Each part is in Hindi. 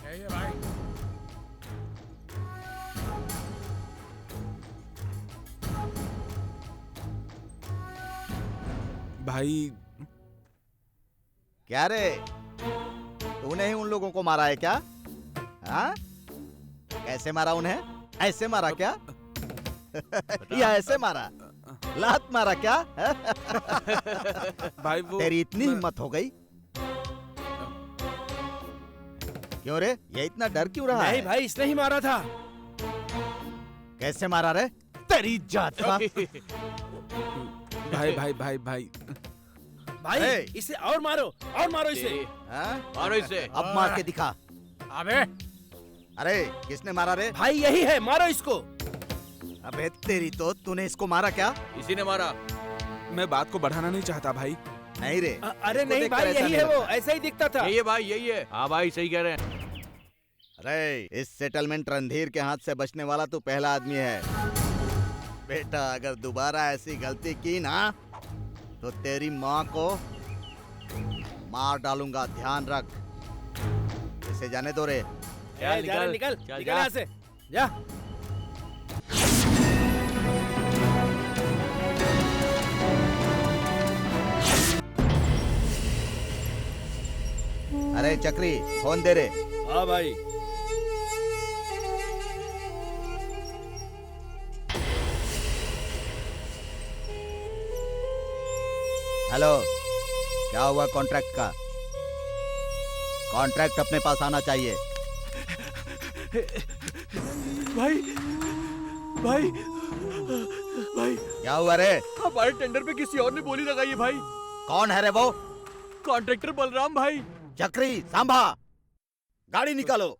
यही है भाई। भाई क्या रे, तूने ही उन लोगों को मारा है क्या? हाँ? कैसे मारा उन्हें? ऐसे मारा क्या? या ऐसे मारा? लात मारा क्या? भाई वो तेरी इतनी हिम्मत हो गई? क्यों रे, ये इतना डर क्यों रहा है? नहीं भाई, इसने ही मारा था। कैसे मारा रे? तेरी जात का। भाई भाई भाई भाई भाई ए! इसे और मारो इसे। हाँ? मारो इसे। अब मार के दिखा। अबे अरे किसने मारा रे? भाई यही है, मारो इसको। अबे तेरी तो, तूने इसको मारा क्या? इसी ने मारा। मैं बात को बढ़ाना नहीं चाहता भाई। नहीं रे। अरे इसको नहीं देखकर भाई, ऐसा यही नहीं है वो, लगता। ऐसा ही दिखता था। यही है भाई, यही है। हाँ भाई सही कह रहे हैं। अरे इस सेटलमेंट रणधीर के हाथ से बचने वाला तू पहला आदमी है। बेटा अगर दोबारा ऐसी गलती की ना तो तेरी माँ को मार डालूंगा, ध्यान रख। इसे जाने दो रे। जा, जा रे, निकल चल, निकल जा। यहाँ से जा। अरे चक्री, फोन दे रे। हाँ भाई। हेलो, क्या हुआ कॉन्ट्रैक्ट का? कॉन्ट्रैक्ट अपने पास आना चाहिए। भाई भाई भाई, क्या हुआ रे? हमारे टेंडर पे किसी और ने बोली लगाई है भाई। कौन है रे वो? कॉन्ट्रैक्टर बलराम भाई। चक्री, सांभा, गाड़ी निकालो।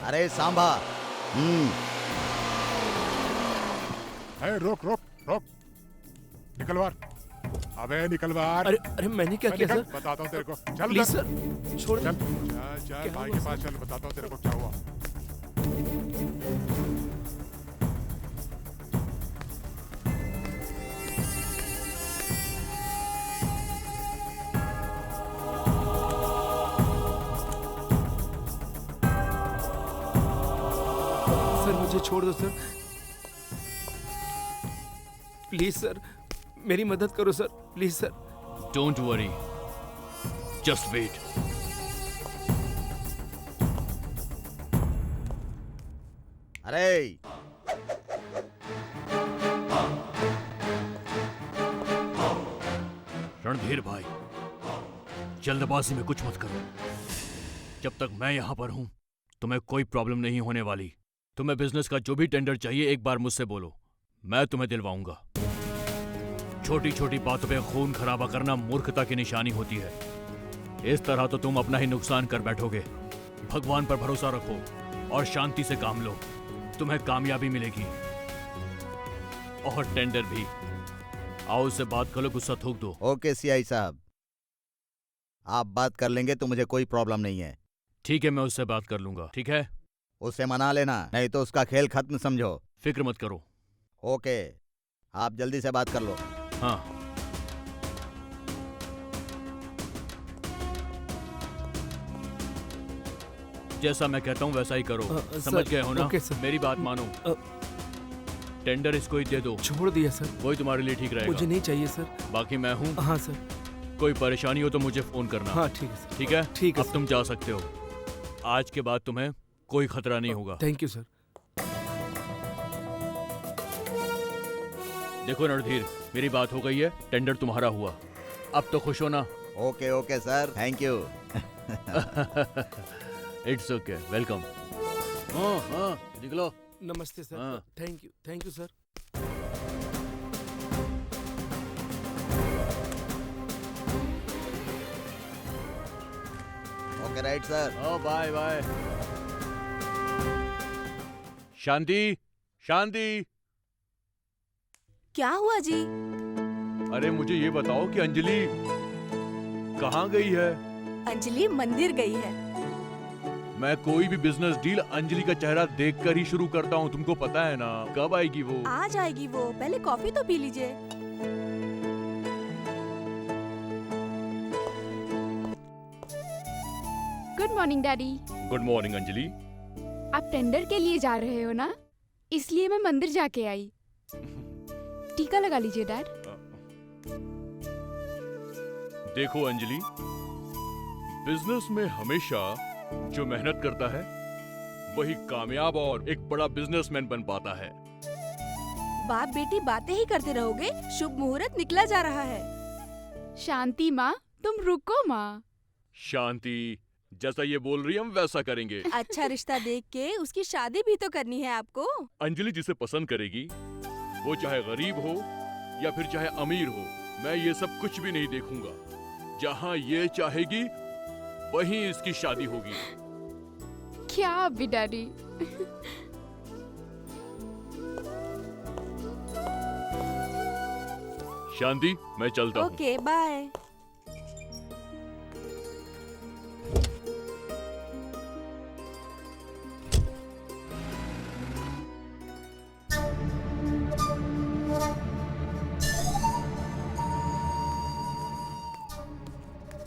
अरे सांभा। अरे रोक रोक रोक, निकलवार। अबे निकलवार। अरे अरे मैंने क्या किया निकल, सर? बताता हूँ तेरे को। चल प्लीज उधर। सर, छोड़। चल चल चल भाई के पास चल, बताता हूँ तेरे को क्या हुआ। सर मुझे छोड़ दो सर, प्लीज सर, मेरी मदद करो sir, please sir. Don't worry, just wait. अरे रणधीर भाई, जल्दबाजी में कुछ मत करो। जब तक मैं यहाँ पर हूँ तुम्हें कोई प्रॉब्लम नहीं होने वाली। तुम्हें बिजनेस का जो भी टेंडर चाहिए एक बार मुझसे बोलो, मैं तुम्हें दिलवाऊंगा। छोटी छोटी बातों पे खून खराबा करना मूर्खता की निशानी होती है। इस तरह तो तुम अपना ही नुकसान कर बैठोगे। भगवान पर भरोसा रखो और शांति से काम लो, तुम्हें कामयाबी मिलेगी। और टेंडर भी। आओ उससे बात करो, गुस्सा थूक दो। ओके सीआई साहब, आप बात कर लेंगे तो मुझे कोई प्रॉब्लम नहीं है। ठीक है, मैं उससे बात कर लूंगा। ठीक है, उसे मना लेना, नहीं तो उसका खेल खत्म समझो। फिक्र मत करो। ओके, आप जल्दी से बात कर लो। हाँ, जैसा मैं कहता हूँ वैसा ही करो। समझ सर, गए हो ना? Okay sir. मेरी बात मानो। टेंडर इसको ही दे दो, छोड़ दिया सर, वही तुम्हारे लिए ठीक मुझे रहेगा। नहीं चाहिए सर। बाकी मैं हूँ, हाँ सर। कोई परेशानी हो तो मुझे फोन करना। हाँ ठीक है सर। ठीक है? ठीक है अब तुम जा सकते हो। आज के बाद तुम्हें कोई खतरा नहीं होगा। Thank you sir. देखो रणधीर, मेरी बात हो गई है, टेंडर तुम्हारा हुआ। अब तो खुश हो ना? Okay okay sir, thank you. It's okay, welcome. हाँ हाँ, निकलो। नमस्ते सर। हाँ। Thank you sir. Okay right sir. Oh bye bye. Shanti, Shanti. क्या हुआ जी? अरे मुझे ये बताओ कि अंजलि कहाँ गई है? अंजलि मंदिर गई है। मैं कोई भी बिजनेस डील अंजलि का चेहरा देखकर ही शुरू करता हूँ, तुमको पता है ना। कब आएगी वो? आ जाएगी वो, पहले कॉफी तो पी लीजिए। Good morning daddy. Good morning Anjali. आप टेंडर के लिए जा रहे हो ना, इसलिए मैं मंदिर जाके आई। टीका लगा लीजिए डैड। देखो अंजलि, बिजनेस में हमेशा जो मेहनत करता है वही कामयाब और एक बड़ा बिजनेसमैन बन पाता है। बाप बेटी बातें ही करते रहोगे, शुभ मुहूर्त निकला जा रहा है। शांति माँ, तुम रुको माँ। शांति, जैसा ये बोल रही है हम वैसा करेंगे। अच्छा रिश्ता देख के उसकी शादी भी तो करनी है आपको। अंजलि जिसे पसंद करेगी, वो चाहे गरीब हो या फिर चाहे अमीर हो, मैं ये सब कुछ भी नहीं देखूंगा। जहाँ ये चाहेगी वहीं इसकी शादी होगी। क्या अभी डैडी? शांति, मैं चलता हूँ। Okay bye.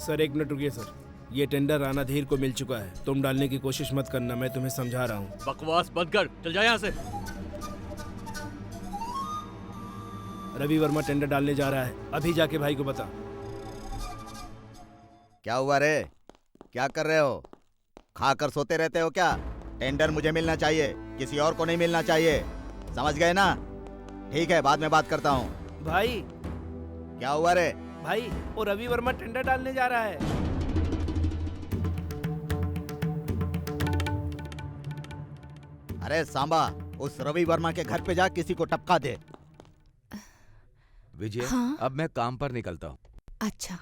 सर एक मिनट रुकिए सर, ये टेंडर राणा धीर को मिल चुका है। तुम डालने की कोशिश मत करना, मैं तुम्हें समझा रहा हूँ। बकवास बंद कर, चल जा यहाँ से। रवि वर्मा टेंडर डालने जा रहा है, अभी जाके भाई को बता। क्या हुआ रे? क्या कर रहे हो? खाकर सोते रहते हो क्या? टेंडर मुझे मिलना चाहिए, किसी और को नहीं मिलना चाहिए, समझ गए ना? ठीक है, बाद में बात करता हूँ। भाई क्या हुआ रे? भाई, वो रवि वर्मा टेंडर डालने जा रहा है। अरे सांबा, उस रवि वर्मा के घर पे जा, किसी को टपका दे। विजय, हाँ? अब मैं काम पर निकलता हूँ। अच्छा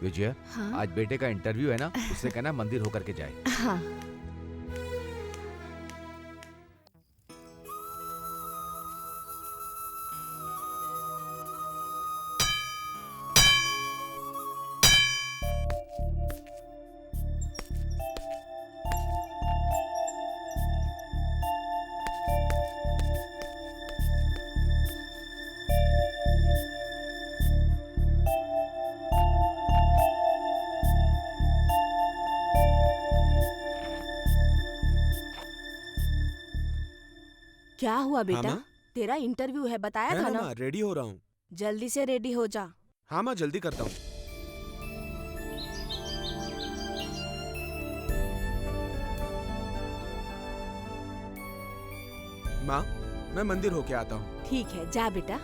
विजय, हाँ? आज बेटे का इंटरव्यू है ना, उससे कहना मंदिर होकर के जाए। हाँ। क्या हुआ बेटा? माँ? तेरा इंटरव्यू है, बताया है था ना ना। माँ, रेडी हो रहा हूँ। जल्दी से रेडी हो जा। हाँ माँ, जल्दी करता हूँ। माँ, मैं मंदिर होके आता हूँ। ठीक है, जा बेटा।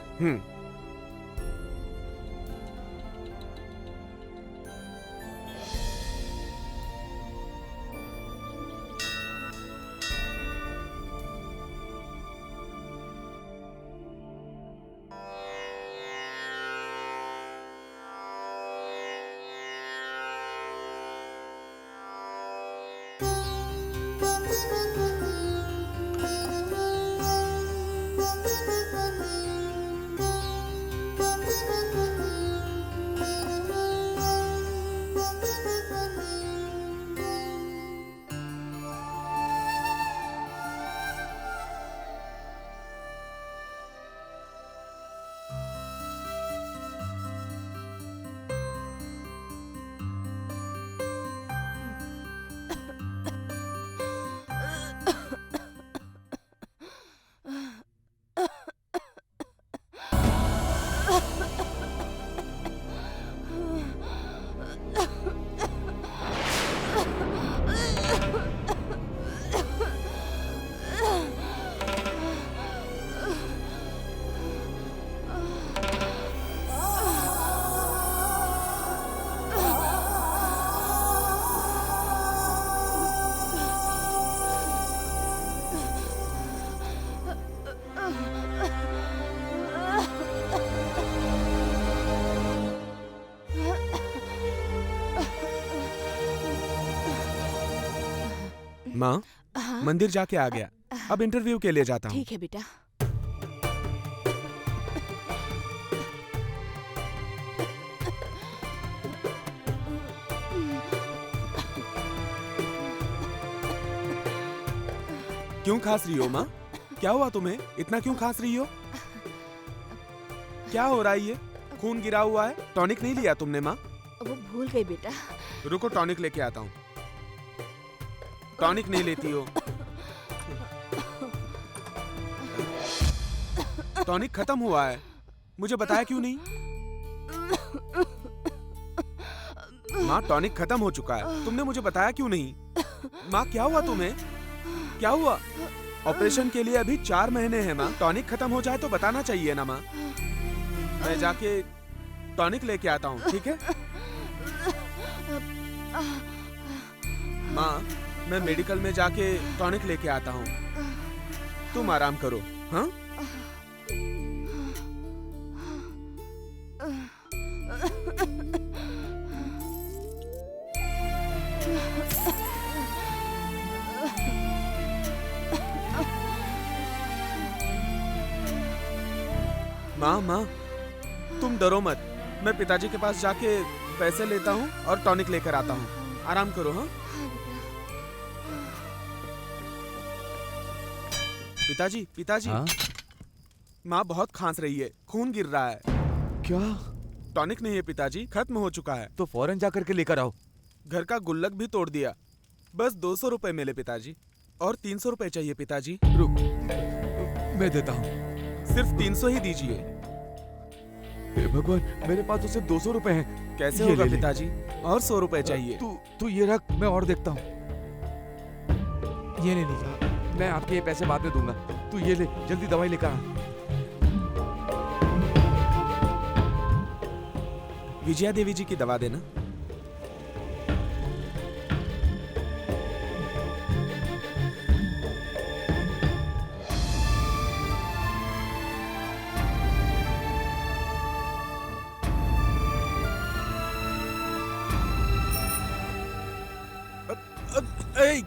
माँ हाँ मंदिर जाके आ गया, अब इंटरव्यू के लिए जाता हूँ। ठीक है बेटा। क्यों खांस रही हो माँ? क्या हुआ तुम्हें? इतना क्यों खांस रही हो? क्या हो रहा है ये? खून गिरा हुआ है। टॉनिक नहीं लिया तुमने माँ? वो भूल गई बेटा। रुको टॉनिक लेके आता हूँ। टॉनिक नहीं लेती हो? टॉनिक खत्म हुआ है, मुझे बताया क्यों नहीं? माँ टॉनिक खत्म हो चुका है, तुमने मुझे बताया क्यों नहीं? माँ क्या हुआ तुम्हें? क्या हुआ? ऑपरेशन के लिए अभी 4 महीने हैं माँ। टॉनिक खत्म हो जाए तो बताना चाहिए ना माँ। मैं जाके टॉनिक लेके आता हूँ, ठीक है? माँ मैं मेडिकल में जाके टॉनिक लेके आता हूँ, तुम आराम करो। हाँ माँ माँ तुम डरो मत, मैं पिताजी के पास जाके पैसे लेता हूँ और टॉनिक लेकर आता हूँ। आराम करो। हाँ पिताजी पिताजी हाँ? माँ बहुत खांस रही है, खून गिर रहा है। क्या? टॉनिक नहीं है पिताजी, खत्म हो चुका है। तो फौरन जा करके लेकर आओ। घर का गुल्लक भी तोड़ दिया। बस 200 रुपए मिले पिताजी, और 300 रुपए चाहिए पिताजी। रुक, मैं देता हूँ। सिर्फ 300 ही दीजिए। हे भगवान, मेरे पास तो सिर्फ 200 रुपए हैं। कैसे ये होगा ले ले। पिताजी? और 100 रुपए चाहिए। तू ये रख, मैं और देखता हूँ। ये ले लीजिए। मैं आपके ये पैसे बाद में दूंगा। तू ये ले, जल्दी दवाई लेकर आ। विजया देवी जी की दवा देना। ए!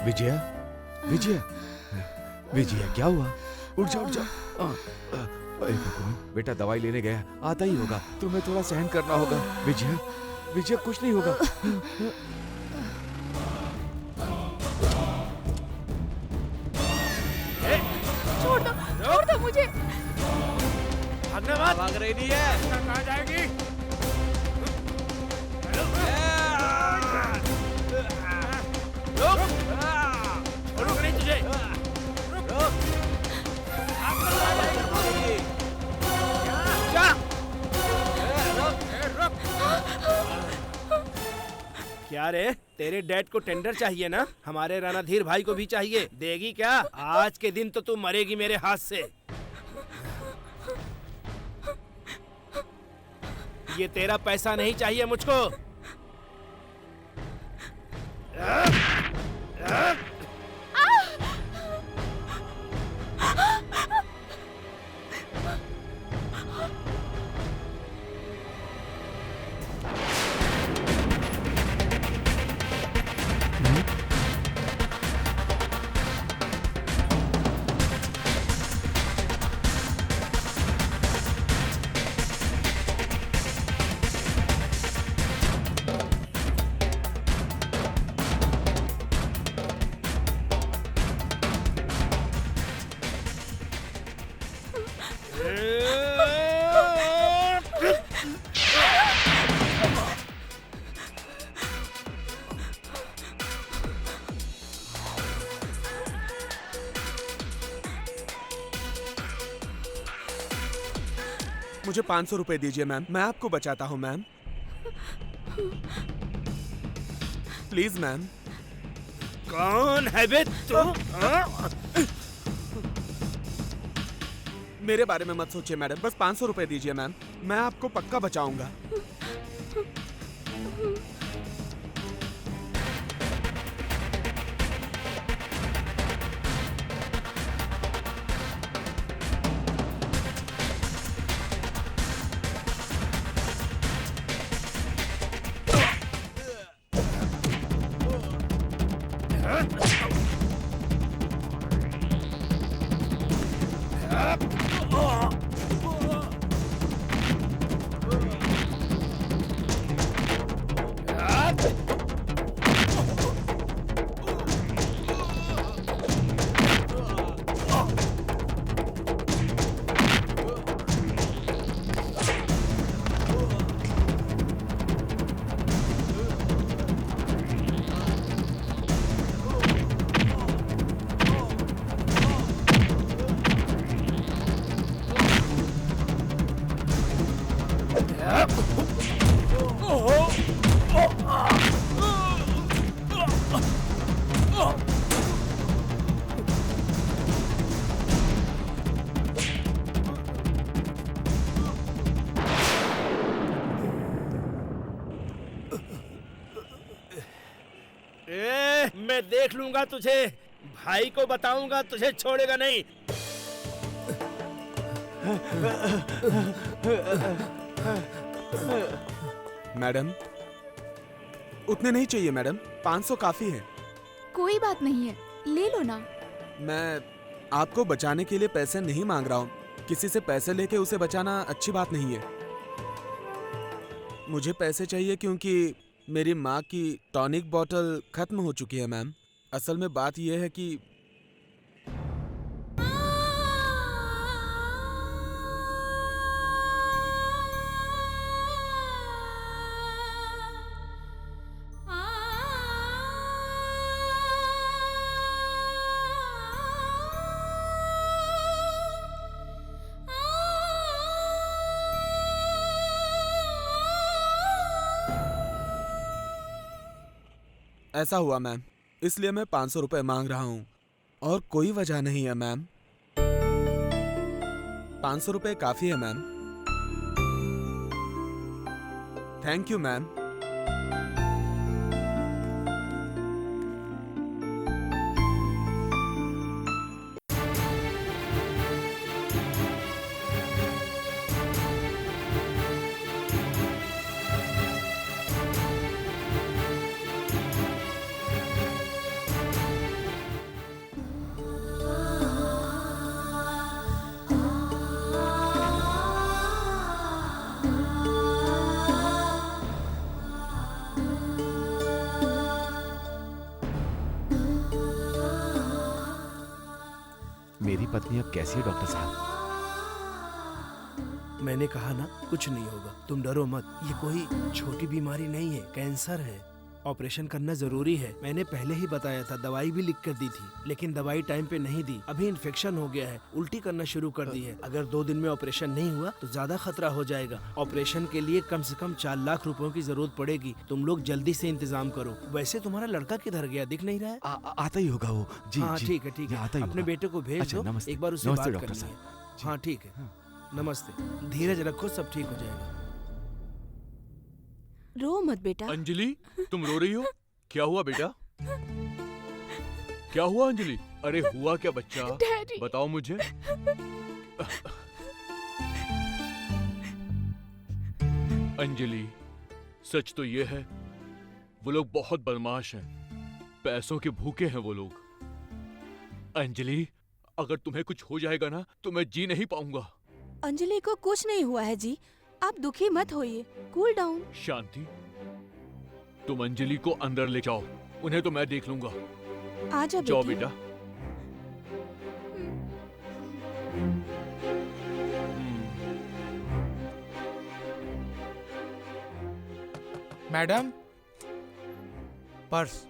विजया, विजया, विजया, क्या हुआ? उठ जा, उठ जा। अरे भगवान, बेटा दवाई लेने गया, आता ही होगा। तुम्हें थोड़ा सहन करना होगा। विजया, विजया, कुछ नहीं होगा। छोड़ दो मुझे। भाग रही नहीं है। कहाँ जाएगी? रुक नहीं तुझे। क्या रे, तेरे डैड को टेंडर चाहिए ना? हमारे रानाधीर भाई को भी चाहिए। देगी क्या? आज के दिन तो तू मरेगी मेरे हाथ से। ये तेरा पैसा नहीं चाहिए मुझको। मुझे 500 रुपए दीजिए मैम, मैं आपको बचाता हूँ मैम। Please ma'am. कौन है बे तू? हाँ? मेरे बारे में मत सोचिए मैडम, बस 500 रुपए दीजिए मैम, मैं आपको पक्का बचाऊंगा। मैं देख लूंगा तुझे, भाई को बताऊंगा, तुझे छोड़ेगा नहीं। मैडम उतने नहीं चाहिए मैडम, 500 काफी है। कोई बात नहीं है, ले लो ना। मैं आपको बचाने के लिए पैसे नहीं मांग रहा हूँ, किसी से पैसे लेके उसे बचाना अच्छी बात नहीं है। मुझे पैसे चाहिए क्योंकि मेरी माँ की टॉनिक बॉटल खत्म हो चुकी है मैम। असल में बात यह है कि ऐसा हुआ मैम, इसलिए मैं 500 रुपए मांग रहा हूँ और कोई वजह नहीं है मैम। 500 रुपए काफी है मैम। Thank you ma'am. मेरी पत्नी अब कैसी है डॉक्टर साहब? मैंने कहा ना, कुछ नहीं होगा, तुम डरो मत। ये कोई छोटी बीमारी नहीं है, कैंसर है। ऑपरेशन करना जरूरी है, मैंने पहले ही बताया था, दवाई भी लिख कर दी थी, लेकिन दवाई टाइम पे नहीं दी। अभी इन्फेक्शन हो गया है, उल्टी करना शुरू कर दी है। अगर 2 दिन में ऑपरेशन नहीं हुआ तो ज्यादा खतरा हो जाएगा। ऑपरेशन के लिए कम से कम 4 लाख रुपयों की जरूरत पड़ेगी। तुम लोग जल्दी से इंतजाम करो। वैसे तुम्हारा लड़का किधर गया, दिख नहीं रहा है? आता ही होगा वो। जी हाँ जी, ठीक है ठीक ये है, आता ही अपने होगा। बेटे को भेज अच्छा, दो, नमस्ते। एक बार उससे नमस्ते बात डॉक्टर करनी साहब। है। हाँ ठीक है, नमस्ते। धीरज रखो, सब ठीक हो जाएगा। रो मत बेटा। अंजलि, तुम रो रही हो? क्या हुआ बेटा? क्या हुआ अंजलि? अरे हुआ क्या बच्चा? डैडी। बताओ मुझे। अंजलि, सच तो ये है, वो लोग बहुत बदमाश हैं, पैसों के भूखे हैं वो लोग। अंजलि, अगर तुम्हें कुछ हो जाएगा ना तो मैं जी नहीं पाऊंगा। अंजलि को कुछ नहीं हुआ है जी, आप दुखी मत होइए, कूल डाउन। शांति, तुम अंजलि को अंदर ले जाओ, उन्हें तो मैं देख लूंगा। आजा जाओ बेटी। बेटा। Madam, purse.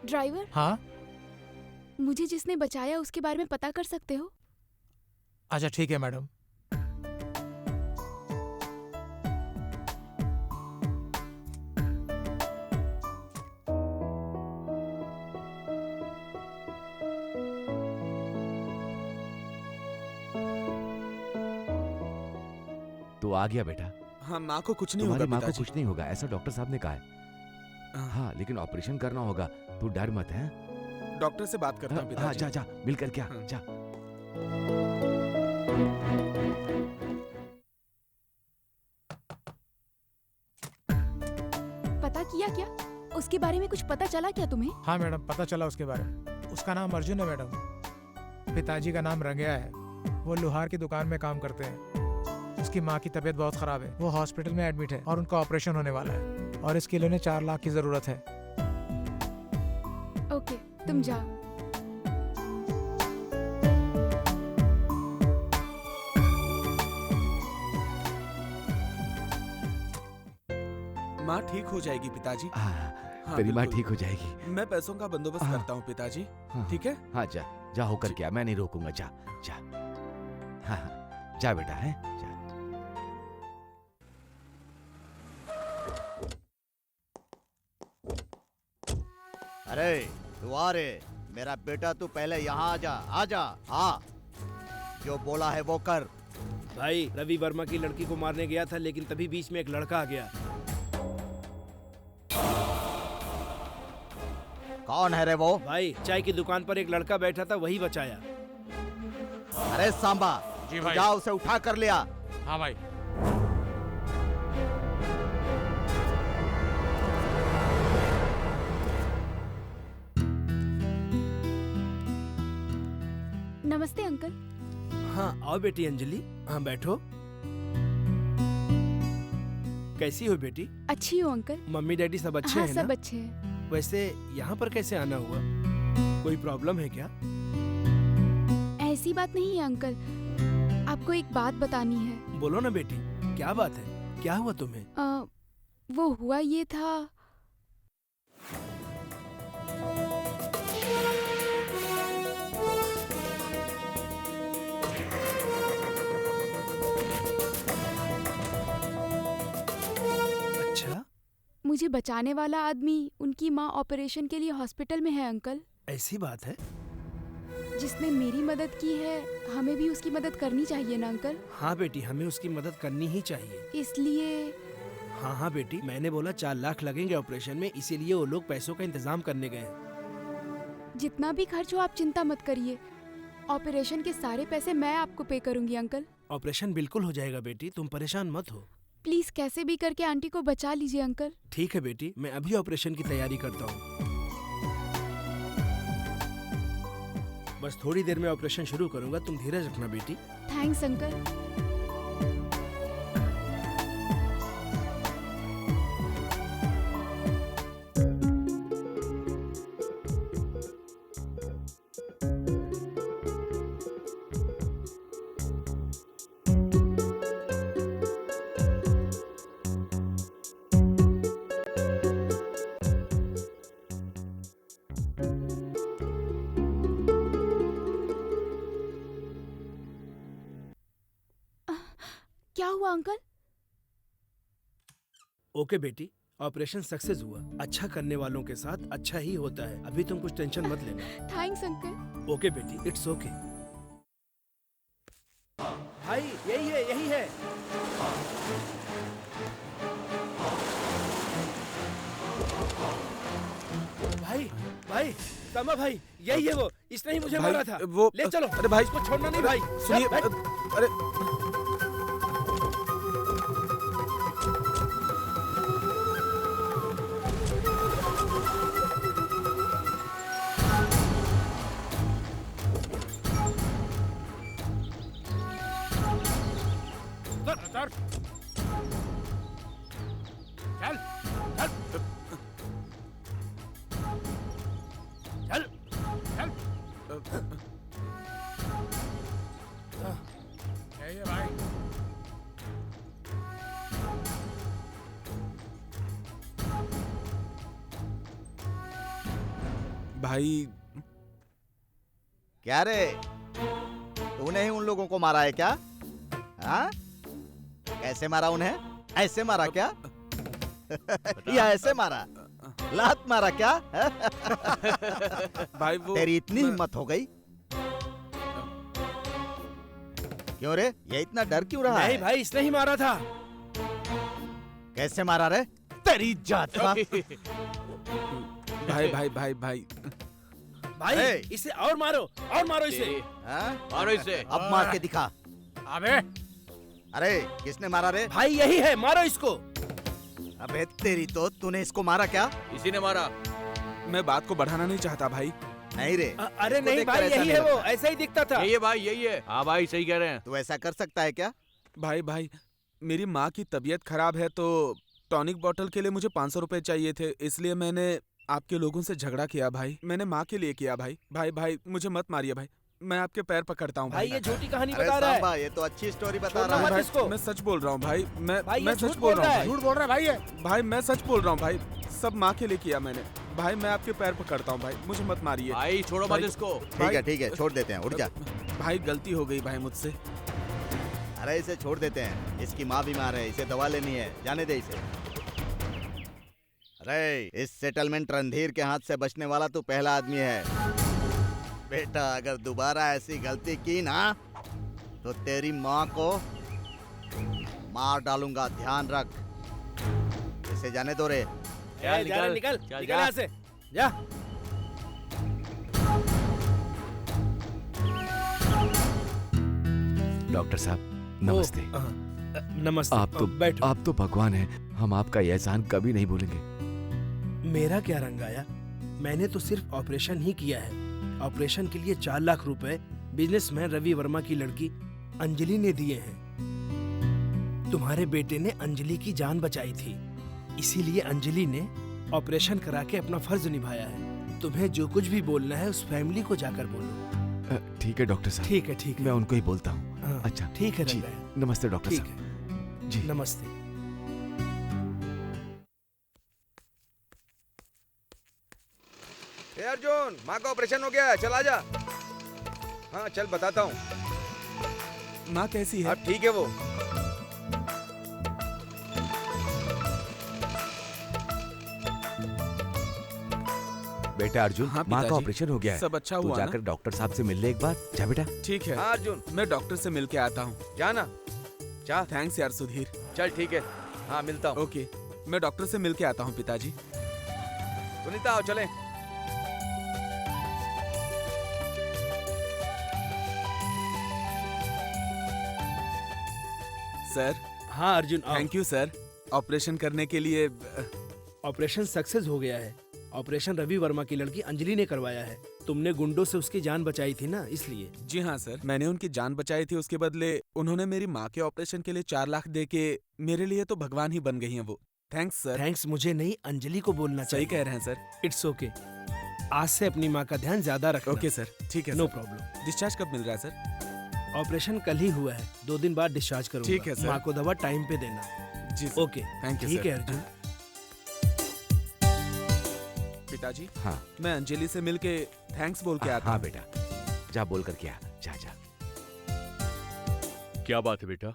ड्राइवर, हाँ मुझे जिसने बचाया उसके बारे में पता कर सकते हो? अच्छा ठीक है मैडम। वो आ गया बेटा। हाँ, माँ को कुछ नहीं तुम्हारी होगा माँ को पिताजी। कुछ नहीं होगा, ऐसा डॉक्टर साहब ने कहा है। हाँ, लेकिन ऑपरेशन करना होगा, तू डर मत है। डॉक्टर से बात करता हूँ हाँ, पिताजी। जा जा मिल कर क्या, हाँ। जा। पता किया क्या? उसके बारे में कुछ पता चला क्या तुम्हें? हाँ मैडम, पता चला उसके बारे में। उसका नाम अर्जुन है मैडम। पिताजी का नाम रंगया है। वो लोहार की दुकान में काम करते हैं। उसकी माँ की तबीयत बहुत खराब है, वो हॉस्पिटल में एडमिट है और उनका ऑपरेशन होने वाला है और इसके लिए उन्हें 4 लाख की जरूरत है। ओके, तुम जाओ। माँ ठीक हो जाएगी पिताजी। हाँ, तेरी माँ बिल्कुल। ठीक हो जाएगी। मैं पैसों का बंदोबस्त हाँ। करता हूँ पिताजी। हाँ, ठीक है? हाँ, जा जा होकर क्या, मैं नहीं रोकूंगा, जा जा। हाँ हाँ, जा बेटा, है जा। अरे तू आ रे, मेरा बेटा, तू पहले यहाँ आ जा। हाँ, जो बोला है वो कर। भाई, रवि वर्मा की लड़की को मारने गया था, लेकिन तभी बीच में एक लड़का आ गया। कौन है रे वो? भाई, चाय की दुकान पर एक लड़का बैठा था, वही बचाया। अरे सांबा, जी तू भाई। जा उसे उठा कर लिया। हाँ भाई। नमस्ते अंकल। हाँ, आओ बेटी अंजलि। हाँ, बैठो। कैसी हो बेटी? अच्छी हो अंकल? मम्मी डैडी सब अच्छे हाँ, हैं सब ना? अच्छे हैं। वैसे यहाँ पर कैसे आना हुआ? कोई प्रॉब्लम है क्या? ऐसी बात नहीं है अंकल, आपको एक बात बतानी है। बोलो ना बेटी, क्या बात है? क्या हुआ तुम्हें? वो हुआ ये था। अच्छा, मुझे बचाने वाला आदमी उनकी माँ ऑपरेशन के लिए हॉस्पिटल में है अंकल। ऐसी बात है? जिसने मेरी मदद की है, हमें भी उसकी मदद करनी चाहिए ना अंकल? हाँ बेटी, हमें उसकी मदद करनी ही चाहिए। इसलिए हाँ हाँ बेटी, मैंने बोला 4 लाख लगेंगे ऑपरेशन में, इसीलिए वो लोग पैसों का इंतजाम करने गए हैं। जितना भी खर्च हो आप चिंता मत करिए। ऑपरेशन के सारे पैसे मैं आपको पे करूंगी अंकल। ऑपरेशन बिल्कुल हो जाएगा बेटी, तुम परेशान मत हो। प्लीज कैसे भी करके आंटी को बचा लीजिए अंकल। ठीक है बेटी, मैं अभी ऑपरेशन की तैयारी करता हूँ। बस थोड़ी देर में ऑपरेशन शुरू करूंगा, तुम धीरज रखना बेटी। Thanks uncle. क्या हुआ अंकल? ओके बेटी, ऑपरेशन सक्सेस हुआ। अच्छा करने वालों के साथ अच्छा ही होता है। अभी तुम कुछ टेंशन मत लेना। Thanks uncle. ओके बेटी, इट्स ओके। भाई, यही है, यही है। भाई, भाई, सामा भाई, यही है वो। इसने ही मुझे भाई, मारा था। वो ले चलो। अरे भाई, इसको छोड़ना नहीं भाई। सुनिए, भाई। अरे सर, चल चल चल चल। यही है भाई। भाई, क्या रे, तूने ही उन लोगों को मारा है क्या? हाँ? कैसे मारा उन्हें? ऐसे मारा क्या? या ऐसे मारा? लात मारा क्या? भाई वो तेरी इतनी हिम्मत हो गई क्यों रे, ये इतना डर क्यों रहा नहीं है? भाई, इसने ही मारा था। कैसे मारा रे? तेरी जात का। भाई भाई भाई भाई भाई ए! इसे और मारो इसे। हाँ? मारो इसे। अब मार के दिखा। अबे अरे किसने मारा रे? भाई यही है, मारो इसको। अबे तेरी तो, तूने इसको मारा क्या? इसी ने मारा। मैं बात को बढ़ाना नहीं चाहता भाई। नहीं रे, अरे इसको नहीं देखकर भाई, ऐसा यही नहीं है वो, लगता। ऐसा ही दिखता था। यही है भाई, यही है। हाँ भाई, सही कह रहे हैं। तू ऐसा कर सकता है क्या? भाई भाई मेरी माँ की तबीयत खराब है तो टॉनिक बॉटल के लिए मुझे 500 रुपए चाहिए थे, इसलिए मैंने आपके लोगों से झगड़ा किया भाई। मैंने माँ के लिए किया भाई। भाई भाई मुझे मत मारिए भाई, मैं आपके पैर पकड़ता हूँ भाई भाई। ये झूठी कहानी अरे बता रहा है। सांबा, ये तो अच्छी स्टोरी बता छोड़ना रहा मत है। इसको। मैं सच बोल रहा हूँ भाई, भाई, मैं ये सच झूठ बोल बोल रहा रहा हूँ है। भाई। झूठ बोल रहा है भाई ये। भाई मैं सच बोल रहा हूँ भाई, सब माँ के लिए किया मैंने। भाई मैं आपके पैर पकड़ता हूँ भाई, मुझे मत मारिए। भाई छोड़ो मत भाई- इसको। ठीक है, छोड़ देते हैं, उठ जा। भाई गलती हो गई भाई मुझसे। अरे इसे छोड़ देते हैं, इसकी माँ बीमार है, इसे दवा लेनी है, जाने दे इसे। अरे इस सेटलमेंट रणधीर के हाथ से बचने वाला तू पहला आदमी है। बेटा अगर दोबारा ऐसी गलती की ना तो तेरी माँ को मार डालूंगा, ध्यान रख। इसे जाने दो रे। जा रे, निकल चल, जा। यहाँ से जा। डॉक्टर साहब नमस्ते। नमस्ते। बैठो। आप तो भगवान हैं, हम आपका ये एहसान कभी नहीं भूलेंगे। मेरा क्या रंग आया, मैंने तो सिर्फ ऑपरेशन ही किया है। ऑपरेशन के लिए 4 लाख रुपए बिजनेसमैन रवि वर्मा की लड़की अंजलि ने दिए हैं। तुम्हारे बेटे ने अंजलि की जान बचाई थी, इसीलिए अंजलि ने ऑपरेशन करा के अपना फर्ज निभाया है। तुम्हें जो कुछ भी बोलना है उस फैमिली को जाकर बोलो। ठीक है डॉक्टर साहब, ठीक है, ठीक है। मैं उनको ही बोलता हूँ। हाँ, अच्छा ठीक है जी, रंगाया। नमस्ते डॉक्टर ठीक साहब। है, जी नमस्ते। ए अर्जुन, माँ का ऑपरेशन हो गया है, चल आजा। हाँ चल बताता हूँ। माँ कैसी है? अब ठीक है वो। बेटा अर्जुन, हाँ, माँ का पिताजी। ऑपरेशन हो गया है। सब अच्छा तू हुआ ना? जाकर डॉक्टर साहब से मिल ले एक बार। जा बेटा। ठीक है। हाँ अर्जुन, मैं डॉक्टर से मिल के आता हूँ। जाना। जा। थैंक्स यार सुधीर। चल ठीक है, हाँ मिलता हूँ। ओके, मैं डॉक्टर से मिल के आता हूँ पिताजी। सुनीता आओ चलें। सर हाँ अर्जुन, आओ। थैंक यू सर, ऑपरेशन करने के लिए। ऑपरेशन सक्सेस हो गया है। ऑपरेशन रवि वर्मा की लड़की अंजलि ने करवाया है। तुमने गुंडों से उसकी जान बचाई थी ना, इसलिए। जी हाँ सर, मैंने उनकी जान बचाई थी, उसके बदले उन्होंने मेरी माँ के ऑपरेशन के लिए 4 लाख दे के मेरे लिए तो भगवान ही बन गई हैं वो। Thanks sir. थैंक्स मुझे नहीं, अंजलि को बोलना सही चाहिए। कह रहे हैं सर। It's okay. आज से अपनी माँ का ध्यान ज्यादा रखना। ओके सर, ठीक है नो सर। प्रॉब्लम। डिस्चार्ज कब मिल रहा है सर? ऑपरेशन कल ही हुआ है, 2 दिन बाद डिस्चार्ज करूंगा। ठीक है, सर। माँ को दवा टाइम पे देना। जी सर। ओके, थैंक यू ठीक सर। है अर्जुन। पिताजी, हाँ मैं अंजलि से मिल के थैंक्स बोल के आता हाँ हूँ। बेटा, जा बोल कर क्या। जा जा। क्या बात है बेटा?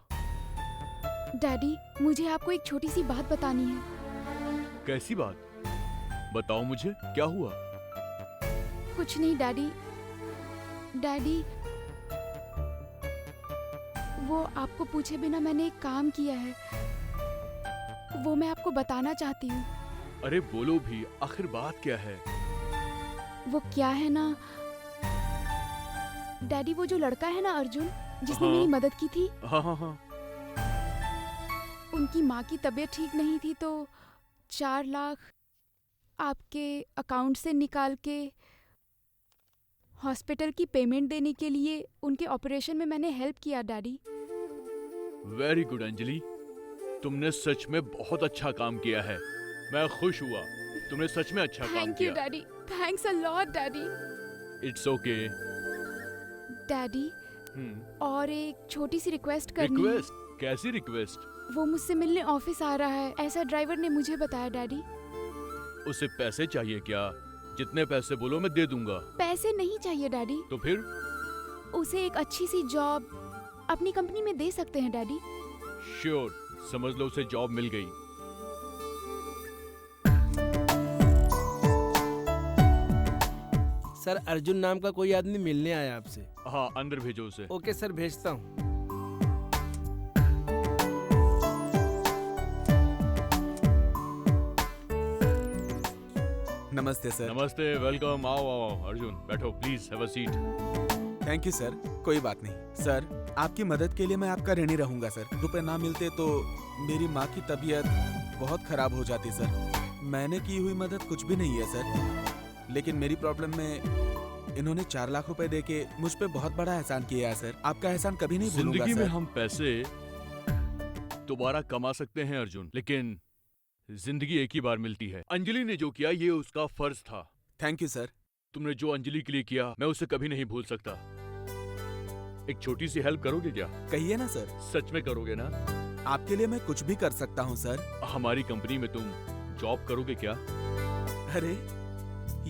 डैडी, मुझे आपको एक छोटी सी बात बतानी है। कैसी बात? बताओ मुझे, क्या हुआ? कुछ नहीं डैडी। डैडी, वो आपको पूछे बिना मैंने एक काम किया है, वो मैं आपको बताना चाहती हूँ। अरे बोलो भी, आखिर बात क्या है? वो क्या है ना डैडी, वो जो लड़का है ना अर्जुन, जिसने हाँ। मेरी मदद की थी, हाँ हाँ हाँ। उनकी माँ की तबीयत ठीक नहीं थी तो 4 लाख आपके अकाउंट से निकाल के हॉस्पिटल की पेमेंट देने के लिए उनके ऑपरेशन में मैंने हेल्प किया डैडी। वेरी गुड अंजलि, तुमने सच में बहुत अच्छा काम किया है। मैं खुश हुआ, तुमने सच में अच्छा काम थैंक यू किया। Daddy, thanks a lot daddy. It's okay. Daddy, और एक छोटी सी रिक्वेस्ट करनी है। रिक्वेस्ट? कैसी रिक्वेस्ट? वो मुझसे मिलने ऑफिस आ रहा है, ऐसा ड्राइवर ने मुझे बताया डैडी। उसे पैसे चाहिए क्या? जितने पैसे बोलो मैं दे दूंगा। पैसे नहीं चाहिए डैडी, तो फिर? उसे एक अच्छी सी जॉब अपनी कंपनी में दे सकते हैं डैडी। श्योर, समझ लो उसे जॉब मिल गई। सर, अर्जुन नाम का कोई आदमी मिलने आया आपसे। हाँ, अंदर भेजो उसे। ओके सर, भेजता हूँ। नमस्ते सर। नमस्ते, वेलकम। आओ आओ अर्जुन, बैठो please, have a seat. Thank you sir. कोई बात नहीं सर, आपकी मदद के लिए मैं आपका ऋणी रहूंगा सर। रुपए ना मिलते तो मेरी माँ की तबीयत बहुत खराब हो जाती सर। मैंने की हुई मदद कुछ भी नहीं है सर, लेकिन मेरी प्रॉब्लम में इन्होंने 4 लाख रुपए देके मुझ पे बहुत बड़ा एहसान किया है सर। आपका एहसान कभी नहीं भूलूंगा जिंदगी में सर। हम पैसे दोबारा कमा सकते हैं अर्जुन, लेकिन जिंदगी एक ही बार मिलती है। अंजलि ने जो किया ये उसका फर्ज था। Thank you sir. तुमने जो अंजलि के लिए किया मैं उसे कभी नहीं भूल सकता। एक छोटी सी हेल्प करोगे क्या? कहिए ना सर। सच में करोगे ना? आपके लिए मैं कुछ भी कर सकता हूँ सर। हमारी कंपनी में तुम जॉब करोगे क्या? अरे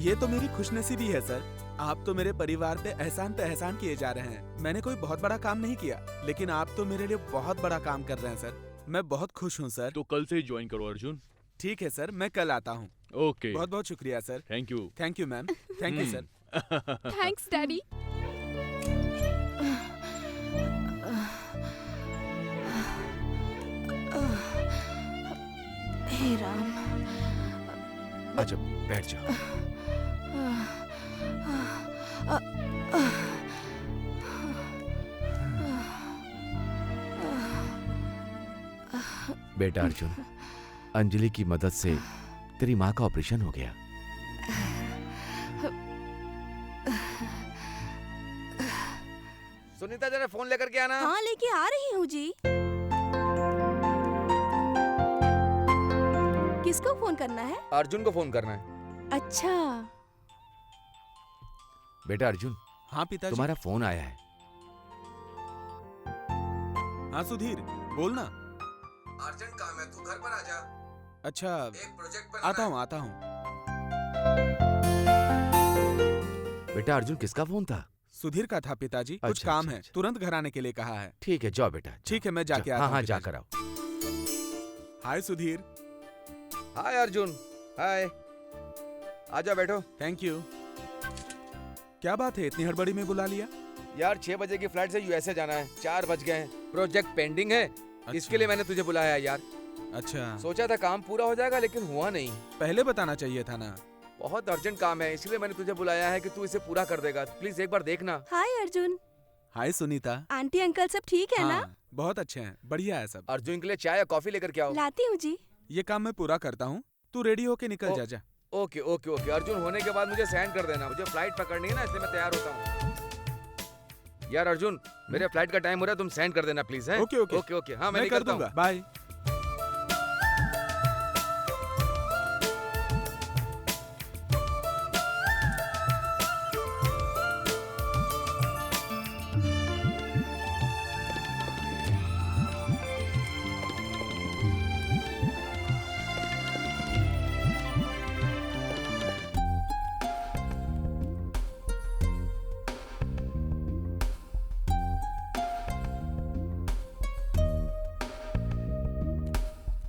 ये तो मेरी खुशनसीबी है सर। आप तो मेरे परिवार पे एहसान किए जा रहे हैं। मैंने कोई बहुत बड़ा काम नहीं किया, लेकिन आप तो मेरे लिए बहुत बड़ा काम कर रहे हैं सर। मैं बहुत खुश हूँ सर। तो कल से ही ज्वाइन करो अर्जुन। ठीक है सर, मैं कल आता हूँ। ओके, बहुत बहुत शुक्रिया sir. Thank you. Thank you ma'am. Thank you sir. Thanks daddy. हे राम। अच्छा बैठ जाओ। बेटा अर्जुन, अंजलि की मदद से तेरी माँ का ऑपरेशन हो गया। सुनीता जरा फोन लेकर के आना। हाँ लेके आ रही हूँ जी। किसको फोन करना है? अर्जुन को फोन करना है। अच्छा। बेटा अर्जुन, हाँ पिताजी। तुम्हारा फोन आया है। हाँ सुधीर, बोल ना। अर्जेंट काम है, तू घर पर आ जा। अच्छा, एक प्रोजेक्ट पर आता हूँ। बेटा अर्जुन, किसका फोन था? सुधीर का था पिताजी। कुछ अच्छा, काम अच्छा, है, अच्छा। तुरंत घर आने के लिए कहा है। ठीक है, जाओ बेटा। ठीक है, मैं जाके आता हाँ हूँ। हाँ, पिताजी। जाकर आओ। हाय सुधीर। हाय अर्जुन। हाय, आजा बैठो। Thank you. क्या बात है, इतनी हड़बड़ी में बुला लिया? यार 6 बजे की फ्लाइट से यूएसए जाना है, 4 बज गए हैं। प्रोजेक्ट पेंडिंग है, इसके लिए मैंने तुझे बुलाया है यार। अच्छा, सोचा था काम पूरा हो जाएगा लेकिन हुआ नहीं। पहले बताना चाहिए था ना। बहुत अर्जेंट काम है, इसलिए मैंने तुझे बुलाया है कि तू इसे पूरा कर देगा। प्लीज एक बार देखना। हाय अर्जुन। हाय सुनीता। आंटी अंकल सब ठीक है ना? हाँ, बहुत अच्छे हैं, बढ़िया है सब। अर्जुन के लिए चाय या कॉफी लेकर के आओ। लाती हूँ जी। ये काम मैं पूरा करता हूँ, तू रेडी होके निकल ओ- जा। Okay okay okay. अर्जुन होने के बाद मुझे सेंड कर देना, मुझे फ्लाइट पकड़नी है ना, इसलिए मैं तैयार होता हूँ। यार अर्जुन, मेरे फ्लाइट का टाइम हो रहा है, तुम सेंड कर देना प्लीज है। Okay, okay. Okay okay. हाँ मैं मैं कर निकलता हूँ। दूंगा। बाय।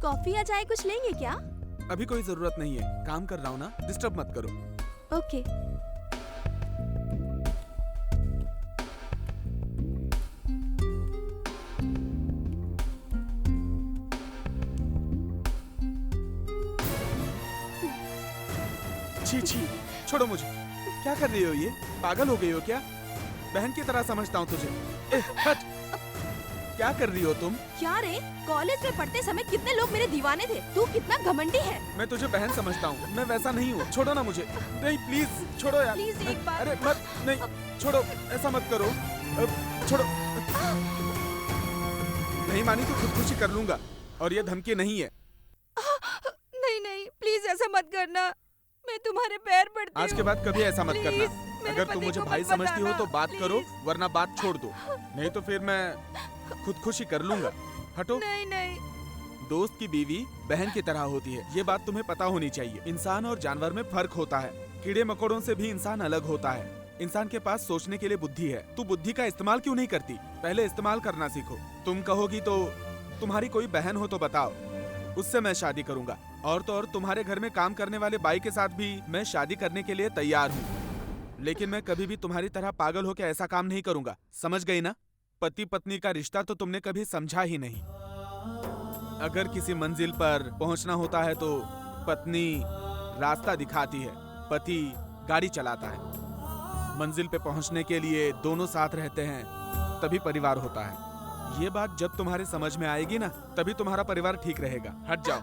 कॉफी या चाय कुछ लेंगे क्या? अभी कोई जरूरत नहीं है, काम कर रहा हूँ ना, डिस्टर्ब मत करो। ओके। छी छी, छोड़ो मुझे। क्या कर रही हो ये? पागल हो गई हो क्या? बहन की तरह समझता हूँ तुझे। हट। क्या कर रही हो तुम? क्या रे, कॉलेज में पढ़ते समय कितने लोग मेरे दीवाने थे। तू कितना घमंडी है। मैं तुझे बहन समझता हूँ, मैं वैसा नहीं हूँ। छोड़ो ना मुझे। नहीं प्लीज छोड़ो यार। प्लीज एक बार। अरे मत, नहीं छोड़ो, ऐसा मत करो। छोड़ो। नहीं मानी तो खुदकुशी कर लूंगा, और ये धमकी नहीं है। नहीं नहीं, प्लीज ऐसा मत करना। मैं तुम्हारे पैर पड़ती आज के हूँ। बाद कभी ऐसा मत Please, करना। मेरे अगर तुम पति मुझे को भाई मत समझती हो बताना, तो बात करो, please। वरना बात छोड़ दो। नहीं तो फिर मैं खुदकुशी कर लूंगा। हटो। नहीं नहीं। दोस्त की बीवी बहन की तरह होती है, ये बात तुम्हें पता होनी चाहिए। इंसान और जानवर में फर्क होता है। कीड़े मकोड़ों से भी इंसान अलग होता है। इंसान के पास सोचने के लिए बुद्धि है। तू बुद्धि का इस्तेमाल क्यों नहीं करती? पहले इस्तेमाल करना सीखो। तुम कहोगी तो तुम्हारी कोई बहन हो तो बताओ, उससे मैं शादी करूंगा। और तो और तुम्हारे घर में काम करने वाले बाई के साथ भी मैं शादी करने के लिए तैयार हूँ। लेकिन मैं कभी भी तुम्हारी तरह पागल होकर ऐसा काम नहीं करूंगा, समझ गई ना? पति पत्नी का रिश्ता तो तुमने कभी समझा ही नहीं। अगर किसी मंजिल पर पहुंचना होता है तो पत्नी रास्ता दिखाती है, पति गाड़ी चलाता है। मंजिल पे पहुंचने के लिए दोनों साथ रहते हैं, तभी परिवार होता है। ये बात जब तुम्हारे समझ में आएगी ना, तभी तुम्हारा परिवार ठीक रहेगा। हट जाओ।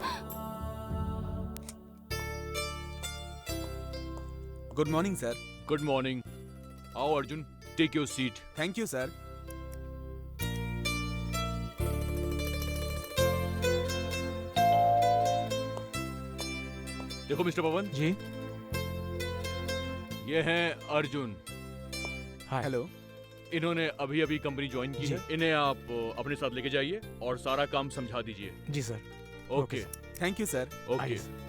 Good morning sir. Good morning. आओ Arjun, take your seat. Thank you sir. देखो मिस्टर पवन, जी ये हैं अर्जुन। हाय। हेलो। इन्होंने अभी अभी कंपनी ज्वाइन की जी। है। इन्हें आप अपने साथ लेके जाइए और सारा काम समझा दीजिए। जी sir. Okay thank you sir. Okay. आइए सर।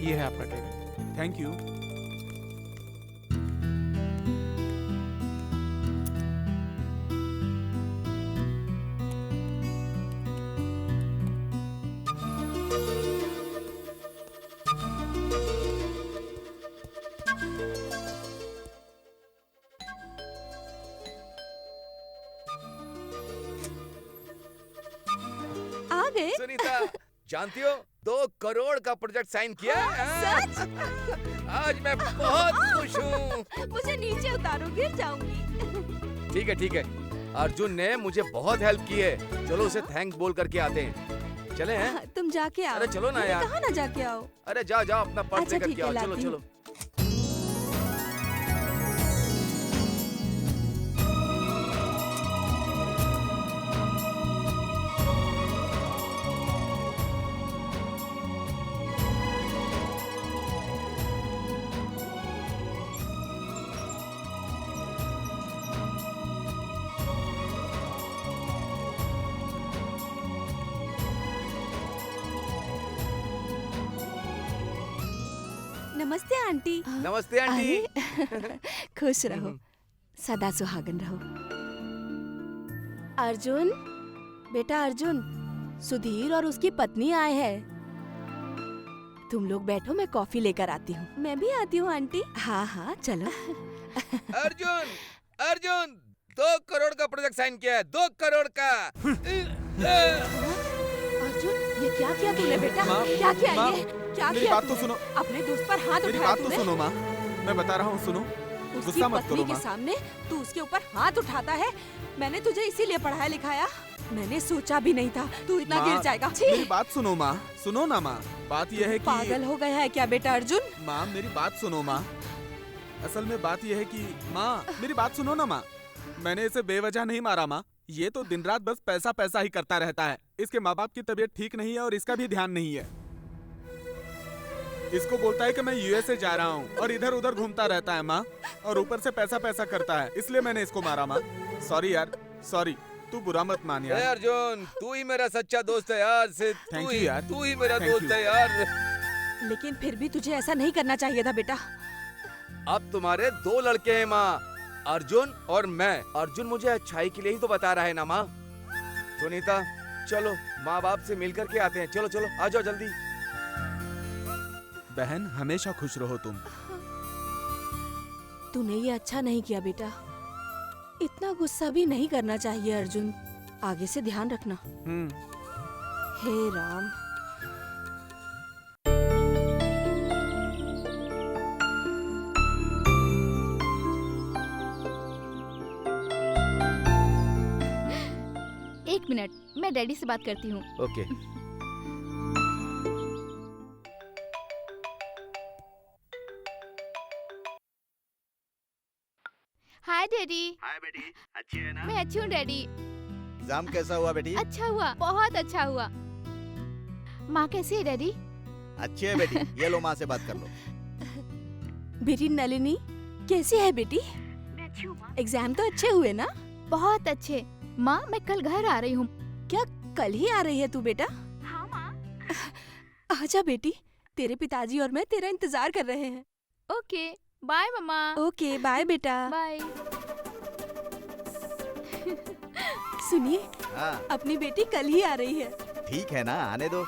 ये है आपका टिकट। Thank you. आ गए? सुनीता, जानती हो 2 करोड़ का प्रोजेक्ट साइन किया है? आज मैं बहुत खुश हूँ। मुझे नीचे उतारो, गिर जाऊंगी। ठीक है। अर्जुन ने मुझे बहुत हेल्प की है। चलो उसे थैंक्स बोल करके आते हैं। चले हैं? तुम जाके आओ। अरे चलो ना यार। कहाँ ना जाके आओ। अरे जाओ अपना पर्स अच्छा, लेकर ठीक के है, आओ। चलो लाती हूँ। नमस्ते आंटी। नमस्ते आंटी। अरे, खुश रहो, सदा सुहागन रहो। अर्जुन, बेटा अर्जुन, सुधीर और उसकी पत्नी आए हैं। तुम लोग बैठो, मैं कॉफी लेकर आती हूँ। मैं भी आती हूँ आंटी। हाँ चलो। अर्जुन 2 करोड़ का प्रोजेक्ट साइन किया है। 2 करोड़ का। अर्जुन, ये क्या किया तूने बेटा? माँ, क्या किया माँ, ये? क्या मेरी किया बात तो तूने? सुनो। अपने दोस्त पर हाथ मेरी उठाया बात तो तूने? सुनो माँ, मैं बता रहा हूँ, सुनो। उसकी गुस्सा मत पत्नी करो के माँ। सामने तू उसके ऊपर हाथ उठाता है। मैंने तुझे इसीलिए पढ़ाया लिखाया। मैंने सोचा भी नहीं था तू इतना माँ, गिर जाएगा। मेरी बात सुनो माँ, सुनो ना माँ। बात यह है कि पागल हो गया है क्या बेटा अर्जुन? माँ मेरी बात सुनो माँ। असल में बात यह है कि माँ मेरी बात सुनो ना माँ। मैंने इसे बेवजह नहीं मारा माँ। ये तो दिन रात बस पैसा पैसा ही करता रहता है। इसके माँ बाप की तबीयत ठीक नहीं है और इसका भी ध्यान नहीं है। इसको बोलता है कि मैं यूएसए जा रहा हूँ और इधर उधर घूमता रहता है माँ, और ऊपर से पैसा पैसा करता है, इसलिए मैंने इसको मारा माँ। सॉरी यार, सॉरी। तू बुरा मत मान यार। अर्जुन, तू ही मेरा सच्चा दोस्त है यार। Thank you यार। तू ही मेरा Thank दोस्त you। है यार। लेकिन फिर भी तुझे ऐसा नहीं करना चाहिए था बेटा। अब तुम्हारे 2 लड़के हैं माँ, अर्जुन और मैं। अर्जुन मुझे अच्छाई के लिए ही तो बता रहा है ना माँ। सुनीता, चलो माँ बाप से मिल करके आते हैं। चलो आ जाओ जल्दी। बहन हमेशा खुश रहो तुम। तूने ये अच्छा नहीं किया बेटा। इतना गुस्सा भी नहीं करना चाहिए अर्जुन। आगे से ध्यान रखना। हे राम। एक मिनट, मैं डैडी से बात करती हूँ। ओके। हाय डैडी। हाय बेटी, अच्छी है ना? मैं अच्छी हूँ डैडी। एग्जाम कैसा हुआ बेटी? अच्छा हुआ, बहुत अच्छा हुआ। माँ कैसी है डैडी? अच्छी है बेटी। ये लो माँ से बात कर लो। बेटी नलिनी कैसी है बेटी? एग्जाम तो अच्छे हुए ना? बहुत अच्छे। माँ मैं कल घर आ रही हूँ। क्या कल ही आ रही है तू बेटा? हाँ माँ। आजा बेटी, तेरे पिताजी और मैं तेरा इंतजार कर रहे हैं। ओके बाय मम्मा। ओके बाय बेटा। बाय। सुनिए, हाँ अपनी बेटी कल ही आ रही है। ठीक है ना, आने दो।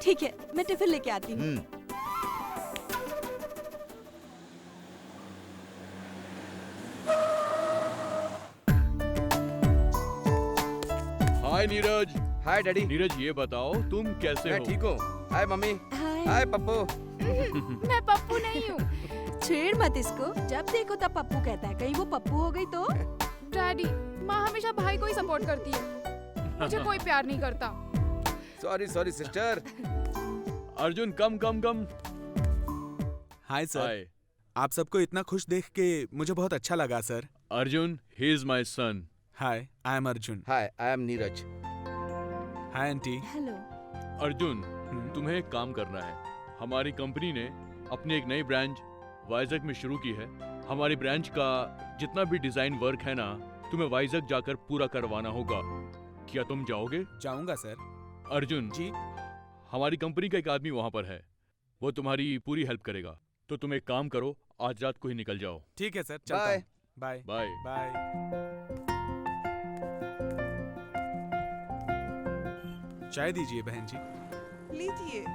ठीक है, मैं टिफिन लेके आती हूँ। नीरज। हाय डैडी। नीरज ये बताओ तुम कैसे मैं हो? ठीक हूँ। हाय मम्मी। हाय। हाय पप्पू। मैं पप्पू नहीं हूँ। छेड़ मत इसको, जब देखो तब पप्पू कहता है, कहीं वो पप्पू हो गई तो? डैडी, माँ हमेशा भाई को ही सपोर्ट करती है, मुझे कोई प्यार नहीं करता। Sorry sorry sister. Arjun come come come. Hi sir. Hi आप सबको इतना खुश देख के मुझे बहुत अच्छा लगा sir. Arjun, he is my son. Hi, I am Arjun. Hi I am Neeraj. Hi aunty. Hello. Arjun, तुम्हें एक काम करना है। हमारी कंपनी ने अपनी एक नई ब्रांच वाइजक में शुरू की है। हमारी ब्रांच का जितना भी डिजाइन वर्क है ना, तुम्हें वाइजक जाकर पूरा करवाना होगा। क्या तुम जाओगे? जाऊंगा सर। अर्जुन जी। हमारी कंपनी का एक आदमी वहां पर है, वो तुम्हारी पूरी हेल्प करेगा। तो तुम एक काम करो, आज रात को ही निकल जाओ। ठीक है सर, चलता बाय। हूँ। Bye bye. बाय। चाय दीजिए बहन जी। लीजिए।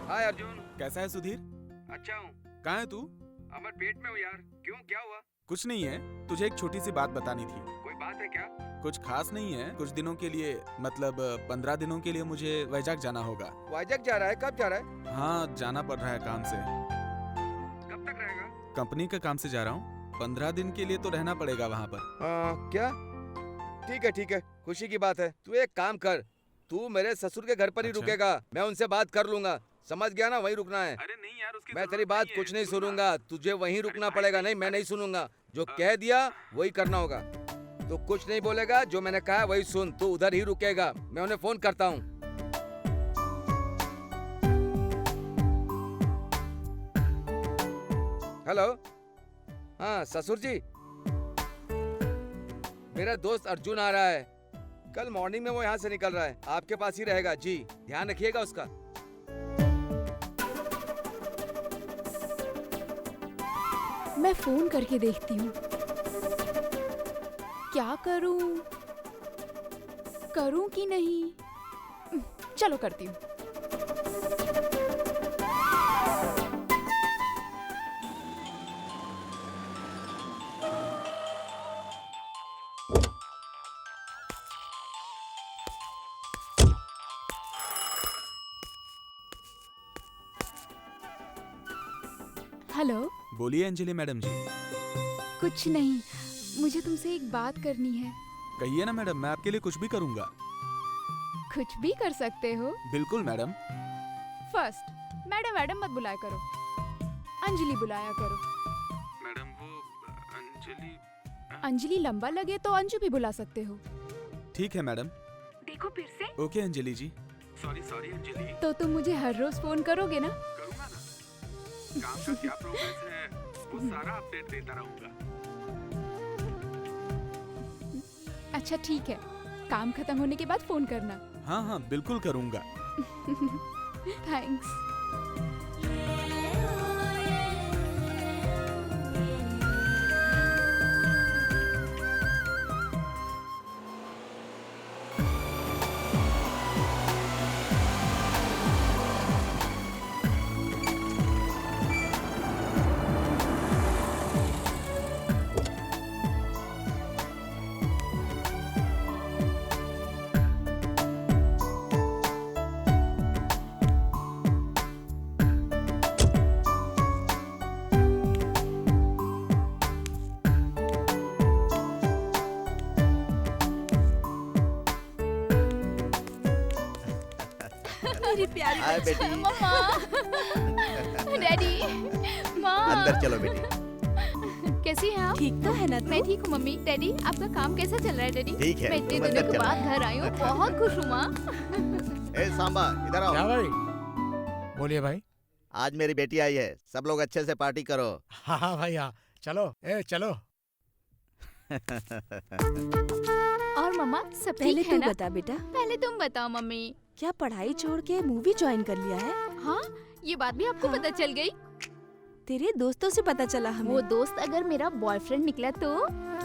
हाय अर्जुन। कैसा है सुधीर? अच्छा हूँ। कहाँ है तू? अमर पेट में हूँ यार। क्यों, क्या हुआ? कुछ नहीं है, तुझे एक छोटी सी बात बतानी थी। कोई बात है क्या? कुछ खास नहीं है, कुछ दिनों के लिए, मतलब 15 दिनों के लिए मुझे वैजाग जाना होगा। वाइजक जा रहा है? कब जा रहा है? हाँ, जाना पड़ रहा है काम से। कब तक रहेगा? कंपनी का काम से जा रहा हूँ। 15 दिन के लिए तो रहना पड़ेगा वहाँ पर। क्या? ठीक है, खुशी की बात है। तू एक काम कर, तू मेरे ससुर के घर पर ही अच्छा। रुकेगा। मैं उनसे बात कर लूंगा, समझ गया ना? वहीं रुकना है। अरे नहीं यार, उसकी मैं तेरी बात कुछ नहीं सुनूंगा, तुझे वहीं रुकना पड़ेगा। नहीं, मैं नहीं सुनूंगा, जो कह दिया वही करना होगा। तो कुछ नहीं बोलेगा, जो मैंने कहा वही सुन। तू उधर ही रुकेगा, मैं उन्हें फोन करता हूँ। हेलो। हाँ ससुर जी, मेरा दोस्त अर्जुन आ रहा है। कल मॉर्निंग में वो यहाँ से निकल रहा है, आपके पास ही रहेगा। जी, ध्यान रखिएगा उसका। मैं फोन करके देखती हूँ, क्या करूँ कि नहीं। चलो करती हूँ। हेलो। बोलिए अंजलि मैडम जी। कुछ नहीं, मुझे तुमसे एक बात करनी है। कहिए ना मैडम, मैं आपके लिए कुछ भी करूँगा। कुछ भी कर सकते हो? बिल्कुल मैडम। फर्स्ट, मैडम मत बुलाया करो, अंजलि बुलाया करो। मैडम वो अंजलि। अंजलि लंबा लगे तो अंजू भी बुला सकते हो। ठीक है मैडम। देखो फिर से। ओके अंजलि जी। सॉरी अंजलि। तो तुम मुझे हर रोज फोन करोगे ना? करूँगा ना। काम का क्या प्रोग्रेस है वो सारा अपडेट देता रहूँगा। अच्छा ठीक है, काम खत्म होने के बाद फोन करना। हाँ बिल्कुल करूँगा। थैंक्स। मेरी प्यारी हाय बेटी। मम्मा, डैडी, माँ। अंदर चलो बेटी। कैसी हैं आप? ठीक तो है ना मैं तू? ठीक हूँ मम्मी। डैडी, आपका काम कैसा चल रहा है डैडी? ठीक है, मैं इतने तुम दिनों अंदर के चलो। बाद घर आई हूँ, बहुत खुश हूँ माँ। ए सांबा, इधर आओ। क्या भाई? बोलिए भाई। आज मेरी बेटी आई है, सब लोग अच्छे से पार्टी करो। हाँ भाई हाँ, चलो चलो। और मम्मा सब पहले ठीक है तू ना? बता बेटा। पहले तुम बताओ मम्मी। क्या पढ़ाई छोड़ के मूवी ज्वाइन कर लिया है? हाँ, ये बात भी आपको पता चल गई? तेरे दोस्तों से पता चला हमें। वो दोस्त अगर मेरा बॉयफ्रेंड निकला तो?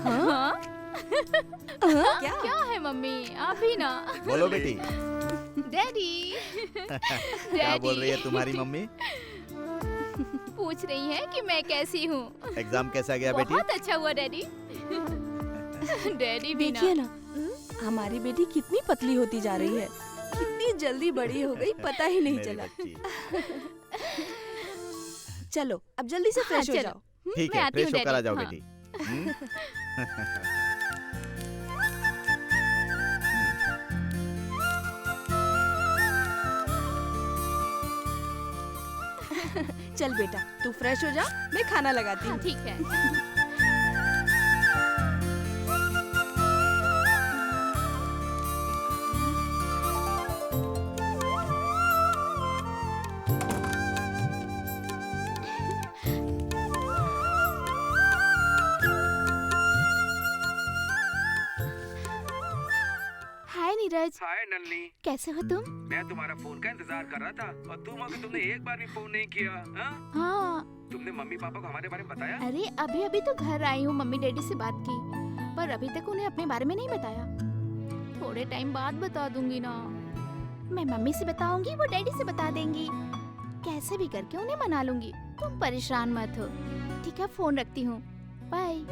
हाँ? क्या? क्या है मम्मी, आप ही ना? बोलो बेटी, डैडी। क्या बोल रही है तुम्हारी मम्मी? पूछ रही है कि मैं कैसी हूँ। एग्जाम कैसा गया बेटी? बहुत अच्छा हुआ डैडी। डैडी भी देखिए ना, हमारी बेटी कितनी पतली होती जा रही है, कितनी जल्दी बड़ी हो गई, पता ही नहीं मेरी चला। बच्ची। चलो अब जल्दी से फ्रेश हो चलो। जाओ। ठीक मैं है, आती हूँ फ्रेश होकर आ डैडी। जाओ हाँ। बेटी। हम्म? चल बेटा, तू फ्रेश हो जा, मैं खाना लगाती हाँ, हूँ। ठीक है। हाय नीरज, हाय नन्नी, कैसे हो तुम? मैं तुम्हारा फोन का इंतजार कर रहा था और तुमने एक बार भी फोन नहीं किया। हाँ? हाँ, तुमने मम्मी पापा को हमारे बारे में बताया? अरे अभी अभी तो घर आई हूँ, मम्मी डैडी से बात की, पर अभी तक उन्हें अपने बारे में नहीं बताया। थोड़े टाइम बाद बता दूंगी ना। मैं मम्मी से बताऊंगी, वो डैडी से बता देंगी। कैसे भी करके उन्हें मना लूंगी। तुम परेशान मत हो। ठीक है, फोन रखती हूँ। बाय।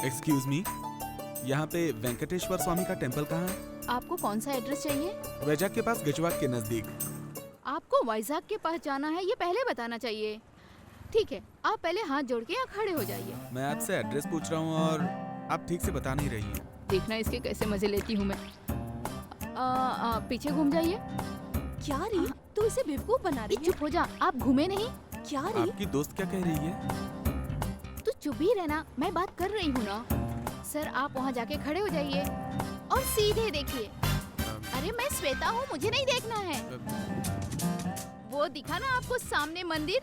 एक्सक्यूज मी, यहाँ पे वेंकटेश्वर स्वामी का टेम्पल कहाँ है? आपको कौन सा एड्रेस चाहिए? वैजाग के पास गजवाग के नजदीक। आपको वाइजाग के पास जाना है, ये पहले बताना चाहिए। ठीक है, आप पहले हाथ जोड़ के यहाँ खड़े हो जाइए। मैं आपसे एड्रेस पूछ रहा हूँ और आप ठीक से बता नहीं रही हैं। देखना इसके कैसे मजे लेती हूँ मैं। पीछे घूम जाइए। क्या री, तू इसे बेवकूफ बना रही है? चुप हो जा, आप घूमे नहीं। क्या री? आपकी दोस्त क्या कह रही है? तू चुप ही रहना, मैं बात कर रही हूँ ना। सर, आप वहाँ जाके खड़े हो जाइए और सीधे देखिए। अरे मैं श्वेता हूँ, मुझे नहीं देखना है। वो दिखा ना आपको सामने मंदिर?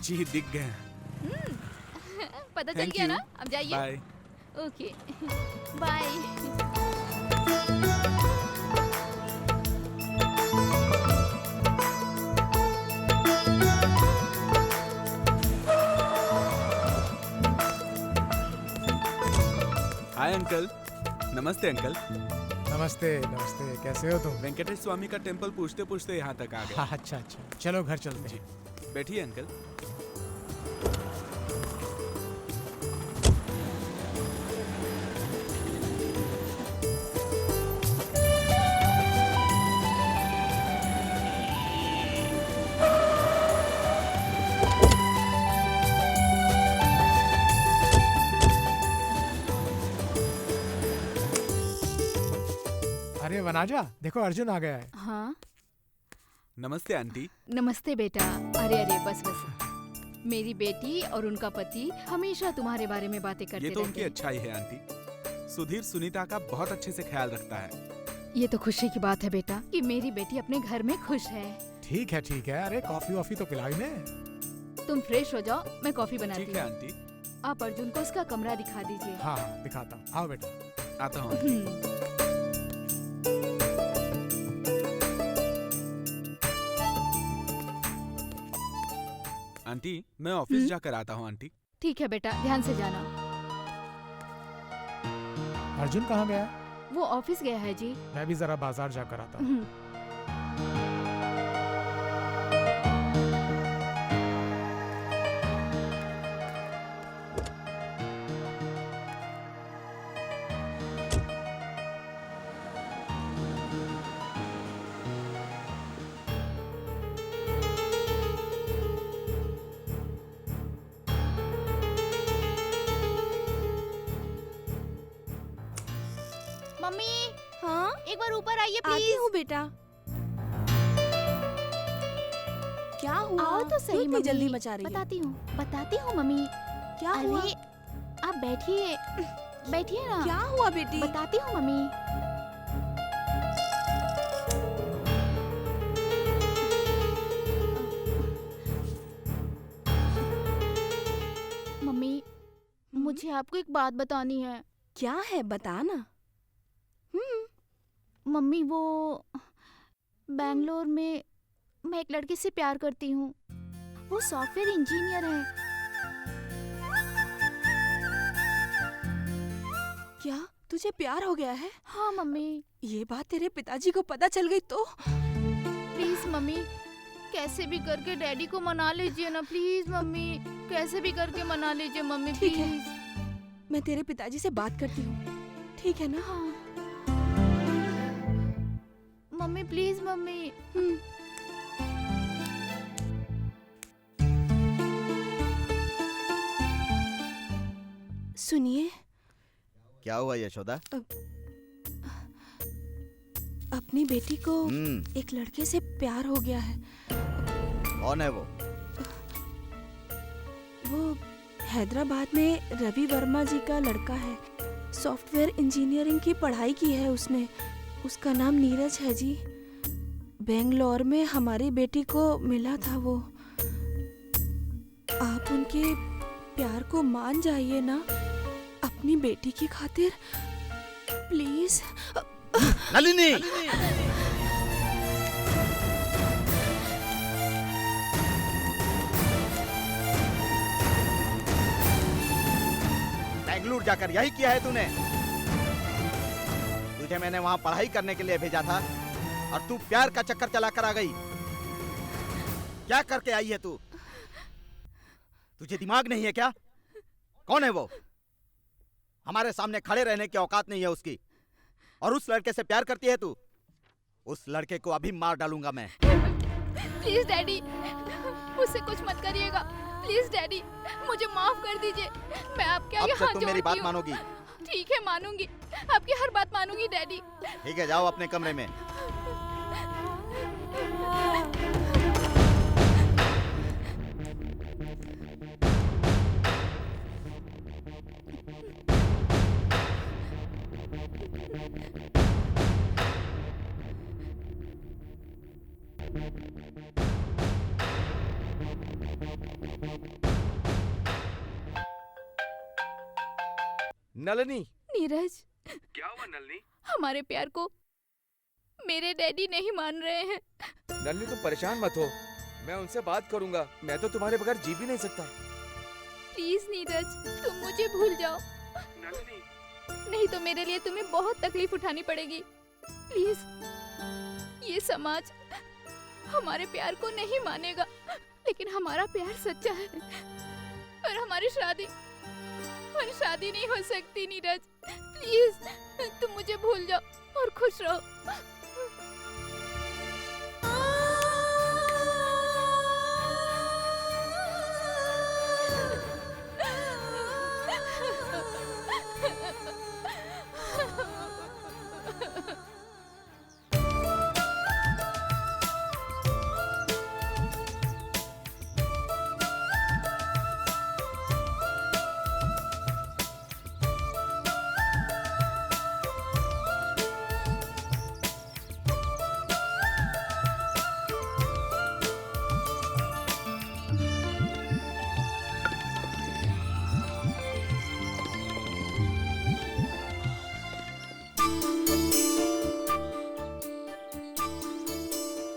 जी दिख गए। पता चल Thank गया you. ना? अब जाइए। Bye. Okay, bye. Hi uncle. नमस्ते अंकल। नमस्ते नमस्ते, कैसे हो तुम? वेंकटेश स्वामी का टेम्पल पूछते पूछते यहाँ तक आ गए। हाँ, अच्छा अच्छा, चलो घर चलते हैं। बैठिए अंकल। अरे वनाजा, देखो अर्जुन आ गया है। हाँ, नमस्ते आंटी। नमस्ते बेटा। अरे अरे, बस बस। मेरी बेटी और उनका पति हमेशा तुम्हारे बारे में बातें करते ये तो रहते उनकी हैं। अच्छाई है आंटी। सुधीर सुनीता का बहुत अच्छे से ख्याल रखता है। ये तो खुशी की बात है बेटा कि मेरी बेटी अपने घर में खुश है। ठीक है, अरे कॉफी वॉफी तो पिलाई ने। तुम फ्रेश हो जाओ, मैं कॉफी बनाती ठीक है हूँ। आंटी, आप अर्जुन को उसका कमरा दिखा दीजिए। हाँ दिखाता हूँ, आओ बेटा। आता हूँ आंटी। हम्म, आंटी मैं ऑफिस जाकर आता हूँ आंटी। ठीक है बेटा, ध्यान से जाना। अर्जुन कहाँ गया है? वो ऑफिस गया है जी। मैं भी जरा बाजार जाकर आता हूँ। हम्म, मम्मी, हाँ, एक बार ऊपर आइए आती प्लीज। हूँ बेटा। क्या हुआ? आओ तो सही क्यों इतनी मम्मी, जल्दी मचा रही है? बताती हूँ मम्मी। क्या हुआ? अरे आप बैठिए, बैठिए ना। क्या हुआ बेटी? बताती हूँ मम्मी। मम्मी, मुझे आपको एक बात बतानी है। क्या है बताना। मम्मी वो बैंगलोर में मैं एक लड़के से प्यार करती हूँ। वो सॉफ्टवेयर इंजीनियर है। क्या तुझे प्यार हो गया है? हाँ मम्मी। ये बात तेरे पिताजी को पता चल गई तो? प्लीज मम्मी, कैसे भी करके डैडी को मना लीजिए ना प्लीज मम्मी, कैसे भी करके मना लीजिए मम्मी ठीक है। प्लीज। मैं तेरे पिताजी से बात करती हूँ, ठीक है ना? हाँ मम्मी प्लीज मम्मी। सुनिए, क्या हुआ यशोदा? अपनी बेटी को हम्म, एक लड़के से प्यार हो गया है। कौन है वो? वो हैदराबाद में रवि वर्मा जी का लड़का है। सॉफ्टवेयर इंजीनियरिंग की पढ़ाई की है उसने। उसका नाम नीरज है जी। बेंगलोर में हमारी बेटी को मिला था वो। आप उनके प्यार को मान जाइए ना, अपनी बेटी की खातिर प्लीज। नलिनी! बेंगलुरु जाकर यही किया है तूने? तुझे मैंने वहां पढ़ाई करने के लिए भेजा था और तू प्यार का चक्कर चलाकर आ गई। क्या करके आई है तू? तुझे दिमाग नहीं है क्या? कौन है वो? हमारे सामने खड़े रहने की औकात नहीं है उसकी, और उस लड़के से प्यार करती है तू? उस लड़के को अभी मार डालूंगा मैं। प्लीज डैडी, मुझसे कुछ मत करिएगा। प्लीज डैडी, मुझे माफ कर दीजिए। मैं आपके अब आगे से हाथ तुम मेरी जोड़ती बात हूँ। मानोगी? ठीक है मानूंगी, आपकी हर बात मानूंगी डैडी। ठीक है, जाओ अपने कमरे में। नलिनी, नीरज, क्या हुआ नलिनी? हमारे प्यार को मेरे डैडी नहीं मान रहे हैं। नलिनी तुम परेशान मत हो, मैं उनसे बात करूंगा। मैं तो तुम्हारे बगैर जी भी नहीं सकता। प्लीज नीरज, तुम मुझे भूल जाओ। नलिनी, नहीं तो मेरे लिए तुम्हें बहुत तकलीफ उठानी पड़ेगी। प्लीज, ये समाज हमारे प्यार को नहीं मानेगा, लेकिन हमारा प्यार सच्चा है। और हमारी शादी नहीं हो सकती नीरज। प्लीज तुम मुझे भूल जाओ और खुश रहो।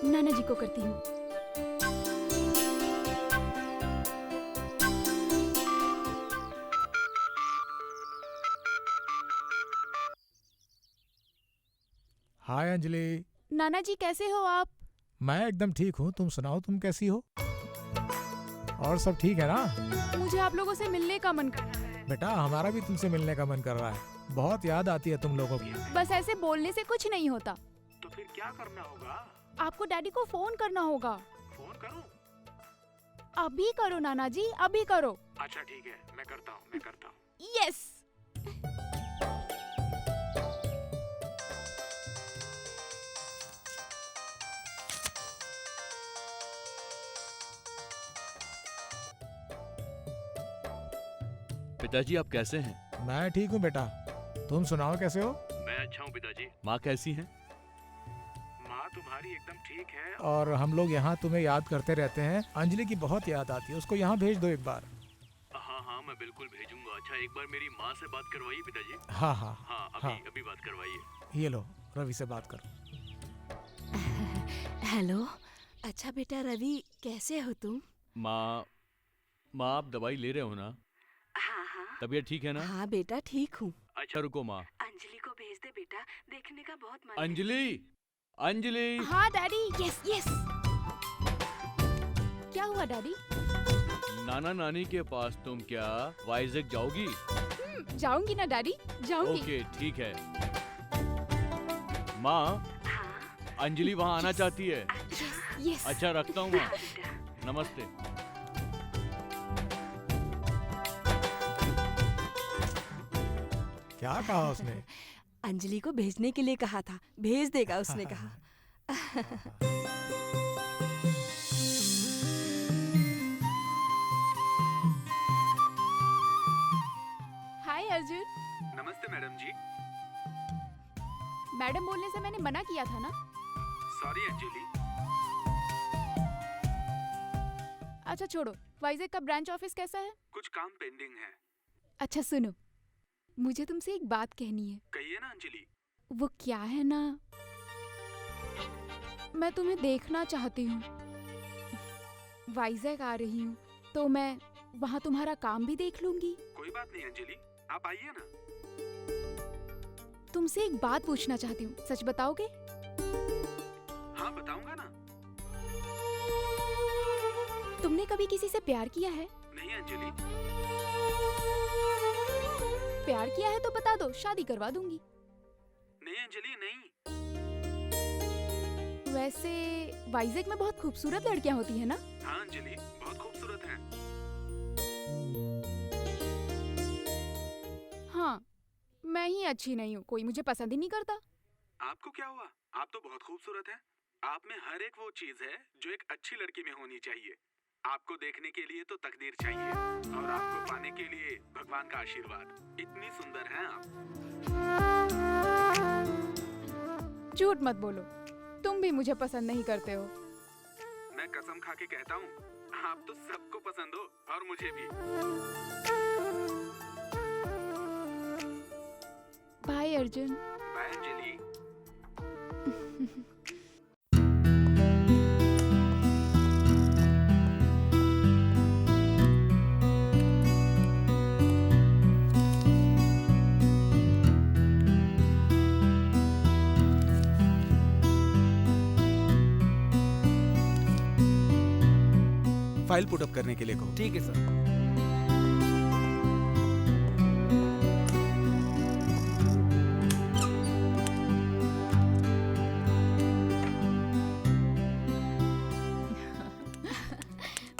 नाना जी को करती हूँ। हाय अंजलि। नाना जी कैसे हो आप? मैं एकदम ठीक हूँ, तुम सुनाओ, तुम कैसी हो? और सब ठीक है ना? मुझे आप लोगों से मिलने का मन कर रहा है। बेटा हमारा भी तुमसे मिलने का मन कर रहा है। बहुत याद आती है तुम लोगों की। बस ऐसे बोलने से कुछ नहीं होता। तो फिर क्या करना होगा? आपको डैडी को फोन करना होगा। फोन करूं? अभी करो नाना जी, अभी करो। अच्छा ठीक है, मैं करता हूँ। यस। पिताजी आप कैसे हैं? मैं ठीक हूँ बेटा, तुम सुनाओ कैसे हो? मैं अच्छा हूँ पिताजी। माँ कैसी हैं? माँ तुम्हारी एकदम ठीक है। और हम लोग यहाँ तुम्हें याद करते रहते हैं। अंजलि की बहुत याद आती है, उसको यहाँ भेज दो एक बार। हाँ मैं बिल्कुल भेजूंगा। अच्छा एक बार मेरी माँ से बात करवाइए पिताजी। हाँ हाँ हाँ हाँ। अभी बात करवाइए। ये लो रवि से बात करो। हेलो। अच्छा बेटा रवि, कैसे हो तुम? माँ आप दवाई ले रहे हो ना? हाँ हाँ। तबीयत ठीक है ना? हाँ बेटा ठीक हूँ। अच्छा रुको माँ। अंजलि को भेज दे बेटा, देखने का बहुत मन अंजलि हाँ डैडी। Yes yes. क्या हुआ डैडी? नाना नानी के पास तुम क्या वाइजैक जाओगी? जाऊंगी ना डैडी, जाऊंगी। ओके ठीक है। माँ अंजलि वहाँ आना चाहती है। यस। अच्छा रखता हूँ माँ, नमस्ते। क्या कहा उसने? अंजलि को भेजने के लिए कहा था, भेज देगा उसने कहा। हाय अर्जुन। नमस्ते मैडम जी। मैडम बोलने से मैंने मना किया था ना? सॉरी अंजलि। अच्छा छोड़ो, वाइजैक का ब्रांच ऑफिस कैसा है? कुछ काम पेंडिंग है। अच्छा सुनो, मुझे तुमसे एक बात कहनी है। कहिए ना अंजलि। वो क्या है ना, मैं तुम्हें देखना चाहती हूँ। वाइजैक आ रही हूँ तो मैं वहाँ तुम्हारा काम भी देख लूंगी। कोई बात नहीं अंजलि, आप आइए ना। तुमसे एक बात पूछना चाहती हूँ, सच बताओगे? हाँ बताऊंगा ना। तुमने कभी किसी से प्यार किया है? नहीं अंजलि। प्यार किया है तो बता दो, शादी करवा दूंगी। नहीं अंजलि नहीं। वैसे वाइजैक में बहुत खूबसूरत लड़कियां होती है ना? हाँ अंजलि, बहुत खूबसूरत हैं। हाँ, मैं ही अच्छी नहीं हूँ, कोई मुझे पसंद ही नहीं करता। आपको क्या हुआ? आप तो बहुत खूबसूरत हैं। आप में हर एक वो चीज है जो एक अच्छी लड़की में होनी चाहिए। आपको देखने के लिए तो तकदीर चाहिए और आपको पाने के लिए भगवान का आशीर्वाद। इतनी सुंदर हैं आप। झूठ मत बोलो, तुम भी मुझे पसंद नहीं करते हो। मैं कसम खा के कहता हूँ, आप तो सबको पसंद हो और मुझे भी। Bye Arjun. Bye Anjali. File put up करने के लिए कहो। ठीक है सर।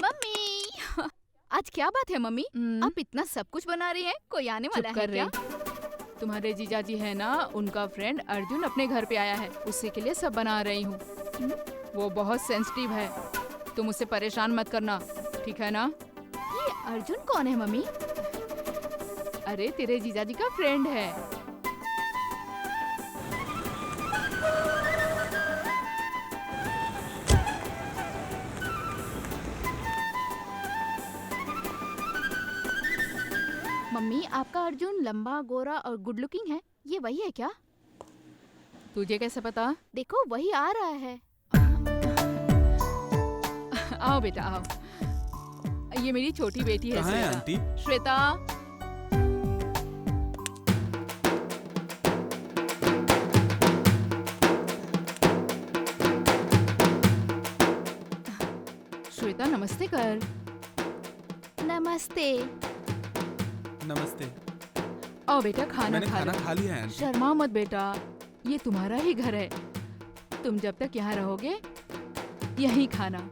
मम्मी आज क्या बात है मम्मी? आप इतना सब कुछ बना रही हैं, कोई आने वाला है क्या? तुम्हारे जीजाजी है ना, उनका फ्रेंड अर्जुन अपने घर पे आया है, उसी के लिए सब बना रही हूँ। वो बहुत सेंसिटिव है, तुम उससे परेशान मत करना, ठीक है ना? ये अर्जुन कौन है मम्मी? अरे तेरे जीजाजी का फ्रेंड है। मम्मी आपका अर्जुन लंबा गोरा और गुड लुकिंग है, ये वही है क्या? तुझे कैसे पता? देखो वही आ रहा है। आओ बेटा आओ, ये मेरी छोटी बेटी है कहाँ है श्वेता। आंटी? श्वेता श्वेता नमस्ते कर। नमस्ते। नमस्ते। आओ बेटा खाना मैंने खा खाना लो। खा लिया है आंटी। शर्मा मत बेटा, ये तुम्हारा ही घर है, तुम जब तक यहाँ रहोगे यहीं खाना।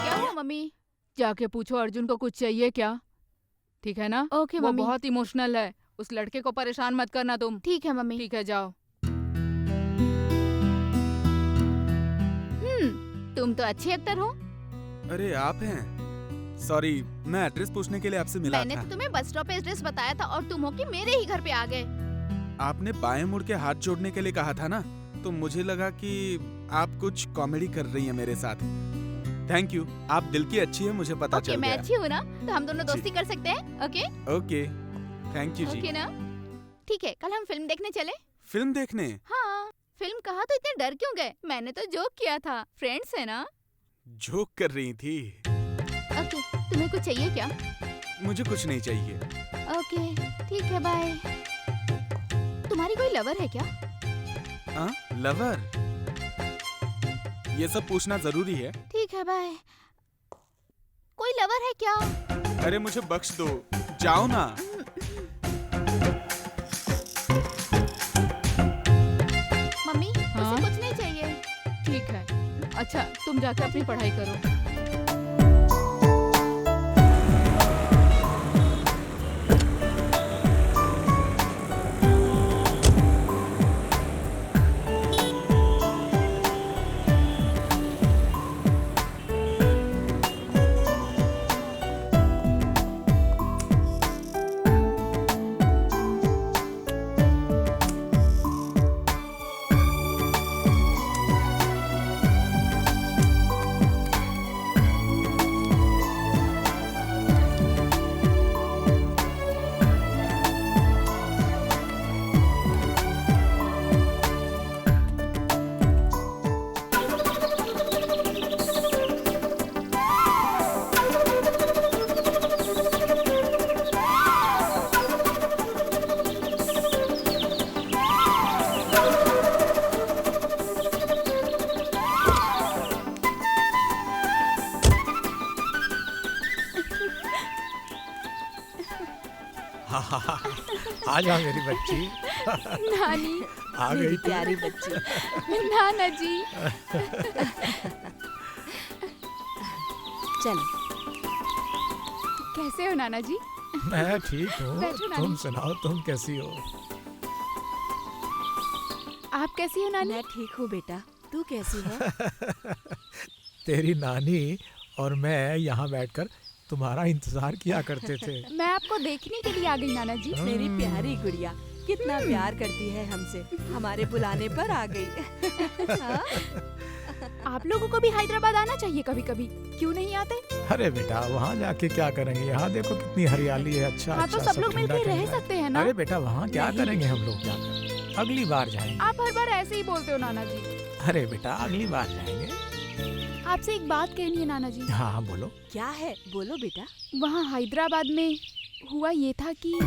क्या हुआ मम्मी? जाके पूछो अर्जुन को कुछ चाहिए क्या, ठीक है ना? ओके वो मम्मी। बहुत इमोशनल है, उस लड़के को परेशान मत करना तुम। ठीक है मम्मी। ठीक है, जाओ। तुम तो अच्छे एक्टर हो। अरे आप हैं? सॉरी, मैं एड्रेस पूछने के लिए आपसे मिला मैंने था। तो तुम्हें बस स्टॉप पे एड्रेस बताया था और तुम हो कि मेरे ही घर पे आ गए। आपने बाएं मुड़ के हाथ जोड़ने के लिए कहा था ना, तो मुझे लगा कि आप कुछ कॉमेडी कर रही हैं मेरे साथ। थैंक यू, आप दिल की अच्छी है, मुझे पता ओके, चल मैं गया। अच्छी हूँ ना, तो हम दोनों जी। दोस्ती कर सकते हैं। ओके ओके, थैंक यू जी। ओके ना, ठीक है, कल हम फिल्म देखने चले। फिल्म देखने? हाँ, फिल्म कहा तो इतने डर क्यों गए? मैंने तो जोक किया था, फ्रेंड्स है ना। जोक कर रही थी? ओके, तुम्हें कुछ चाहिए क्या? मुझे कुछ नहीं चाहिए। ओके ठीक है, बाय। तुम्हारी कोई लवर है क्या? हाँ, लवर? ये सब पूछना जरूरी है? ठीक है, बाय। कोई लवर है क्या? अरे मुझे बख्श दो, जाओ ना। मम्मी, हाँ? उसे कुछ नहीं चाहिए। ठीक है, अच्छा तुम जाके अपनी पढ़ाई करो। आ जाओ मेरी बच्ची। नानी, आ गई तू। प्यारी बच्ची। नाना जी। चलो। कैसे हो नाना जी? मैं ठीक हूँ, बैठो नानी। तुम सुनाओ, तुम कैसी हो? आप कैसी हो नानी? मैं ठीक हूँ बेटा, तू कैसी है? तेरी नानी और मैं यहाँ बैठकर तुम्हारा इंतजार किया करते थे। मैं आपको देखने के लिए आ गई नाना जी। मेरी प्यारी गुड़िया कितना प्यार करती है हमसे, हमारे बुलाने पर आ गई। हाँ? आप लोगों को भी हैदराबाद आना चाहिए कभी कभी, क्यों नहीं आते? अरे बेटा, वहाँ जाके क्या करेंगे? यहाँ देखो कितनी हरियाली है। अच्छा हाँ, तो अच्छा, सब लोग मिलकर ठंडा रह ठंडा है। सकते हैं ना। अरे बेटा, वहाँ क्या नहीं। करेंगे हम लोग जाकर? अगली बार जाएंगे। आप हर बार ऐसे ही बोलते हो नाना जी। अरे बेटा, अगली बार जाएंगे। आपसे एक बात कहनी है नाना जी। हाँ हाँ, बोलो। क्या है, बोलो बेटा। वहाँ हैदराबाद में हुआ ये था कि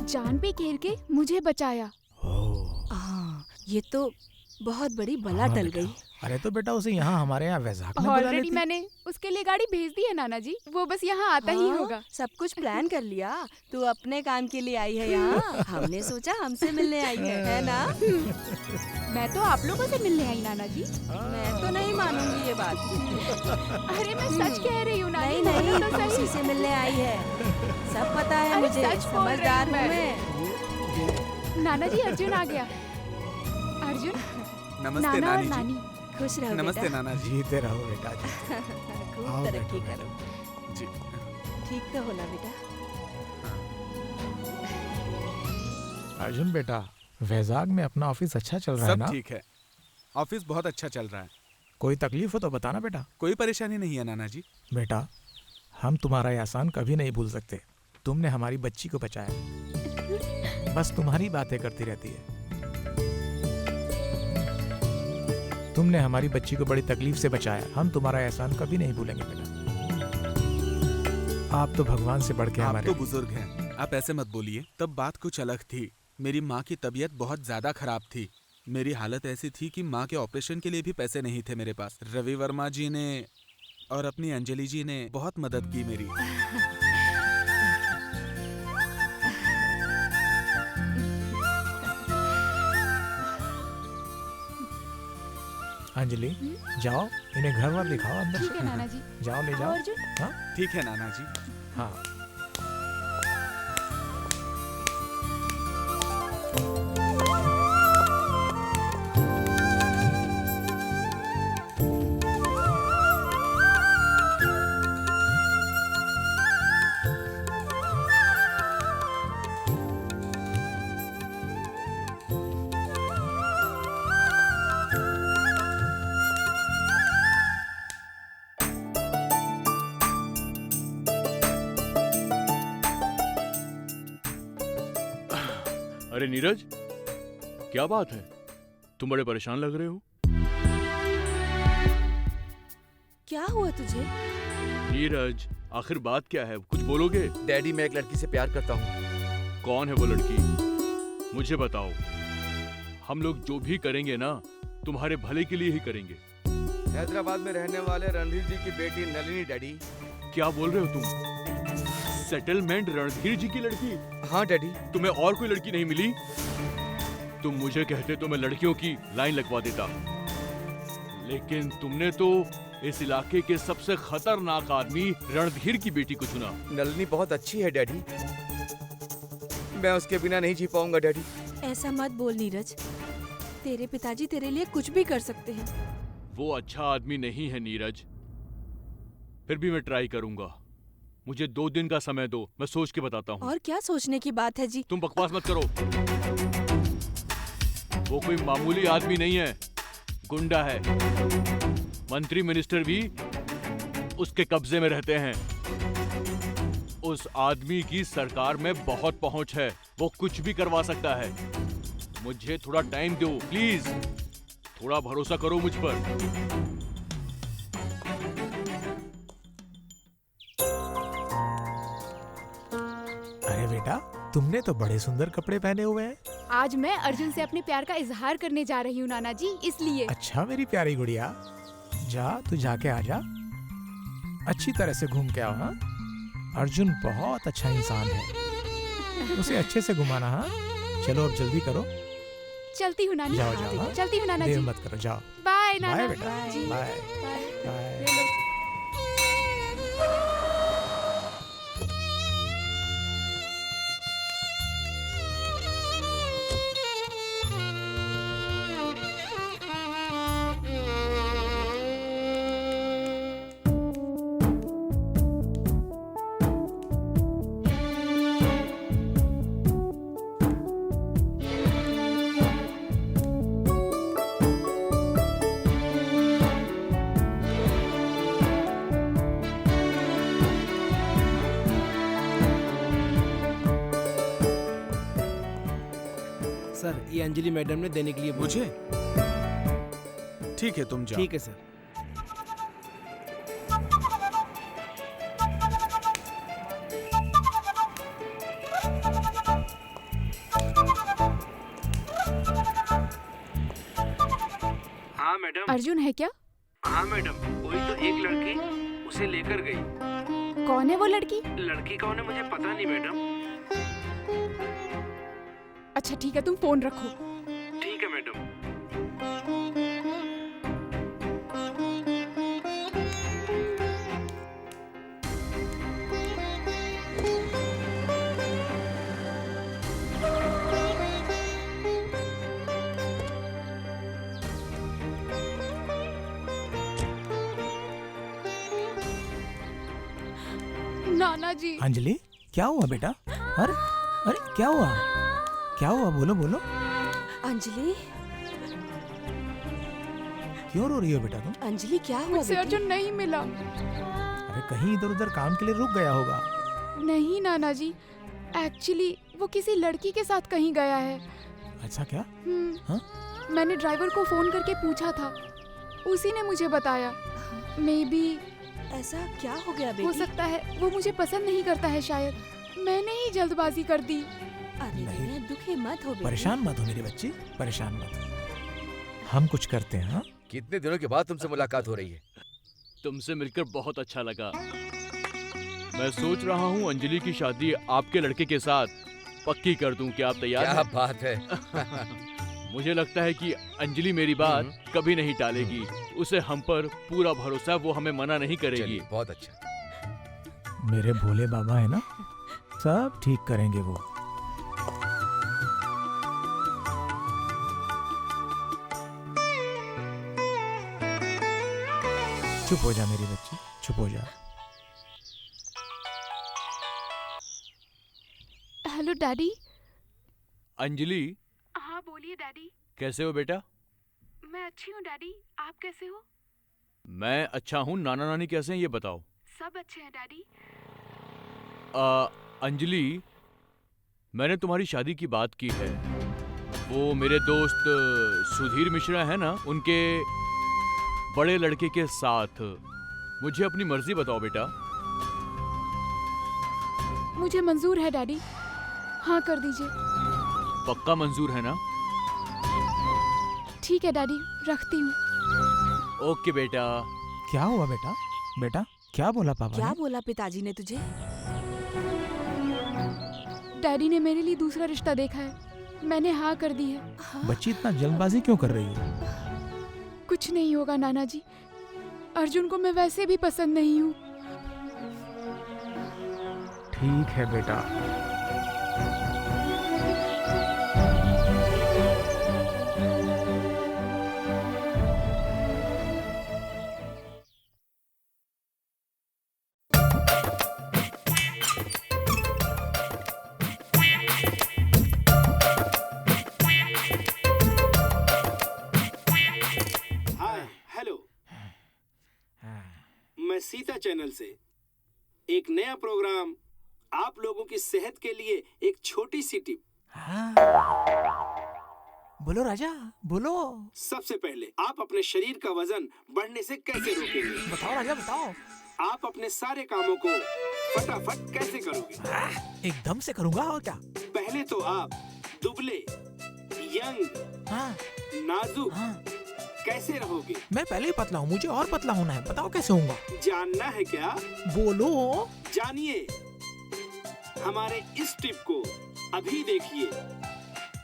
जान पे घेर के मुझे बचाया। हाँ, ये तो बहुत बड़ी बला हाँ टल बेटा। गई। अरे तो बेटा, उसे यहाँ हमारे यहाँ वैजाग में बुला ऑलरेडी लेती। मैंने उसके लिए गाड़ी भेज दी है नाना जी, वो बस यहाँ आता ही हाँ, होगा। सब कुछ प्लान कर लिया। तू अपने काम के लिए आई है यहाँ, हमने सोचा हमसे मिलने आई है ना? मैं तो आप लोगों से मिलने आई नाना जी। मैं तो नहीं मानूंगी ये बात। अरे मैं सच कह रही हूँ नानी, नहीं नहीं, बोलो तो तू उसी सही। से मिलने आई है, सब पता है अरे मुझे, सच बोल रही समझदार हूँ हूँ मैं। मैं। नाना जी, अर्जुन आ गया। अर्जुन, नमस्ते नाना और नानी जी। नानी। खुश रहो नमस्ते बेटा। नाना जी। जीते रहो बेटा जी। खूब आओ तरक्की बैठो, करो। जी। ठीक तो हो ना बेटा? अर्जुन बेटा, वैजाग में अपना ऑफिस अच्छा चल रहा है सब ना? ठीक है, ऑफिस बहुत अच्छा चल रहा है, कोई तकलीफ हो तो बताना बेटा। कोई परेशानी नहीं है नाना जी। बेटा, हम तुम्हारा एहसान कभी नहीं भूल सकते। तुमने हमारी बच्ची को बचाया, बस तुम्हारी बातें करती रहती है। तुमने हमारी बच्ची को बड़ी तकलीफ से बचाया, हम तुम्हारा एहसान कभी नहीं भूलेंगे बेटा। आप तो भगवान से बढ़ के आप हमारे तो बुजुर्ग हैं, आप ऐसे मत बोलिए। तब बात कुछ अलग थी। मेरी माँ की तबीयत बहुत ज्यादा खराब थी। मेरी हालत ऐसी थी कि माँ के ऑपरेशन के लिए भी पैसे नहीं थे मेरे पास। रवि वर्मा जी ने और अपनी अंजलि जी ने बहुत मदद की मेरी। अंजलि जाओ इन्हें घर वर दिखाओ अंदर ठीक है से। नाना जी। जाओ ले आओ जाओ। अर्जुन। ठीक है नाना जी। हाँ अरे नीरज, क्या बात है? तुम बड़े परेशान लग रहे हो। क्या हुआ तुझे? नीरज, आखिर बात क्या है? कुछ बोलोगे? डैडी मैं एक लड़की से प्यार करता हूँ। कौन है वो लड़की? मुझे बताओ। हम लोग जो भी करेंगे ना, तुम्हारे भले के लिए ही करेंगे। हैदराबाद में रहने वाले रणधीर जी की बेटी नलिनी डैडी। क्या बोल रहे हो तुम? सेटलमेंट रणधीर जी की लड़की? हाँ डैडी। तुम्हें और कोई लड़की नहीं मिली? तुम मुझे कहते तो मैं लड़कियों की लाइन लगवा देता, लेकिन तुमने तो इस इलाके के सबसे खतरनाक आदमी रणधीर की बेटी को चुना। नलिनी बहुत अच्छी है डैडी, मैं उसके बिना नहीं जी पाऊंगा डैडी। ऐसा मत बोल नीरज, तेरे पिताजी तेरे लिए कुछ भी कर सकते हैं। वो अच्छा आदमी नहीं है नीरज, फिर भी मैं ट्राई करूंगा। मुझे 2 दिन का समय दो, मैं सोच के बताता हूँ। और क्या सोचने की बात है जी? तुम बकवास मत करो। वो कोई मामूली आदमी नहीं है, गुंडा है। मंत्री मिनिस्टर भी उसके कब्जे में रहते हैं। उस आदमी की सरकार में बहुत पहुंच है, वो कुछ भी करवा सकता है। मुझे थोड़ा टाइम दो प्लीज, थोड़ा भरोसा करो मुझ पर। अरे बेटा तुमने तो बड़े सुंदर कपड़े पहने हुए हैं। आज मैं अर्जुन से अपने प्यार का इजहार करने जा रही हूँ नाना जी, इसलिए। अच्छा मेरी प्यारी गुड़िया, जा तू जाके आ जा, अच्छी तरह से घूम के आओ। हाँ अर्जुन बहुत अच्छा इंसान है, उसे अच्छे से घुमाना। हाँ चलो अब जल्दी करो। चलती हूँ नानी। जाओ जाओ। हाँ? चलती हूँ नाना देर जी। मत करो, जाओ। बाय नाना। बाय बेटा, जी। Bye bye. बाय। ले लो। सर ये अंजलि मैडम ने देने के लिए बोला। मुझे? ठीक है तुम जाओ। ठीक है सर। हाँ मैडम। अर्जुन है क्या? हाँ मैडम, वही तो एक लड़की उसे लेकर गई। कौन है वो लड़की? लड़की कौन है मुझे पता नहीं मैडम। अच्छा ठीक है, तुम फोन रखो। ठीक है मैडम। नाना जी। अंजलि क्या हुआ बेटा? अरे अरे क्या हुआ? क्या हुआ बोलो बोलो। अंजलि क्यों रो रही हो बेटा तुम? अंजलि क्या हुआ मुझसे बेटी? अर्जुन नहीं मिला। अरे कहीं इधर उधर काम के लिए रुक गया होगा। नहीं नाना जी, एक्चुअली वो किसी लड़की के साथ कहीं गया है। अच्छा क्या? हाँ? मैंने ड्राइवर को फोन करके पूछा था, उसी ने मुझे बताया। मे बी ऐसा क्या हो गया हो बेटी? सकता है वो मुझे पसंद नहीं करता है शायद। मैंने ही जल्दबाजी कर दी। अरे नहीं। बेटा दुखी मत हो बेटी। परेशान मत हो मेरी बच्ची, परेशान मत हो। हम कुछ करते हैं। हाँ? कितने दिनों के बाद तुमसे मुलाकात हो रही है। तुमसे मिलकर बहुत अच्छा लगा। मैं सोच रहा हूँ अंजलि की शादी आपके लड़के के साथ पक्की कर दूं। क्या आप तैयार क्या हैं? बात है। मुझे लगता है कि अंजलि मेरी बात कभी नहीं टालेगी। उसे हम पर पूरा भरोसा है, वो हमें मना नहीं करेगी। चलिए, बहुत अच्छा। मेरे भोले बाबा है ना, सब ठीक करेंगे वो। चुप हो जा मेरी बच्ची, चुप हो जा। Hello daddy. अंजलि, हाँ बोलिए डैडी। कैसे हो बेटा? मैं अच्छी हूँ डैडी, आप कैसे हो? मैं अच्छा हूँ। नाना नानी कैसे हैं ये बताओ। सब अच्छे हैं डैडी। अंजलि, मैंने तुम्हारी शादी की बात की है। वो मेरे दोस्त सुधीर मिश्रा है ना, उनके बड़े लड़के के साथ। मुझे अपनी मर्जी बताओ बेटा। मुझे मंजूर है डैडी, हाँ कर दीजिए। पक्का मंजूर है ना? ठीक है डैडी, रखती हूँ। ओके बेटा। क्या हुआ बेटा? बेटा क्या बोला पापा क्या ने? बोला पिताजी ने तुझे? डैडी ने मेरे लिए दूसरा रिश्ता देखा है, मैंने हाँ कर दी है। हाँ? बच्ची इतना जल्दबाजी क्यों कर रही हो? कुछ नहीं होगा नाना जी, अर्जुन को मैं वैसे भी पसंद नहीं हूँ। ठीक है बेटा। हाय हेलो, मैं सीता चैनल से एक नया प्रोग्राम आप लोगों की सेहत के लिए एक छोटी सी टिप। हाँ। बोलो राजा, बोलो। सबसे पहले आप अपने शरीर का वजन बढ़ने से कैसे रोकेंगे? बताओ राजा, बताओ। आप अपने सारे कामों को फटाफट कैसे करोगे? एकदम से करूंगा और क्या। पहले तो आप दुबले, यंग, हाँ, नाजुक हाँ। कैसे रहोगे? मैं पहले ही पतला हूँ, मुझे और पतला होना है। बताओ कैसे होऊंगा। जानना है क्या? बोलो। जानिए, हमारे इस टिप को अभी देखिए।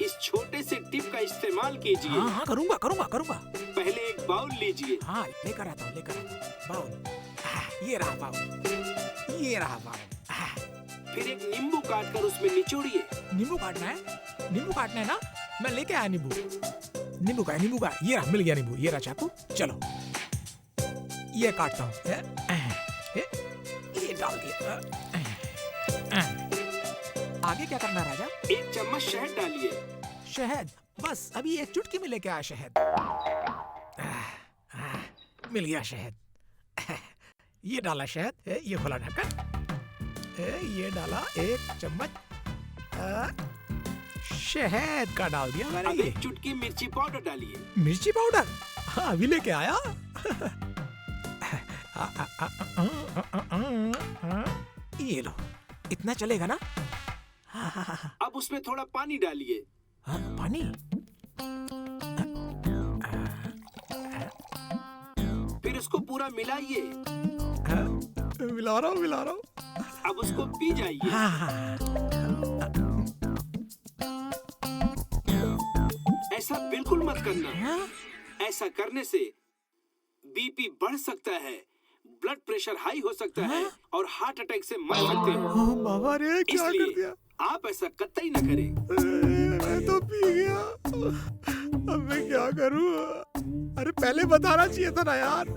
इस छोटे से टिप का इस्तेमाल कीजिए। हाँ हाँ करूंगा करूंगा करूंगा। पहले एक बाउल लीजिए। हाँ लेकर आता हूँ, लेकर आता हूँ। बाउल, ये रहा बाउल, ये रहा बाउल। फिर एक नींबू काटकर उसमें निचोड़िए। नींबू काटना है? नींबू काटना है ना? मैं लेके आया नींबू। नींबू का, नींबू का। ये रहा, मिल गया नींबू। ये रहा चाकू। चलो ये काटता हूँ। ये डाल दिया। आगे क्या करना है राजा? एक चम्मच शहद डालिए। शहद? बस अभी एक चुटकी में लेके आया शहद। मिल गया शहद। ये डाला शहद, ये खोला ढक्कन, ये डाला एक चम्मच शहद का डाल दिया मैंने। अब एक चुटकी मिर्ची पाउडर डालिए। मिर्ची पाउडर? हाँ अभी लेके आया। ये लो, इतना चलेगा ना? अब उसमें थोड़ा पानी डालिए। पानी? फिर उसको पूरा मिलाइए। मिला रहा हूँ, मिला रहा हूँ। अब उसको पी जाइए। ऐसा बिल्कुल मत करना। ऐसा करने से बीपी बढ़ सकता है, ब्लड प्रेशर हाई हो सकता है और हार्ट अटैक से मर सकते हो। बाबा रे, क्या कर इसलिए दिया? आप ऐसा कतई न करें। मैं तो पी गया, अब मैं क्या करूं? अरे पहले बताना चाहिए था ना यार।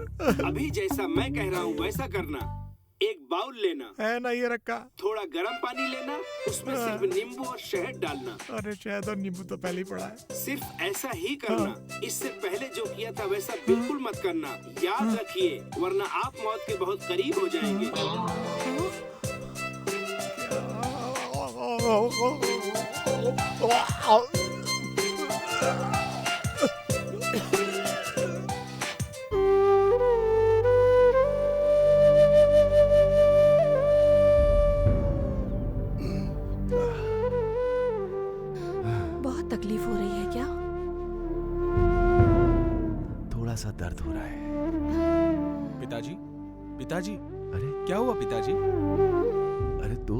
अभी जैसा मैं कह रहा हूँ वैसा करना। एक बाउल लेना है ना, ये रखा। थोड़ा गर्म पानी लेना, उसमें सिर्फ नींबू और शहद डालना। अरे शहद और नींबू तो पहले ही पड़ा है। सिर्फ ऐसा ही करना। इससे पहले जो किया था वैसा बिल्कुल मत करना। याद रखिए, वरना आप मौत के बहुत करीब हो जाएंगे। दर्द हो रहा है। पिताजी, पिताजी, अरे क्या हुआ पिताजी? अरे तू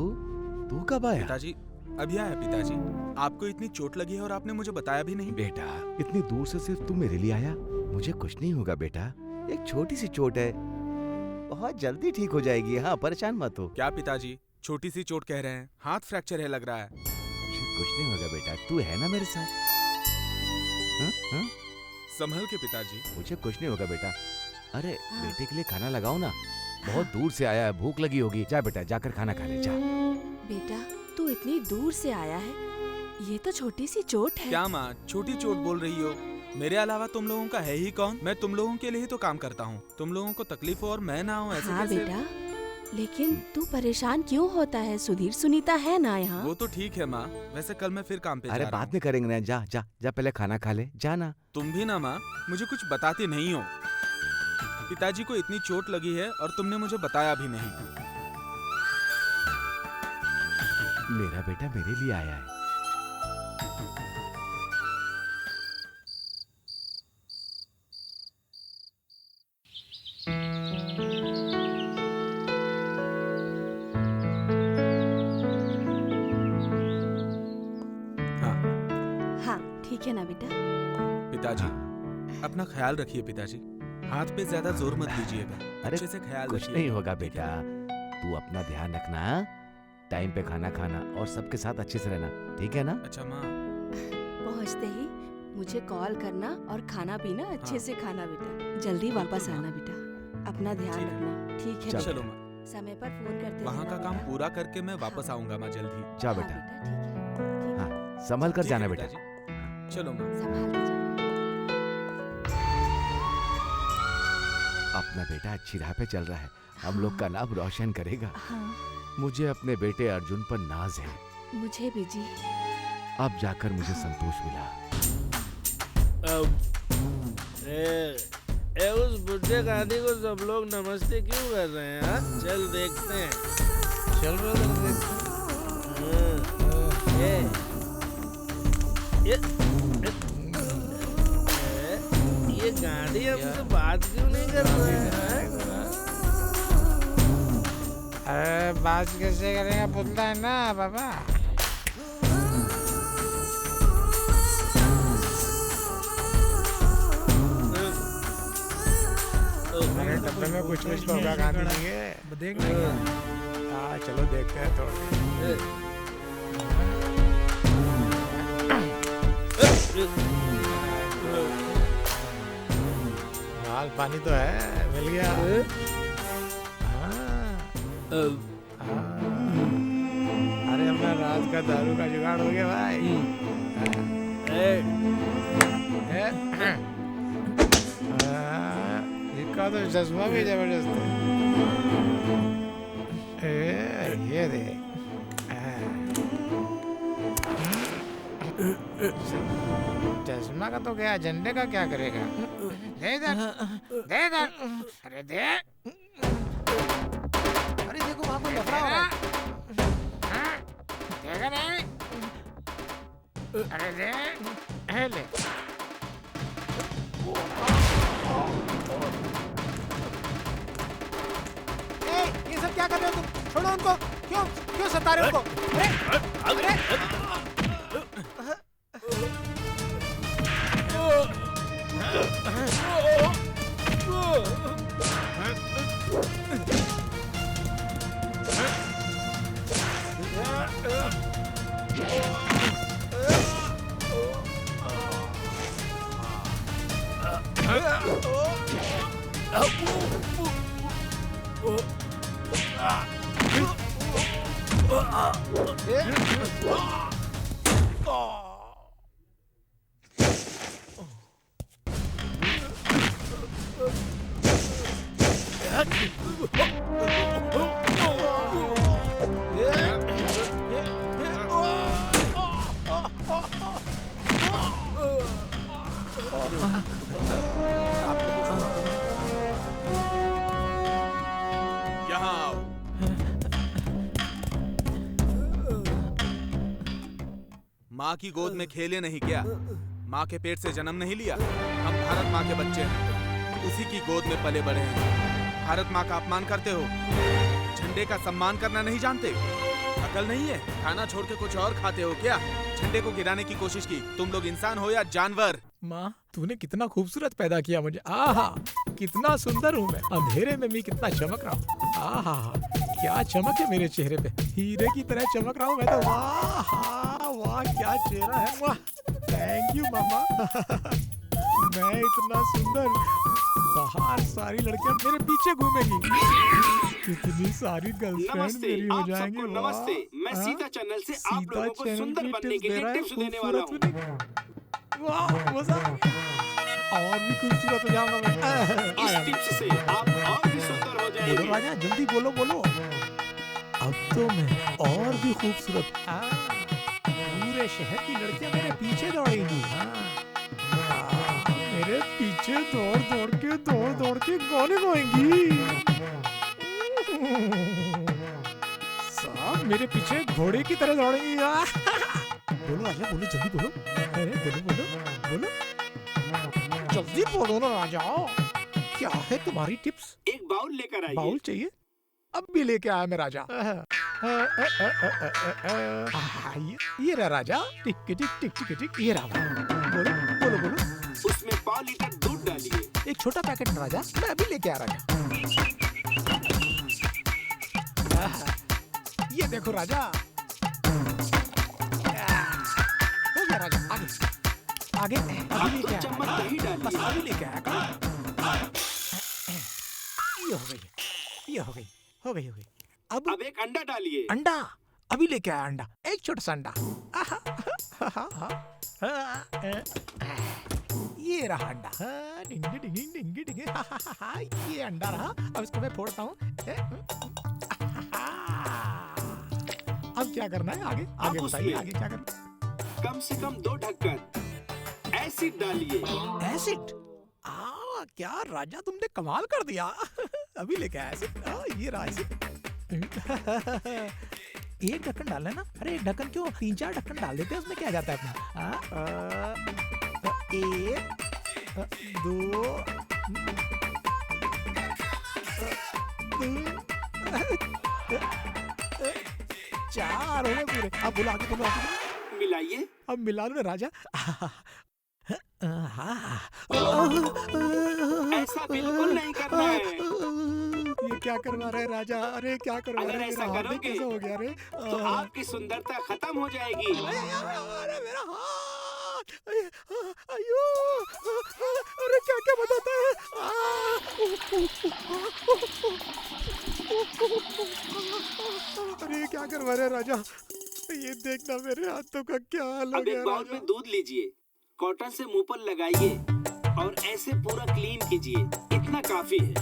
कब आया? पिताजी, अभी आया पिताजी। आपको इतनी चोट लगी है और आपने मुझे बताया भी नहीं। बेटा, इतनी दूर से सिर्फ तू मेरे लिए आया? मुझे कुछ नहीं होगा बेटा, एक छोटी सी चोट है, बहुत जल्दी ठीक हो जाएगी। हाँ, परेशान मत हो। क्या पिताजी, छोटी सी चोट कह रहे हैं? हाथ फ्रैक्चर है लग रहा है। मुझे कुछ नहीं होगा बेटा, तू है ना मेरे साथ? हाँ? हाँ? संभल के पिताजी। मुझे कुछ नहीं होगा बेटा। अरे बेटे के लिए खाना लगाओ ना, बहुत दूर से आया है, भूख लगी होगी। जा बेटा, जाकर खाना खा ले जा। बेटा, तू इतनी दूर से आया है, ये तो छोटी सी चोट है। क्या माँ, छोटी चोट बोल रही हो? मेरे अलावा तुम लोगों का है ही कौन? मैं तुम लोगों के लिए ही तो काम करता हूँ। तुम लोगों को तकलीफ हो और मैं ना हूँ, ऐसे हाँ कैसे? बेटा, लेकिन तू परेशान क्यों होता है? सुधीर सुनीता है ना यहाँ? वो तो ठीक है माँ, वैसे कल मैं फिर काम पे अरे जा रहा बाद में करेंगे ना, जा जा जा, पहले खाना खा ले, जा ना। तुम भी ना माँ, मुझे कुछ बताती नहीं हो। पिताजी को इतनी चोट लगी है और तुमने मुझे बताया भी नहीं। मेरा बेटा मेरे लिए आया है। हाँ ठीक है ना बेटा। पिताजी, अपना ख्याल रखिए पिताजी। हाथ पे ज्यादा जोर मत दीजिएगा। अरे अच्छे से ख्याल कुछ रखिए। नहीं होगा बेटा, तू अपना ध्यान रखना, टाइम पे खाना खाना और सबके साथ अच्छे से रहना, ठीक है ना? अच्छा माँ। पहुँचते ही मुझे कॉल करना और खाना पीना अच्छे से खाना बेटा। जल्दी वापस आना बेटा, अपना ध्यान रखना, ठीक है बेटा? चलो माँ, समय पर फोन करते वहाँ का रहना काम बेटा। पूरा करके मैं वापस आऊंगा माँ जल्दी। जा हाँ बेटा, ठीक है। हाँ, संभल कर ठीक है जाना बेटा। पिताजी। चलो माँ। संभाल के जाना। अपना बेटा अच्छी राह पे चल रहा है, हम लोग का नाम रोशन करेगा। हाँ, मुझे अपने बेटे अर्जुन पर नाज है। मुझे भी जी। अब जाकर मुझे संतोष मिला। उस बुढ़े गांधी को सब लोग नमस्ते क्यों कर रहे हैं? हाँ? चल देखते हैं। चल रहा ये गांधी हमसे बात क्यों नहीं कर रहे हैं? अरे बात कैसे करेगा, पुतला है ना बाबा। अरे डब्बे में कुछ तो होगा गांधी जी के, देख लेंगे। हाँ चलो देखते हैं थोड़ी। लाल पानी तो है, मिल गया। अरे अपना रात का दारू का जुगाड़ हो गया भाई। इसका तो चश्मा भी जबरदस्त है। ये देख, चश्मा का तो क्या, झंडे का क्या करेगा? दे इधर, दे इधर। अरे दे। अरे देखो वहाँ कोई लफड़ा हो रहा है। देगा नहीं? अरे दे, ले। ये सब क्या कर रहे हो तुम? छोड़ो उनको। क्यों सता रहे हो उनको? अरे यहाँ आओ। माँ की गोद में खेले नहीं क्या? माँ के पेट से जन्म नहीं लिया? हम भारत माँ के बच्चे हैं। उसी की गोद में पले बड़े हैं। भारत माँ का अपमान करते हो, झंडे का सम्मान करना नहीं जानते, अकल नहीं है, खाना छोड़ के कुछ और खाते हो क्या? झंडे को गिराने की कोशिश की। तुम लोग इंसान हो या जानवर? माँ, तूने कितना खूबसूरत पैदा किया मुझे। आहा, कितना सुंदर हूँ मैं, अंधेरे में भी कितना चमक रहा हूँ। आहा, क्या चमक है मेरे चेहरे पे, हीरे की तरह चमक रहा हूँ मैं तो। वाह वाह, क्या चेहरा है। वाह, थैंक यू मामा। मैं इतना सुंदर, बाहर सारी लड़कियां मेरे पीछे घूमेंगी, कितनी सारी गर्लफ्रेंड मेरी हो जाएंगी। नमस्ते, मैं सीता चैनल से आप लोगों को सुंदर बनने के लिए टिप्स देने वाला हूँ। वाह, मजा आ गया। और भी खूबसूरत हो जाऊंगा मैं। इस टिप्स से आप और भी सुंदर हो जाएंगे। बोलो राजा, जल्दी बोलो बोलो। अब तो मैं और भी खूबसूरत। पूरे शहर की लड़कियां मेरे पीछे दौड़ेंगी। मेरे पीछे दौड़ के गाने गाएंगी। सब मेरे पीछे घोड़े की तरह दौड़ेंगी। बोलो राजा, बोलो जल्दी बोलो। अरे बोलो बोलो बोलो, जल्दी बोलो ना राजा। क्या है तुम्हारी टिप्स? एक बाउल लेकर आइए। बाउल चाहिए? अब भी लेके आया मैं राजा। ये रहा राजा, टिक टिक टिक टिक टिक, ये रहा। बोलो बोलो बोलो। उसमें 5 लीटर दूध डालिए। एक छोटा पैकेट राजा, मैं अभी लेके आ राजा। ये देखो राजा, हो गया राजा। आगे अभी लेके आया, बस अभी लेके आया। ये हो गई। अब एक अंडा डालिए। अंडा अभी लेके आया। अंडा, एक छोटा सा अंडा। ये रहा अंडा। ये अंडा रहा। अब इसको मैं फोड़ता हूँ। अब क्या करना है? आगे बताइए, आगे क्या करना? कम से कम 2 ढक्कन एसिड डालिए। एसिड? क्या राजा, तुमने कमाल कर दिया। अभी लेके आया एसिड। ये रहा एसिड। एक ढक्कन डालना है ना? अरे एक ढक्कन क्यों, 3-4 ढक्कन डाल देते हैं, उसमें क्या जाता है अपना। 1 2 4 हो गए पूरे। अब बोलो आगे, बोलो आगे। मिलाइए। अब मिला लो राजा। ऐसा बिल्कुल नहीं करना है। ये क्या करवा रहे राजा? अरे क्या करवा रहे? अगर ऐसा करोगे कैसा हो गया रे? तो आपकी सुंदरता खत्म हो जाएगी। अरे मेरा हाथ, अयो, अरे क्या क्या बताता है? अरे क्या करवा रहे राजा? ये देखना मेरे हाथों का क्या हाल हो अब गया। एक बाउल में दूध लीजिए, कॉटन से मुंह पर लगाइए और ऐसे पूरा क्लीन कीजिए। इतना काफी है।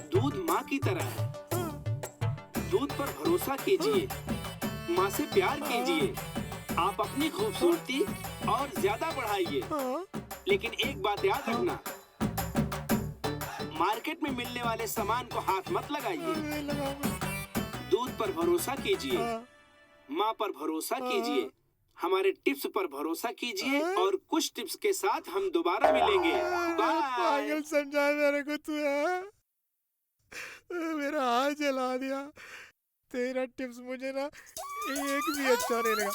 दूध माँ की तरह है। दूध पर भरोसा कीजिए, माँ से प्यार कीजिए। आप अपनी खूबसूरती और ज्यादा बढ़ाइए। लेकिन एक बात याद रखना, मार्केट में मिलने वाले सामान को हाथ मत लगाइए। दूध पर भरोसा कीजिए, माँ पर भरोसा कीजिए, हमारे टिप्स पर भरोसा कीजिए और कुछ टिप्स के साथ हम दोबारा मिलेंगे। पागल समझा मेरे को तू है। मेरा हाथ जला दिया। तेरा टिप्स मुझे ना एक भी अच्छा नहीं लगा।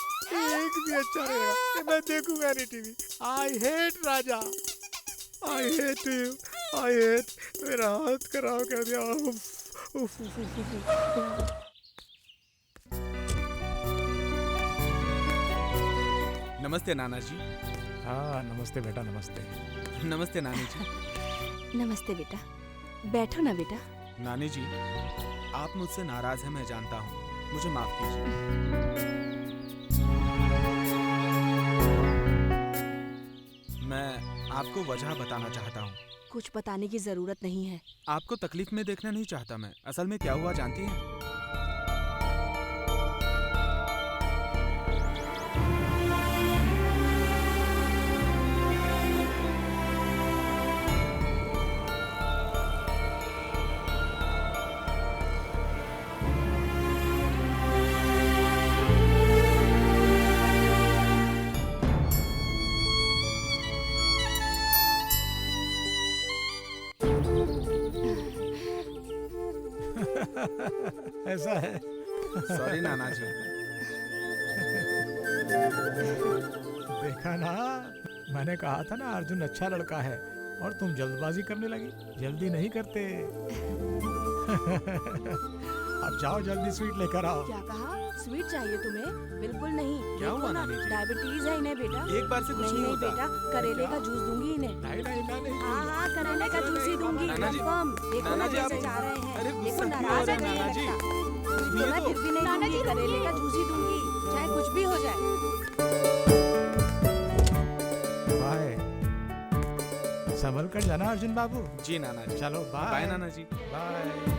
मैं देखूंगा नहीं TV. I hate Raja, I hate you, I hate. मेरा हाथ खराब कर दिया। नमस्ते नाना जी। हाँ नमस्ते बेटा, नमस्ते। नमस्ते नानी जी। नमस्ते बेटा, बैठो ना बेटा। नानी जी, आप मुझसे नाराज हैं, मैं जानता हूँ, मुझे माफ कीजिए। मैं आपको वजह बताना चाहता हूँ। कुछ बताने की जरूरत नहीं है। आपको तकलीफ में देखना नहीं चाहता मैं। असल में क्या हुआ जानती हैं? ऐसा है। सॉरी नाना जी। देखा ना, मैंने कहा था ना अर्जुन अच्छा लड़का है, और तुम जल्दबाजी करने लगी। जल्दी नहीं करते। अब जाओ जल्दी स्वीट लेकर आओ। क्या कहा? स्वीट चाहिए तुम्हें? बिल्कुल नहीं। क्या हुआ नानी जी? डायबिटीज है इन्हें बेटा। एक बार से कुछ नहीं होता। बेटा, करेले का जूस दूंगी इन्हें। नहीं। हाँ, करेले का जूस ही दूंगी, नाना जी, कंफर्म। देखो नाना ना जी, कैसे आप- जा रहे हैं। अरे देखो गुस्सा क्यों नाराज हो है रहे हैं, नाना जी? तो मैं फिर भी नहीं दूंगी, करेले का जूस ही दूंगी, चाहे कुछ भी हो जाए। बाय। संभल कर जाना अर्जुन बाबू। जी नाना जी। चलो बाय। बाय नाना जी। बाय।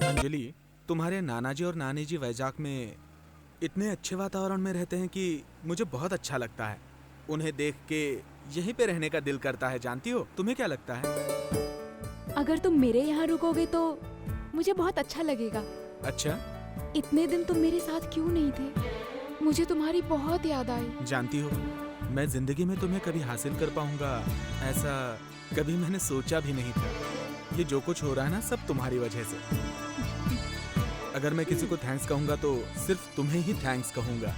अंजलि, तुम्हारे नाना जी और नानी जी वैजाग में इतने अच्छे वातावरण में रहते हैं कि मुझे बहुत अच्छा लगता है। उन्हें देख के यहीं पे रहने का दिल करता है। जानती हो, तुम्हें क्या लगता है? अगर तुम मेरे यहाँ रुकोगे तो मुझे बहुत अच्छा लगेगा। अच्छा, इतने दिन तुम मेरे साथ क्यों नहीं थे? मुझे तुम्हारी बहुत याद आई। जानती हो, मैं जिंदगी में तुम्हें कभी हासिल कर पाऊंगा ऐसा कभी मैंने सोचा भी नहीं था। ये जो कुछ हो रहा है ना, सब तुम्हारी वजह से। अगर मैं किसी को थैंक्स कहूंगा तो सिर्फ तुम्हें ही थैंक्स कहूंगा।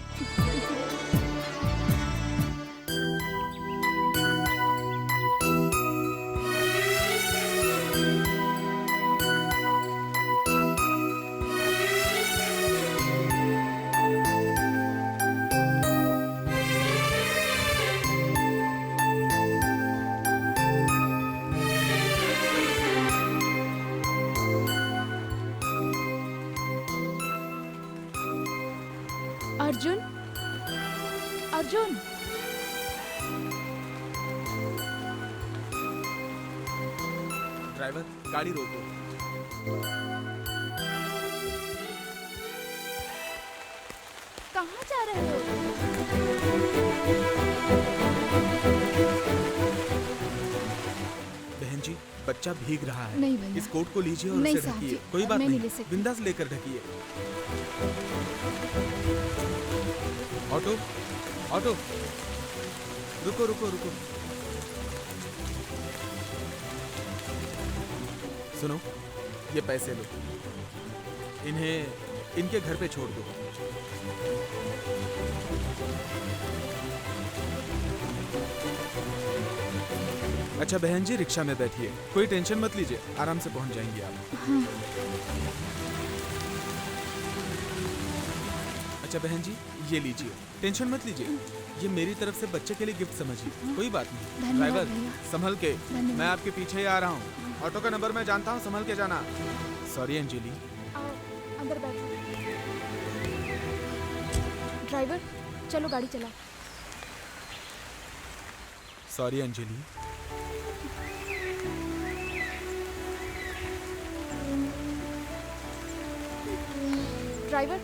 अर्जुन, अर्जुन, ड्राइवर, गाड़ी रोको। कहाँ जा रहे हो? बहन जी, बच्चा भीग रहा है। नहीं भैया। इस कोट को लीजिए और नहीं उसे साहब ढकिए। जी, कोई बात मैं नहीं नहीं, ले सकती। बिंदास लेकर ढकिए। ऑटो, ऑटो, रुको रुको रुको। सुनो, ये पैसे लो, इन्हें इनके घर पे छोड़ दो। अच्छा बहन जी, रिक्शा में बैठिए, कोई टेंशन मत लीजिए, आराम से पहुंच जाएंगे आप। अच्छा बहन जी, ये लीजिए, टेंशन मत लीजिए, ये मेरी तरफ से बच्चे के लिए गिफ्ट समझिए। कोई बात नहीं। धन्यवाद ड्राइवर, भैया। संभल के, धन्यवाद। मैं आपके पीछे ही आ रहा हूँ। ऑटो का नंबर मैं जानता हूँ, संभल के जाना। सॉरी अंजलि। आओ, अंदर बैठो। ड्राइवर, चलो गाड़ी चलाओ। सॉरी अंजलि। ड्राइवर,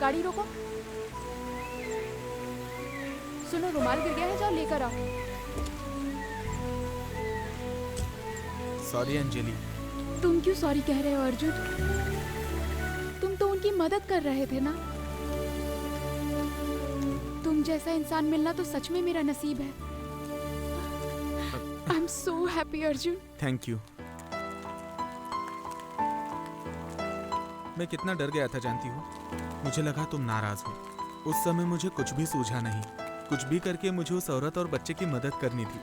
गाड़ी रोको। सुनो, रुमाल गिर गया है, जाओ लेकर आओ। सॉरी अंजलि। तुम क्यों सॉरी कह रहे हो अर्जुन? तुम तो उनकी मदद कर रहे थे ना। तुम जैसा इंसान मिलना तो सच में मेरा नसीब है। I am so happy Arjun. Thank you. मैं कितना डर गया था जानती हो? मुझे लगा तुम नाराज हो। उस समय मुझे कुछ भी सूझा नहीं, कुछ भी करके मुझे उस औरत और बच्चे की मदद करनी थी,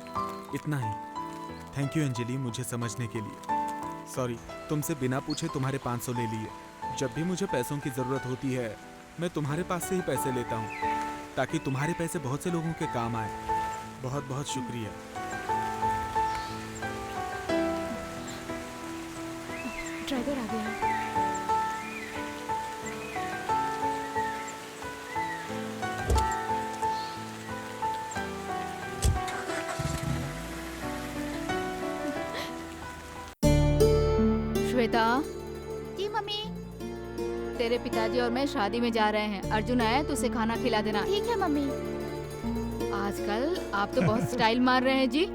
इतना ही। थैंक यू अंजलि मुझे समझने के लिए। सॉरी, तुमसे बिना पूछे तुम्हारे 500 ले लिए। जब भी मुझे पैसों की जरूरत होती है मैं तुम्हारे पास से ही पैसे लेता हूँ, ताकि तुम्हारे पैसे बहुत से लोगों के काम आए। बहुत बहुत शुक्रिया। ड्राइवर आ गया। श्वेता, जी मम्मी। तेरे पिताजी और मैं शादी में जा रहे हैं। अर्जुन आया तो उसे खाना खिला देना। ठीक है मम्मी। आजकल आप तो बहुत स्टाइल मार रहे हैं जी।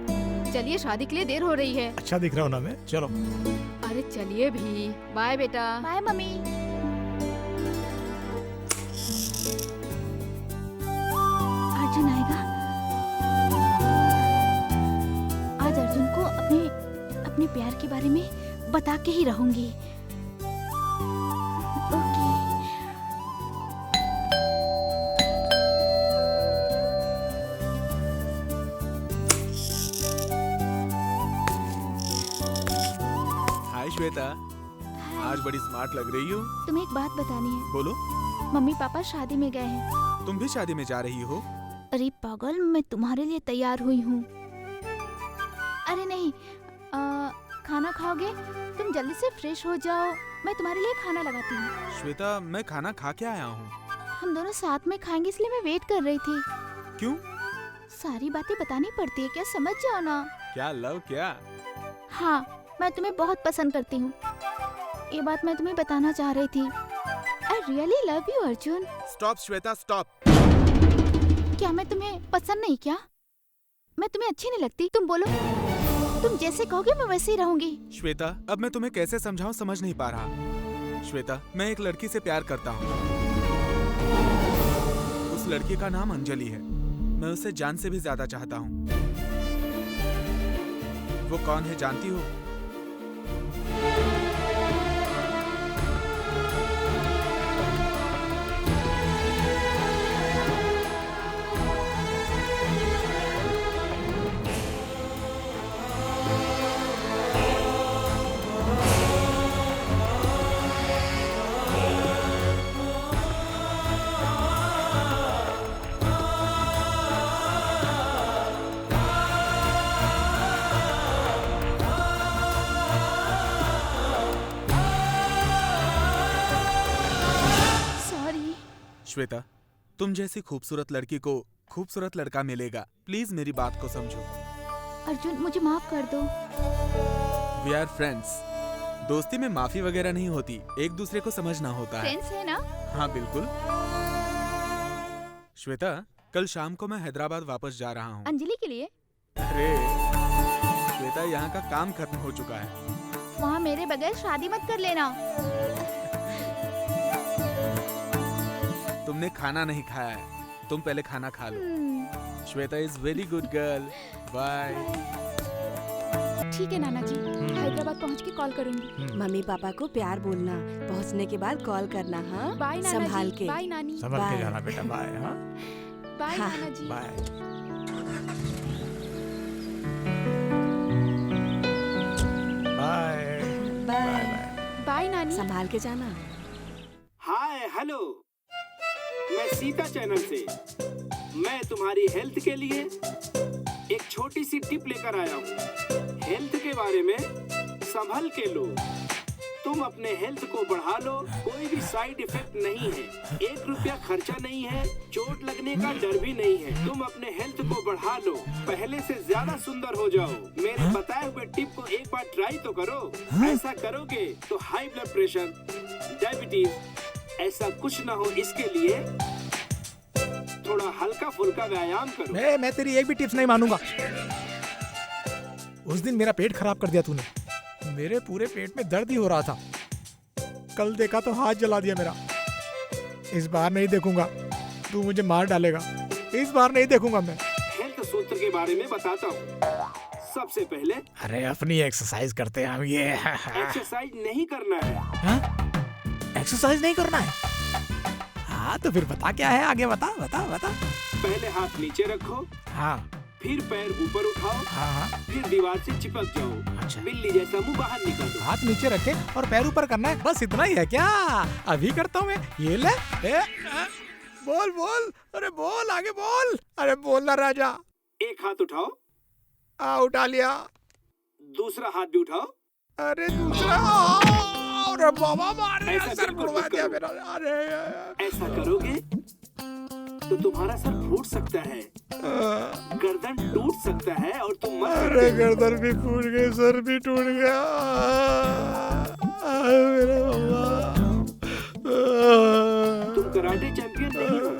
चलिए, शादी के लिए देर हो रही है। अच्छा दिख रहा हूँ ना मैं? चलो। अरे चलिए भी। बाय बेटा। Bye mummy. अर्जुन आएगा। आज अर्जुन को अपने प्यार के बारे में बता के ही रहूंगी। ओके। हाय श्वेता, आज बड़ी स्मार्ट लग रही हो। तुम्हें एक बात बतानी है। बोलो। मम्मी पापा शादी में गए हैं। तुम भी शादी में जा रही हो? अरे पागल, मैं तुम्हारे लिए तैयार हुई हूँ। अरे नहीं, खाना खाओगे? तुम जल्दी से फ्रेश हो जाओ, मैं तुम्हारे लिए खाना लगाती हूँ। श्वेता, मैं खाना खा के आया हूँ। हम दोनों साथ में खाएंगे, इसलिए मैं वेट कर रही थी। क्यों? सारी बातें बतानी पड़ती है क्या, समझ जाओ ना। क्या लव क्या? हाँ, मैं तुम्हें बहुत पसंद करती हूँ। ये बात मैं तुम्हें बताना चाह रही थी। I really love you Arjun. Stop Shweta, stop. क्या मैं तुम्हें पसंद नहीं क्या? मैं तुम्हें अच्छी नहीं लगती? तुम बोलो, तुम जैसे कहोगे मैं वैसे ही रहूंगी। श्वेता, अब मैं तुम्हें कैसे समझाऊं समझ नहीं पा रहा। श्वेता, मैं एक लड़की से प्यार करता हूँ। उस लड़की का नाम अंजलि है। मैं उसे जान से भी ज्यादा चाहता हूँ। वो कौन है जानती हो? श्वेता, तुम जैसी खूबसूरत लड़की को खूबसूरत लड़का मिलेगा। प्लीज मेरी बात को समझो। अर्जुन, मुझे माफ कर दो। We are friends. दोस्ती में माफी वगैरह नहीं होती, एक दूसरे को समझना होता है। फ्रेंड्स है ना? हाँ बिल्कुल। श्वेता, कल शाम को मैं हैदराबाद वापस जा रहा हूँ। अंजलि के लिए? अरे श्वेता, यहाँ का काम खत्म हो चुका है। वहाँ मेरे बगैर शादी मत कर लेना। तुमने खाना नहीं खाया है, तुम पहले खाना खा लो। Shweta is very good girl. Bye. ठीक है नाना जी, हैदराबाद पहुँच के कॉल करूँगी। मम्मी पापा को प्यार बोलना, पहुँचने के बाद कॉल करना। हाँ, बाय नाना संभाल जी। के। बाय नानी। संभाल के जाना बेटा। बाय। हाँ, बाय नाना जी। बाय। बाय। बाय। बाय नानी। संभाल के जाना। हाय हेलो, मैं सीता चैनल से। मैं तुम्हारी हेल्थ के लिए एक छोटी सी टिप लेकर आया हूँ। हेल्थ के बारे में संभल के लो। तुम अपने हेल्थ को बढ़ा लो, कोई भी साइड इफेक्ट नहीं है, 1 रुपया खर्चा नहीं है, चोट लगने का डर भी नहीं है। तुम अपने हेल्थ को बढ़ा लो, पहले से ज्यादा सुंदर हो जाओ। मेरे बताए हुए टिप को एक बार ट्राई तो करो। ऐसा करोगे तो हाई ब्लड प्रेशर, डायबिटीज ऐसा कुछ ना हो। इसके लिए थोड़ा हल्का फुल्का व्यायाम करो। मैं तेरी एक भी टिप्स नहीं मानूंगा। उस दिन मेरा पेट खराब कर दिया तूने। मेरे पूरे पेट में दर्द ही हो रहा था। कल देखा तो हाथ जला दिया मेरा। इस बार नहीं देखूंगा, तू मुझे मार डालेगा। इस बार नहीं देखूंगा मैं। हेल्थ सूत्र के बारे में बताता हूँ। सबसे पहले अरे अपनी एक्सरसाइज करते हैं हम। ये एक्सरसाइज नहीं करना है। एक्सरसाइज नहीं करना है? हाँ तो फिर बता क्या है आगे, बता बता बता। पहले हाथ नीचे रखो, हाँ फिर पैर ऊपर उठाओ, हाँ फिर दीवार से चिपक जाओ। अच्छा। बिल्ली जैसा मुंह बाहर निकाल दो। हाथ नीचे रखे और पैर ऊपर करना है, बस इतना ही है क्या? अभी करता हूँ मैं, ये ले। बोल बोल, अरे बोल आगे बोल, अरे बोल ना राजा। एक हाथ उठाओ। उठा लिया। दूसरा हाथ भी उठाओ। अरे दूसरा, अरे बाबा मार दिया, ऐसा सर बिल्कुल फुड़वा मत दिया करो। मेरा। अरे ऐसा करोगे तो तुम्हारा सर फूट सकता है, गर्दन टूट सकता है और तुम मर सकते अरे हो। गर्दन भी फूट गई, सर भी टूट गया। मेरा तुम कराटे चैंपियन नहीं हो,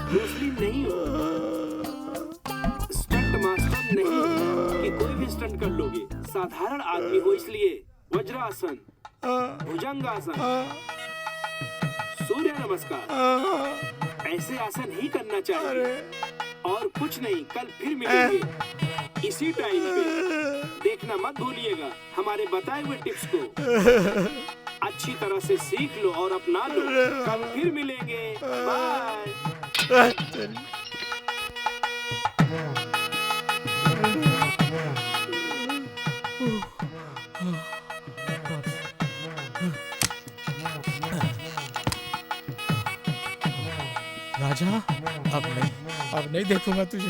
ब्रूस ली नहीं हो, स्टंट मास्टर नहीं हो कि कोई भी स्टंट कर लोगे। साधारण आदमी हो, इसलिए वज्रासन, भुजंगासन, सूर्य नमस्कार, ऐसे आसन ही करना चाहिए और कुछ नहीं। कल फिर मिलेंगे इसी टाइम पे। देखना मत भूलिएगा हमारे बताए हुए टिप्स को। अच्छी तरह से सीख लो और अपना लो। कल फिर मिलेंगे, बाय। राजा अब नहीं देखूंगा तुझे।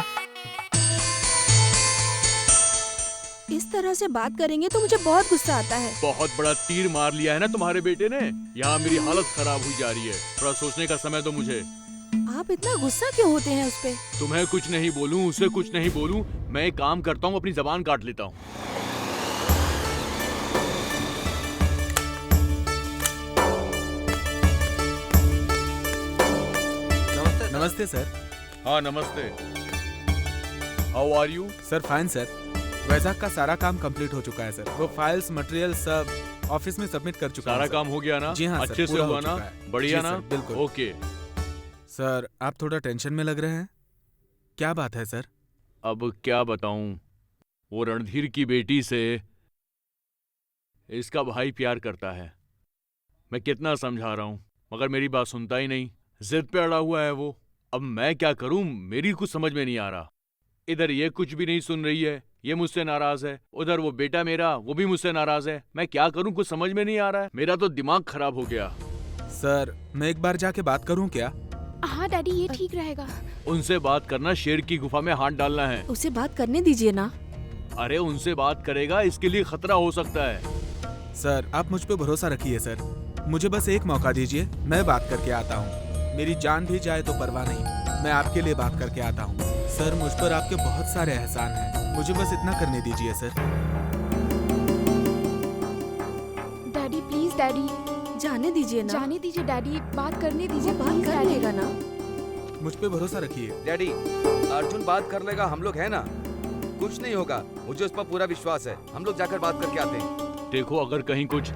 इस तरह से बात करेंगे तो मुझे बहुत गुस्सा आता है। बहुत बड़ा तीर मार लिया है ना तुम्हारे बेटे ने। यहाँ मेरी हालत खराब हुई जा रही है, थोड़ा सोचने का समय दो मुझे। आप इतना गुस्सा क्यों होते हैं उस पे? तुम्हें कुछ नहीं बोलूं, उसे कुछ नहीं बोलूं, मैं एक काम करता हूँ, अपनी जबान काट लेता हूँ। नमस्ते सर। हाँ नमस्ते। How are you? Sir fine sir. Vizag का सारा काम कंप्लीट हो चुका है सर। वो फाइल्स मटेरियल सब ऑफिस में सबमिट कर चुका सारा हूं, सर। काम हो गया ना? जी हाँ सर, अच्छे से पूरा हो हुआ ना? चुका है। बढ़िया जी ना? सर, बिल्कुल। ओके। सर आप थोड़ा टेंशन में लग रहे हैं, क्या बात है सर? अब क्या बताऊं, वो रणधीर की बेटी से इसका भाई प्यार करता है। मैं कितना समझा रहा हूं मगर मेरी बात सुनता ही नहीं, जिद पे अड़ा हुआ है वो। अब मैं क्या करूं, मेरी कुछ समझ में नहीं आ रहा। इधर ये कुछ भी नहीं सुन रही है, ये मुझसे नाराज है, उधर वो बेटा मेरा वो भी मुझसे नाराज है। मैं क्या करूं, कुछ समझ में नहीं आ रहा है। मेरा तो दिमाग खराब हो गया। सर मैं एक बार जाके बात करूं क्या? हाँ डैडी, ये ठीक रहेगा। उनसे बात करना शेर की गुफा में हाथ डालना है। उसे बात करने दीजिए ना। अरे उनसे बात करेगा, इसके लिए खतरा हो सकता है। सर आप मुझ पे भरोसा रखिए सर, मुझे बस एक मौका दीजिए, मैं बात करके आता हूँ। मेरी जान भी जाए तो परवाह नहीं, मैं आपके लिए बात करके आता हूँ। सर मुझ पर आपके बहुत सारे एहसान हैं, मुझे बस इतना करने दीजिए सर। डैडी प्लीज, डैडी जाने दीजिए ना। जाने दीजिए डैडी, बात करने दीजिए। वो बात प्लीज कर डैडी। लेगा ना। मुझ पे भरोसा रखिए। डैडी अर्जुन बात कर लेगा, हम लोग है ना, कुछ नहीं होगा, मुझे उस पर पूरा विश्वास है। हम लोग जाकर बात करके आते हैं। देखो अगर कहीं कुछ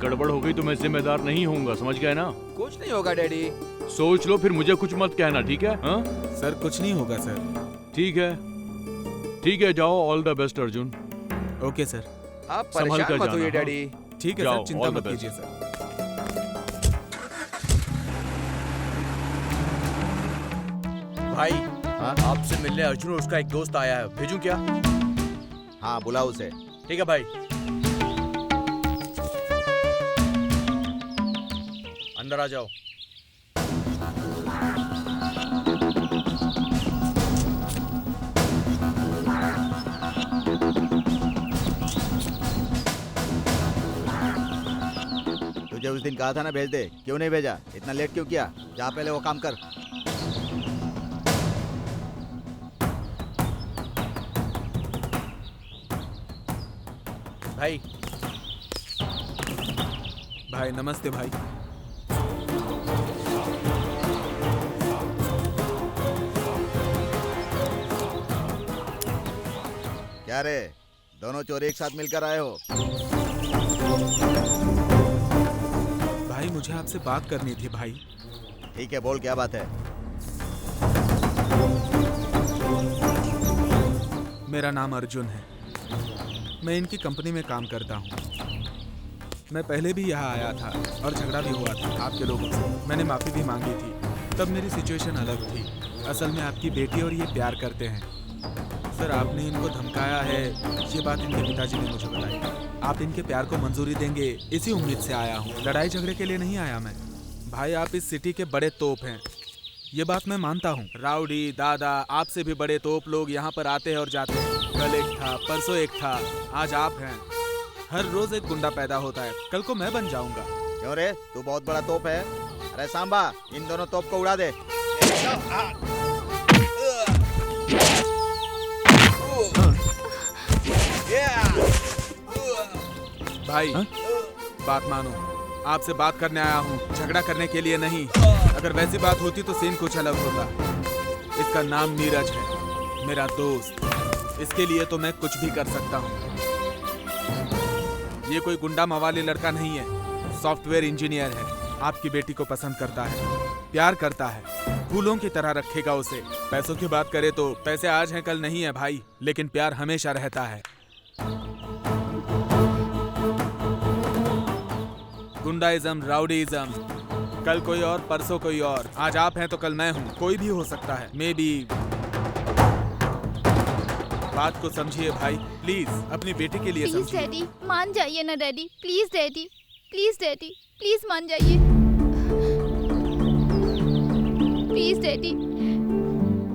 गड़बड़ हो गई तो मैं जिम्मेदार नहीं होऊंगा, समझ गए ना? कुछ नहीं होगा डैडी। सोच लो, फिर मुझे कुछ मत कहना, ठीक है? हाँ सर कुछ नहीं होगा सर। ठीक है, ठीक है, जाओ। All the best Arjun. Okay sir. आप संभल परेशान कर मत होइए जाना, हाँ? डैडी। ठीक है जाओ, सर, चिंता all the मत best। कीजिए सर। भाई हाँ? आपसे मिलने अर्जुन और उसका एक दोस्त आया है, भेजूं क्या? हाँ बुलाओ उसे। ठीक है भाई। अंदर आ जाओ। तुझे उस दिन कहा था ना भेज दे, क्यों नहीं भेजा? इतना लेट क्यों किया? जा पहले वो काम कर। भाई भाई नमस्ते भाई। क्या रे, दोनों चोर एक साथ मिलकर आए हो? भाई मुझे आपसे बात करनी थी भाई। ठीक है, बोल क्या बात है? मेरा नाम अर्जुन है, मैं इनकी कंपनी में काम करता हूँ। मैं पहले भी यहाँ आया था और झगड़ा भी हुआ था आपके लोगों से, मैंने माफ़ी भी मांगी थी। तब मेरी सिचुएशन अलग थी। असल में आपकी बेटी और ये प्यार करते हैं। सर आपने इनको धमकाया है, ये बात इनके पिताजी ने मुझे बताई। आप इनके प्यार को मंजूरी देंगे इसी उम्मीद से आया हूँ, लड़ाई झगड़े के लिए नहीं आया मैं। भाई आप इस सिटी के बड़े तोप हैं, ये बात मैं मानता हूँ। राउडी दादा आपसे भी बड़े तोप लोग यहाँ पर आते हैं और जाते हैं। कल एक था, परसों एक था, आज आप हैं। हर रोज एक गुंडा पैदा होता है, कल को मैं बन जाऊंगा। क्यों रे, तू बहुत बड़ा तोप है? अरे सांबा, इन दोनों तोप को उड़ा दे। भाई बात मानो, आपसे बात करने आया हूँ, झगड़ा करने के लिए नहीं। अगर वैसी बात होती तो सीन कुछ अलग होता। इसका नाम नीरज है, मेरा दोस्त। इसके लिए तो मैं कुछ भी कर सकता हूँ। ये कोई गुंडा मवाली लड़का नहीं है, सॉफ्टवेयर इंजीनियर है। आपकी बेटी को पसंद करता है, प्यार करता है, फूलों की तरह रखेगा उसे। पैसों की बात करे तो पैसे आज हैं कल नहीं है भाई, लेकिन प्यार हमेशा रहता है। गुंडाइज्म, राउडीइज्म, कल कोई और, परसों कोई और। आज आप हैं तो कल मैं हूँ, कोई भी हो सकता है। May be. बात को समझिए भाई, प्लीज अपनी बेटी के लिए प्लीज समझिए। डैडी मान जाइए ना daddy, please daddy, please daddy, please मान जाइए, प्लीज डैडी।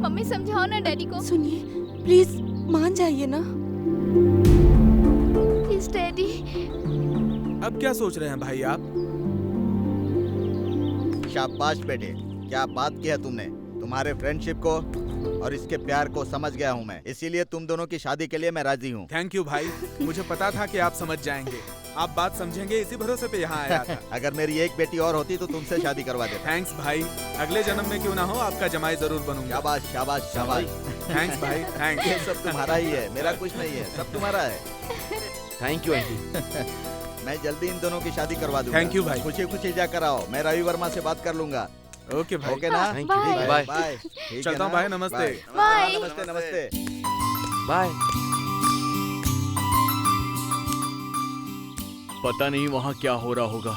मम्मी समझाओ ना डैडी को। सुनिए प्लीज मान जाइए ना। Please daddy. अब क्या सोच रहे हैं भाई आप? शाबाश बेटे, क्या बात किया तुमने। तुम्हारे फ्रेंडशिप को और इसके प्यार को समझ गया हूँ मैं, इसीलिए तुम दोनों की शादी के लिए मैं राजी हूँ। थैंक यू भाई, मुझे पता था कि आप समझ जाएंगे। आप बात समझेंगे इसी भरोसे पे यहाँ आया था। अगर मेरी एक बेटी और होती तो तुमसे शादी करवा देता। थैंक्स भाई, अगले जन्म में क्यों ना हो आपका जमाई जरूर बनूंगा। शाबाश शाबाश शाबाश। थैंक्स भाई, थैंक्स। ये सब तुम्हारा ही है, मेरा कुछ नहीं है, सब तुम्हारा है। Thank you aunty. मैं जल्दी इन दोनों की शादी करवा दूंगा। थैंक यू भाई। खुशी खुशी जाकर आओ, मैं रवि वर्मा से बात कर लूंगा। ओके भाई। ओके ना? Thank you, bye bye. चलता हूँ भाई, नमस्ते। बाय। नमस्ते नमस्ते। बाय। पता नहीं वहां क्या हो रहा होगा।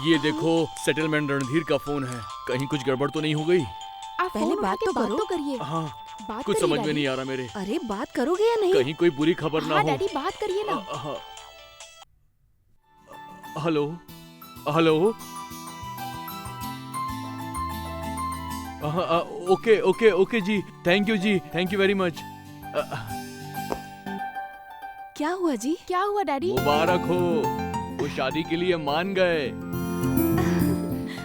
ये देखो, सेटलमेंट रणधीर का फोन है। कहीं कुछ गड़बड़ तो नहीं हो गई? आप पहले फोन बात उठा के तो करो। करिए। हाँ, बात कुछ करिए समझ में डैडी। नहीं आ रहा मेरे। अरे बात करोगे या नहीं? कहीं कोई बुरी खबर ना हाँ हो। डैडी बात करिए ना। Hello hello. Okay okay okay जी, थैंक यू जी, थैंक यू वेरी मच। क्या हुआ जी? क्या हुआ डैडी? मुबारक हो, वो शादी के लिए मान गए।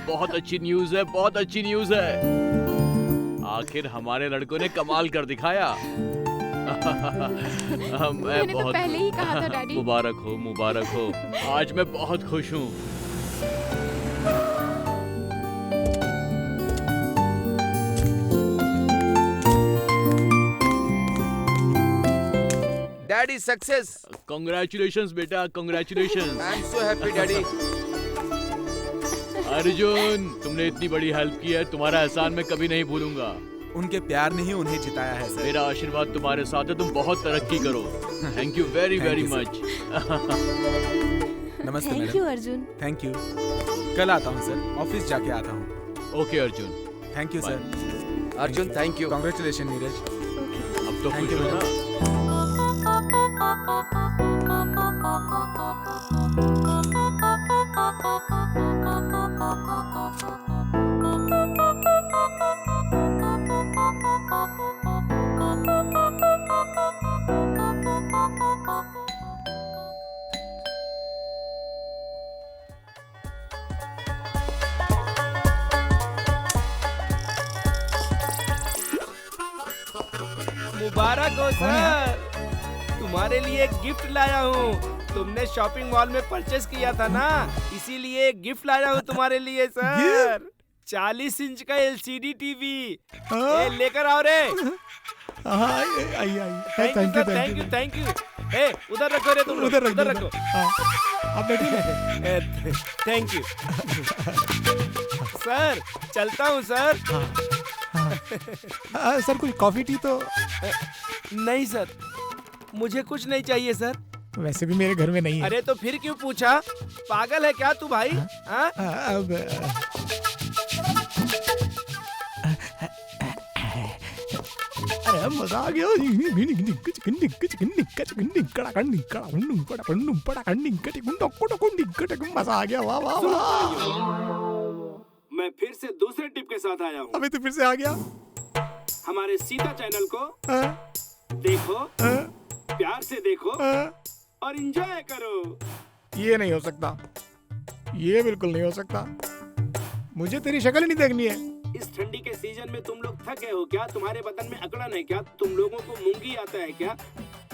बहुत अच्छी न्यूज़ है, बहुत अच्छी न्यूज़ है। आखिर हमारे लड़कों ने कमाल कर दिखाया। मैंने तो पहले ही कहा था डैडी। मुबारक हो, मुबारक हो। आज मैं बहुत खुश हूँ। Daddy success. Congratulations बेटा, congratulations। I am so happy daddy. Arjun, तुमने इतनी बड़ी हेल्प की है, तुम्हारा एहसान मैं कभी नहीं भूलूंगा। उनके प्यार ने ही उन्हें जिताया है सर। मेरा आशीर्वाद तुम्हारे साथ है, तुम बहुत तरक्की करो। Thank you very very much. नमस्ते thank madam. You Arjun. Thank you. कल आता हूँ सर, ऑफिस जाके आता हूँ। Okay Arjun. Thank you sir. Arjun thank you. Congratulation Neeraj. अब तो Thank खुश you, हो ना? मुबारक हो सर, तुम्हारे लिए एक गिफ्ट लाया हूँ। तुमने शॉपिंग मॉल में परचेस किया था ना, इसीलिए एक गिफ्ट लाया हूँ तुम्हारे लिए सर। 40 इंच का LCD टीवी। ये लेकर आओ रे। Thank you thank you. ए उधर रखो रे तुम लोग, उधर रखो। आप बैठिए। थैंक यू सर, चलता हूँ सर। सर कुछ कॉफी टी तो नहीं सर, मुझे कुछ नहीं चाहिए सर। वैसे भी मेरे घर में नहीं है। अरे तो फिर क्यों पूछा? पागल है क्या तू भाई? हाँ? अब अरे मजा आ गया। मजा आ गया। वाह वाह वाह। मैं फिर से दूसरे टिप के साथ आया हूँ। अभी तो फिर से आ गया। हमारे सीता चैनल को देखो, प्यार से देखो और एंजॉय करो। ये नहीं हो सकता, ये बिल्कुल नहीं हो सकता। मुझे तेरी शक्ल ही नहीं देखनी है। इस ठंडी के सीजन में तुम लोग थक गए हो क्या? तुम्हारे बदन में अकड़न है क्या? तुम लोगों को मूंगी आता है क्या?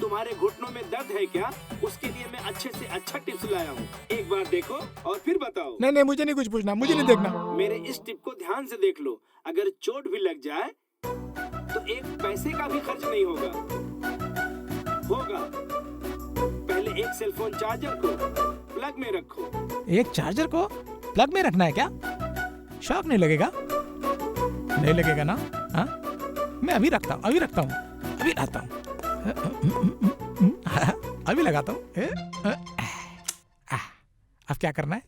तुम्हारे घुटनों में दर्द है क्या? उसके लिए मैं अच्छे से अच्छा टिप्स लाया हूँ। एक बार देखो और फिर बताओ। नहीं नहीं, मुझे नहीं कुछ पूछना, मुझे नहीं देखना। मेरे इस टिप को ध्यान से देख लो। अगर चोट भी लग जाए तो एक पैसे का भी खर्च नहीं होगा। पहले एक सेलफोन चार्जर को प्लग में रखो। एक चार्जर को प्लग में रखना है क्या? शॉक नहीं लगेगा? नहीं लगेगा ना? हाँ, मैं अभी रखता हूँ, अभी लगाता हूँ। अभी लगाता हूँ। अब क्या करना है?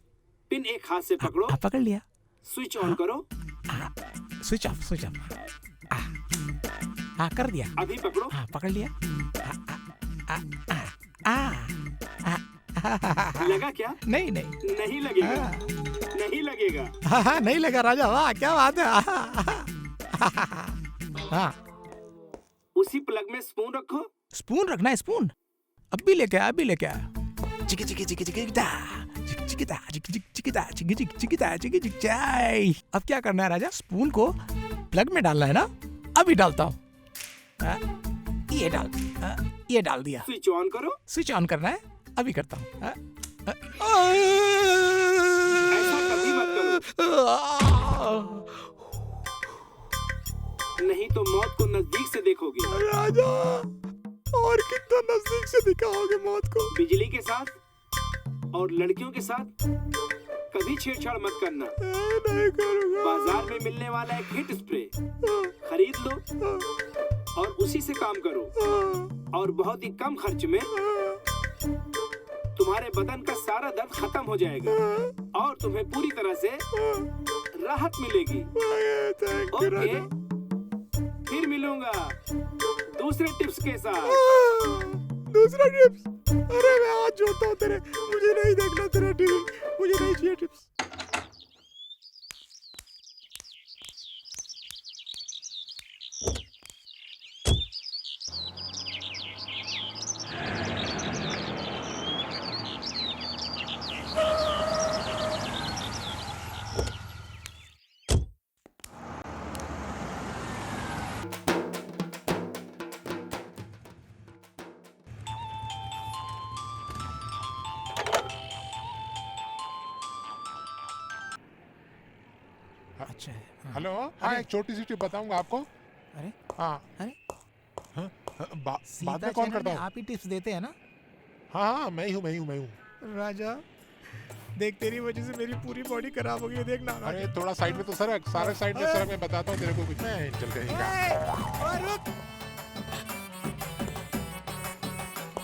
पिन एक हाथ से पकड़ो। पकड़ लिया। स्विच ऑन करो। Switch off. कर दिया। अभी पकड़ो। पकड़ लिया। लगा क्या? नहीं लगेगा। नहीं लगेगा। हाँ, नहीं लगा राजा। वाह क्या बात है। हाँ, उसी प्लग में स्पून रखो। स्पून रखना है? स्पून अभी लेके आया। अब क्या करना है राजा? स्पून को प्लग में डालना है ना? अभी डालता हूँ। ये डाल दिया। स्विच ऑन करो। स्विच ऑन करना है? अभी करता हूँ। ऐसा कभी मत करो, नहीं तो मौत को नजदीक से देखोगे। राजा, और कितना नजदीक से दिखाओगे मौत को? बिजली के साथ और लड़कियों के साथ कभी छेड़छाड़ मत करना। नहीं करूँगा। बाजार में मिलने वाला एक हिट स्प्रे खरीद लो और उसी से काम करो, और बहुत ही कम खर्च में तुम्हारे बदन का सारा दर्द खत्म हो जाएगा और तुम्हें पूरी तरह से राहत मिलेगी। ओके, फिर मिलूंगा दूसरे टिप्स के साथ। दूसरा टिप्स? अरे मैं हाथ जोड़ता हूँ तेरे, मुझे नहीं देखना तेरा टीवी, मुझे नहीं चाहिए टिप्स। अच्छा है। हेलो, हाँ एक छोटी सी टिप बताऊंगा आपको। अरे हाँ, अरे बाद में कौन करता हूँ? आप ही टिप्स देते हैं ना? हाँ, मैं हूँ। राजा देख, तेरी वजह से मेरी पूरी बॉडी खराब हो गई है, देखना। अरे थोड़ा साइड में तो सरक, सारे साइड में सरक, मैं बताता हूँ तेरे को कुछ। मैं चल कहीं।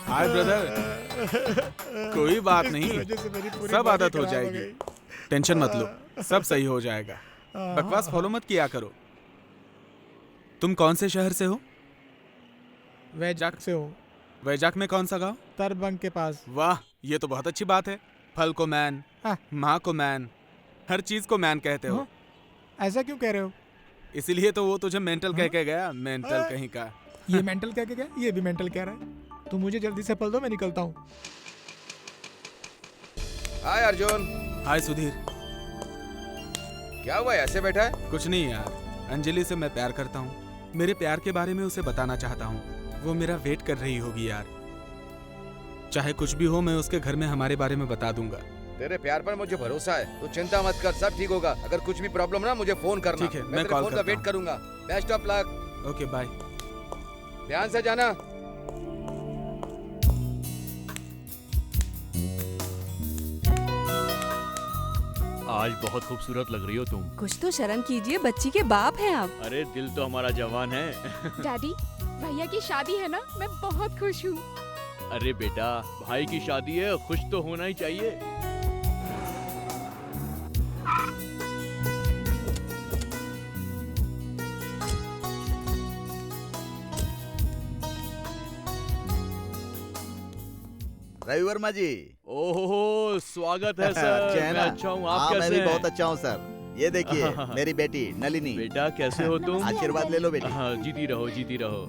हाय ब्रदर, कोई बात नहीं, सब आदत हो जाएगी, टेंशन मत लो, सब सही हो जाएगा। बकवास फॉलो मत किया करो। तुम कौन से शहर से हो? वैजाग से हो। वैजाग में कौन सा गांव? तरबंग के पास। वाह, ये तो बहुत अच्छी बात है। फल को मैन, माँ को मैन, हर चीज को मैन कहते हो। ऐसा क्यों कह रहे हो? इसीलिए तो वो तुझे मेंटल कह के गया, मेंटल कहीं का। ये मेंटल कह के गया, ये भी मेंटल कह रहा है। तो मुझे जल्दी से पल दो, मैं निकलता हूँ। हाय अर्जुन। हाय सुधीर। क्या हुआ, ऐसे बैठा है? कुछ नहीं यार, अंजलि से मैं प्यार करता हूँ। मेरे प्यार के बारे में उसे बताना चाहता हूँ। वो मेरा वेट कर रही होगी यार। चाहे कुछ भी हो, मैं उसके घर में हमारे बारे में बता दूंगा। तेरे प्यार पर मुझे भरोसा है, तू चिंता मत कर, सब ठीक होगा। अगर कुछ भी प्रॉब्लम ना, मुझे फोन करना। ठीक है, मैं तेरे फोन का वेट करूंगा। Best of luck. Okay bye. ध्यान से जाना। आज बहुत खूबसूरत लग रही हो तुम। कुछ तो शर्म कीजिए, बच्ची के बाप हैं आप। अरे दिल तो हमारा जवान है। डैडी, भैया की शादी है ना, मैं बहुत खुश हूँ। अरे बेटा, भाई की शादी है, खुश तो होना ही चाहिए। रवि वर्मा जी। ओहो, स्वागत है सर। अच्छे हैं मैं ना? अच्छा हूँ, आप हाँ, कैसे मैं भी हैं? बहुत अच्छा हूँ सर। ये देखिए मेरी बेटी नलिनी। बेटा कैसे हो तुम? आशीर्वाद ले लो बेटी। हाँ, जीती रहो, जीती रहो।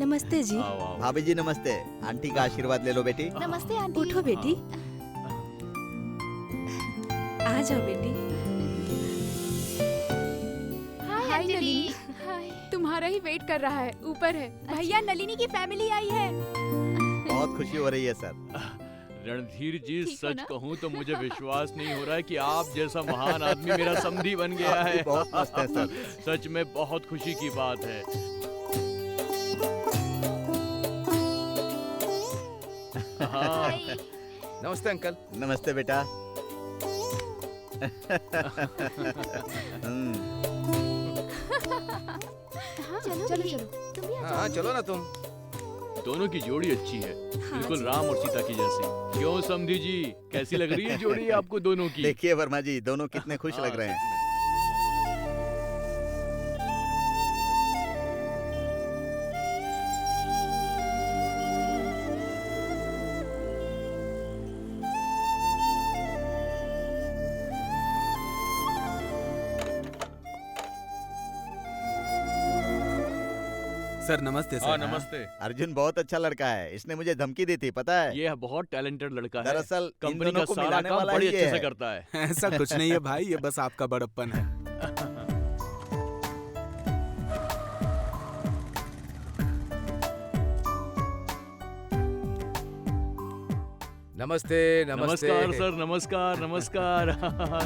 नमस्ते जी। आओ, आओ। भाभी जी नमस्ते। आंटी का आशीर्वाद ले लो बेटी। नमस्ते आंटी। उठो बेटी, आ जाओ बेटी। हाय नलिनी, तुम्हारा ही वेट कर रहा है, ऊपर है। भैया, नलिनी की फैमिली आई है। बहुत खुशी हो रही है सर। रणधीर जी, ठीक हो सच ना? कहूँ तो मुझे विश्वास नहीं हो रहा है कि आप जैसा महान आदमी मेरा समधी बन गया आप भी है। बहुत मस्त है सर। सच में बहुत खुशी की बात है। हाँ, नमस्ते अंकल। नमस्ते बेटा। चलो चलो, तुम भी आ जाओ। हाँ चलो ना तुम। दोनों की जोड़ी अच्छी है, बिल्कुल राम और सीता की जैसी। क्यों समधी जी, कैसी लग रही है जोड़ी आपको दोनों की? देखिए वर्मा जी, दोनों कितने खुश लग रहे हैं। सर नमस्ते सर। हाँ, नमस्ते। अर्जुन बहुत अच्छा लड़का है, इसने मुझे धमकी दी थी, पता है? ये बहुत टैलेंटेड लड़का है। दरअसल इन कंपनी दोनों का को सारा मिलाने काम वाला बड़े ही ये अच्छे से है। करता है। ऐसा कुछ नहीं है भाई, ये बस आपका बड़प्पन है। नमस्ते नमस्ते। नमस्कार सर, नमस्कार नमस्कार।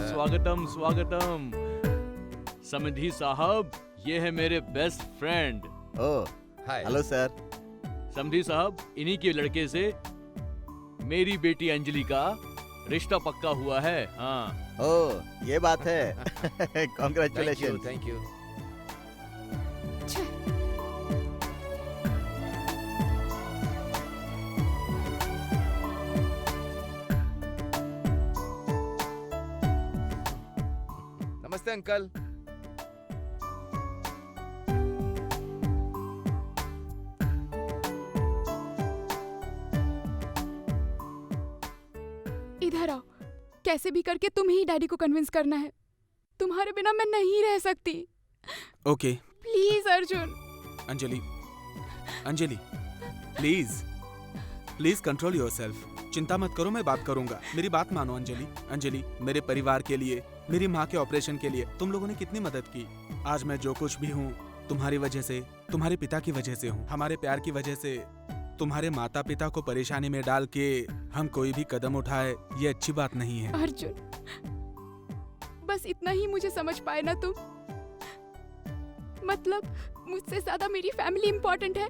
स्वागतम स्वागतम। समधी साहब, ये है मेरे best friend. Oh, hi. Hello sir. समधी साहब, इन्हीं के लड़के से मेरी बेटी अंजलि का रिश्ता पक्का हुआ है। हाँ। ओह, ये बात है। कॉन्ग्रेचुलेशन। Thank you. नमस्ते अंकल। इधर आओ, कैसे भी करके तुम ही डैडी को कन्विंस करना है। तुम्हारे बिना मैं नहीं रह सकती। Okay. Please Arjun. Anjali, Anjali, please please control yourself. चिंता मत करो, मैं बात करूंगा। मेरी बात मानो अंजलि। अंजलि, मेरे परिवार के लिए, मेरी माँ के ऑपरेशन के लिए तुम लोगों ने कितनी मदद की। आज मैं जो कुछ भी हूँ तुम्हारी वजह से, तुम्हारे पिता की वजह से हूँ। हमारे प्यार की वजह से तुम्हारे माता पिता को परेशानी में डाल के हम कोई भी कदम उठाए, ये अच्छी बात नहीं है। अर्जुन, बस इतना ही मुझे समझ पाए ना तुम। मतलब मुझसे ज्यादा मेरी फैमिली इम्पोर्टेंट है।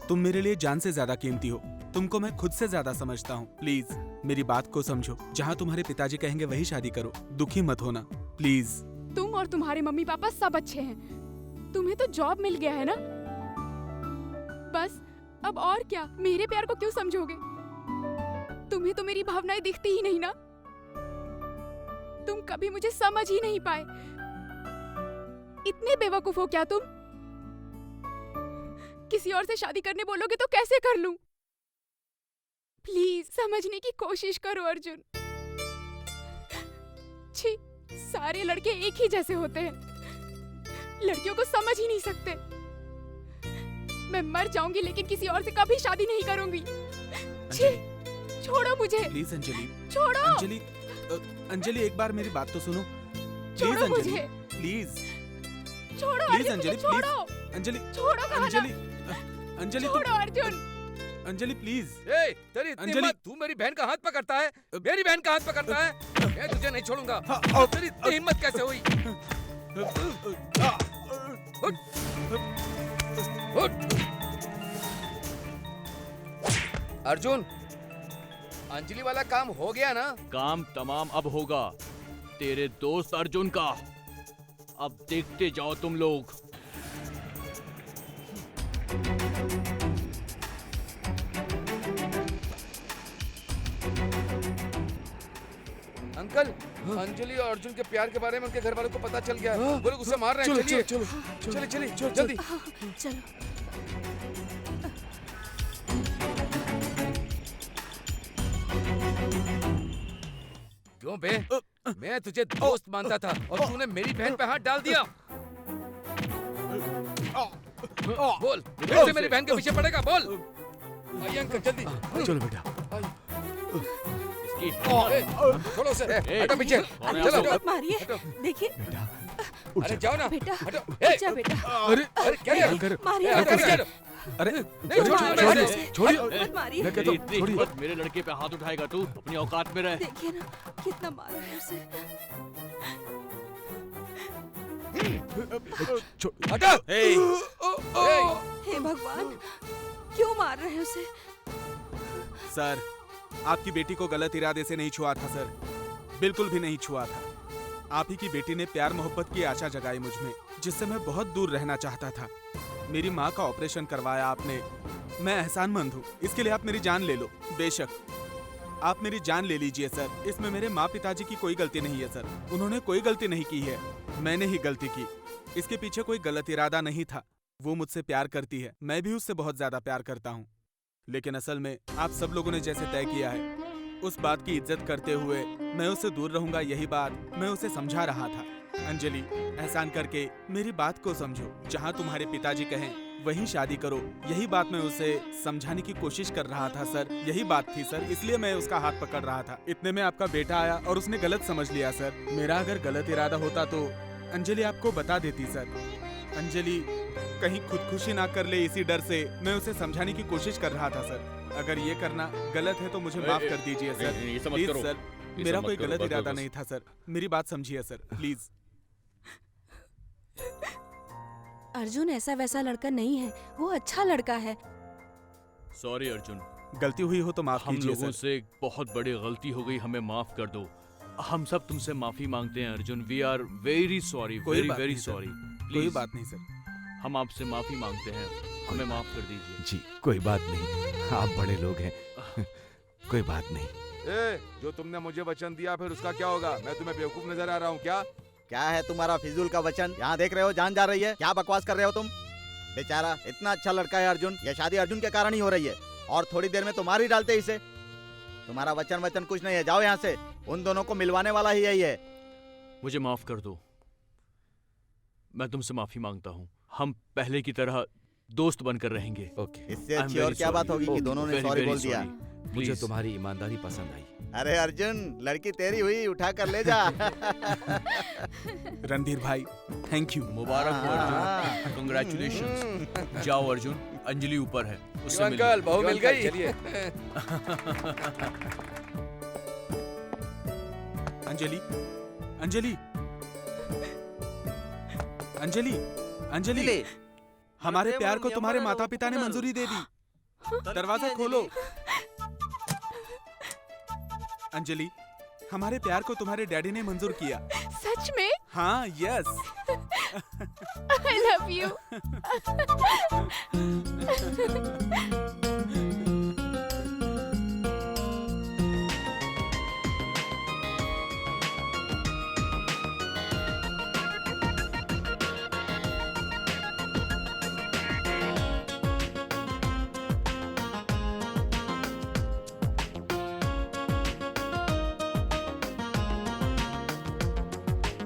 तुम मेरे लिए जान से ज्यादा कीमती हो। तुमको मैं खुद से ज्यादा समझता हूँ। प्लीज मेरी बात को समझो। जहाँ तुम्हारे पिताजी कहेंगे वही शादी करो। दुखी मत होना प्लीज। तुम और तुम्हारे मम्मी पापा सब अच्छे हैं। तुम्हें तो जॉब मिल गया है ना, बस अब और क्या। मेरे प्यार को क्यों समझोगे? तुम्हें तो मेरी भावनाएं दिखती ही नहीं ना। तुम कभी मुझे समझ ही नहीं पाए। इतने बेवकूफ हो क्या तुम? किसी और से शादी करने बोलोगे तो कैसे कर लूं? प्लीज समझने की कोशिश करो अर्जुन। छी, सारे लड़के एक ही जैसे होते हैं। लड़कियों को समझ ही नहीं सकते। मैं मर जाऊंगी लेकिन किसी और से कभी शादी नहीं करूंगी। छी, छोड़ो मुझे। प्लीज अंजलि। छोड़ो। अंजलि, अंजलि एक बार मेरी बात तो सुनो। प्लीज छोड़ो अंजलि, मुझे। प्लीज छोड़ो प्लीज अर्जुन, अंजलि, मुझे छोड़ो। प्लीज अंजलि, छोड़ो कहा ना। अंजलि, अंजलि छोड़ो अर्जुन। अंजलि प्लीज। ए, तेरी इतनी अंजलि। हिम्मत, तू मेरी बहन का हाथ पकड़ता है, मेरी बहन का हाथ पकड़ता है। मैं तुझे नहीं छोड़ूंगा। तेरी इतनी हिम्मत कैसे हुई? उठ, उठ। अर्जुन, अंजलि वाला काम हो गया ना? काम तमाम अब होगा तेरे दोस्त अर्जुन का। अब देखते जाओ तुम लोग। अंकल, अंजलि और अर्जुन के प्यार के बारे में उनके घर वालों को पता चल गया है। वो लोग उसे मार रहे हैं। चलिए चलिए चलिए जल्दी। चलो। क्यों बे? मैं तुझे दोस्त मानता था और तूने मेरी बहन पे हाथ डाल दिया। बोल, फिर से मेरी बहन के पीछे पड़ेगा? बोल। आइए अंकल जल्दी। चलो बेटा। छोड़ो उसे, हटो पीछे। चलो मत मारिए, देखिए। अरे जाओ ना। बेटा, हटो। अच्छा बेटा। अरे क्या है? मारिए अरे छोड़िए, मत मारिए। मैं कहता हूँ छोड़िए। मेरे लड़के पे हाथ उठाएगा तू, अपनी औकात में रह। देखिए ना कितना मारा है उसे। हटो। हे भगवान, क्यों मार रहे हैं उसे? सर, आपकी बेटी को गलत इरादे से नहीं छुआ था सर, बिल्कुल भी नहीं छुआ था। आप ही की बेटी ने प्यार मोहब्बत की आशा जगाई मुझ में, जिससे मैं बहुत दूर रहना चाहता था। मेरी माँ का ऑपरेशन करवाया आपने, मैं एहसानमंद हूँ। इसके लिए आप मेरी जान ले लो। बेशक आप मेरी जान ले लीजिए सर, इसमें मेरे माँ पिताजी की कोई गलती नहीं है सर। उन्होंने कोई गलती नहीं की है, मैंने ही गलती की। इसके पीछे कोई गलत इरादा नहीं था। वो मुझसे प्यार करती है, मैं भी उससे बहुत ज्यादा प्यार करता हूँ। लेकिन असल में आप सब लोगों ने जैसे तय किया है, उस बात की इज्जत करते हुए मैं उससे दूर रहूंगा, यही बात मैं उसे समझा रहा था। अंजलि, एहसान करके मेरी बात को समझो। जहाँ तुम्हारे पिताजी कहें वहीं शादी करो, यही बात मैं उसे समझाने की कोशिश कर रहा था सर। यही बात थी सर, इसलिए मैं उसका हाथ पकड़ रहा था। इतने में आपका बेटा आया और उसने गलत समझ लिया सर। मेरा अगर गलत इरादा होता तो अंजलि आपको बता देती सर। अंजलि कहीं खुदकुशी ना कर ले, इसी डर से मैं उसे समझाने की कोशिश कर रहा था सर। अगर ये करना गलत है तो मुझे माफ कर दीजिए सर, प्लीज सर। मेरा कोई गलत इरादा नहीं था सर, मेरी बात समझिए सर, प्लीज। अर्जुन ऐसा वैसा लड़का नहीं है, वो अच्छा लड़का है। सॉरी अर्जुन, गलती हुई हो तो माफ हम कीजिए लोगों सर। से एक बहुत बड़ी गलती हो गई, हमें माफ कर दो। हम सब तुमसे माफी मांगते हैं Arjun. We are very sorry, very very sorry. कोई बात नहीं सर, हम आपसे माफी मांगते हैं, हमें माफ कर दीजिए। जी कोई बात नहीं, आप बड़े लोग हैं। कोई बात नहीं। जो तुमने मुझे वचन दिया फिर उसका क्या होगा? मैं तुम्हें बेवकूफ नजर आ रहा हूँ क्या? क्या है तुम्हारा फिजूल का वचन? यहाँ देख रहे हो जान जा रही है, क्या बकवास कर रहे हो तुम? बेचारा इतना अच्छा लड़का है अर्जुन, यह शादी अर्जुन के कारण ही हो रही है और थोड़ी देर में तो मार ही डालते इसे। तुम्हारा वचन कुछ नहीं है, जाओ यहाँ से। उन दोनों को मिलवाने वाला ही यही है। मुझे माफ कर दो, मैं तुमसे माफी मांगता हूँ। हम पहले की तरह दोस्त बनकर रहेंगे। ओके, इससे अच्छी और क्या बात होगी कि दोनों ने सॉरी बोल दिया। मुझे तुम्हारी ईमानदारी पसंद आई। अरे अर्जुन, लड़की तेरी हुई, उठा कर ले जा। रणधीर भाई, थैंक यू। मुबारक हो अर्जुन, कांग्रेचुलेशंस। जाओ अर्जुन, अंजलि ऊपर है, उससे मिलो। अंकल, बहू मिल गई। चलिए। अंजलि, अंजलि, अंजलि, अंजलि, हमारे प्यार को तुम्हारे माता पिता ने मंजूरी दे दी। दरवाजा खोलो। अंजलि, हमारे प्यार को तुम्हारे डैडी ने मंजूर किया। सच में? हाँ, यस। I love you.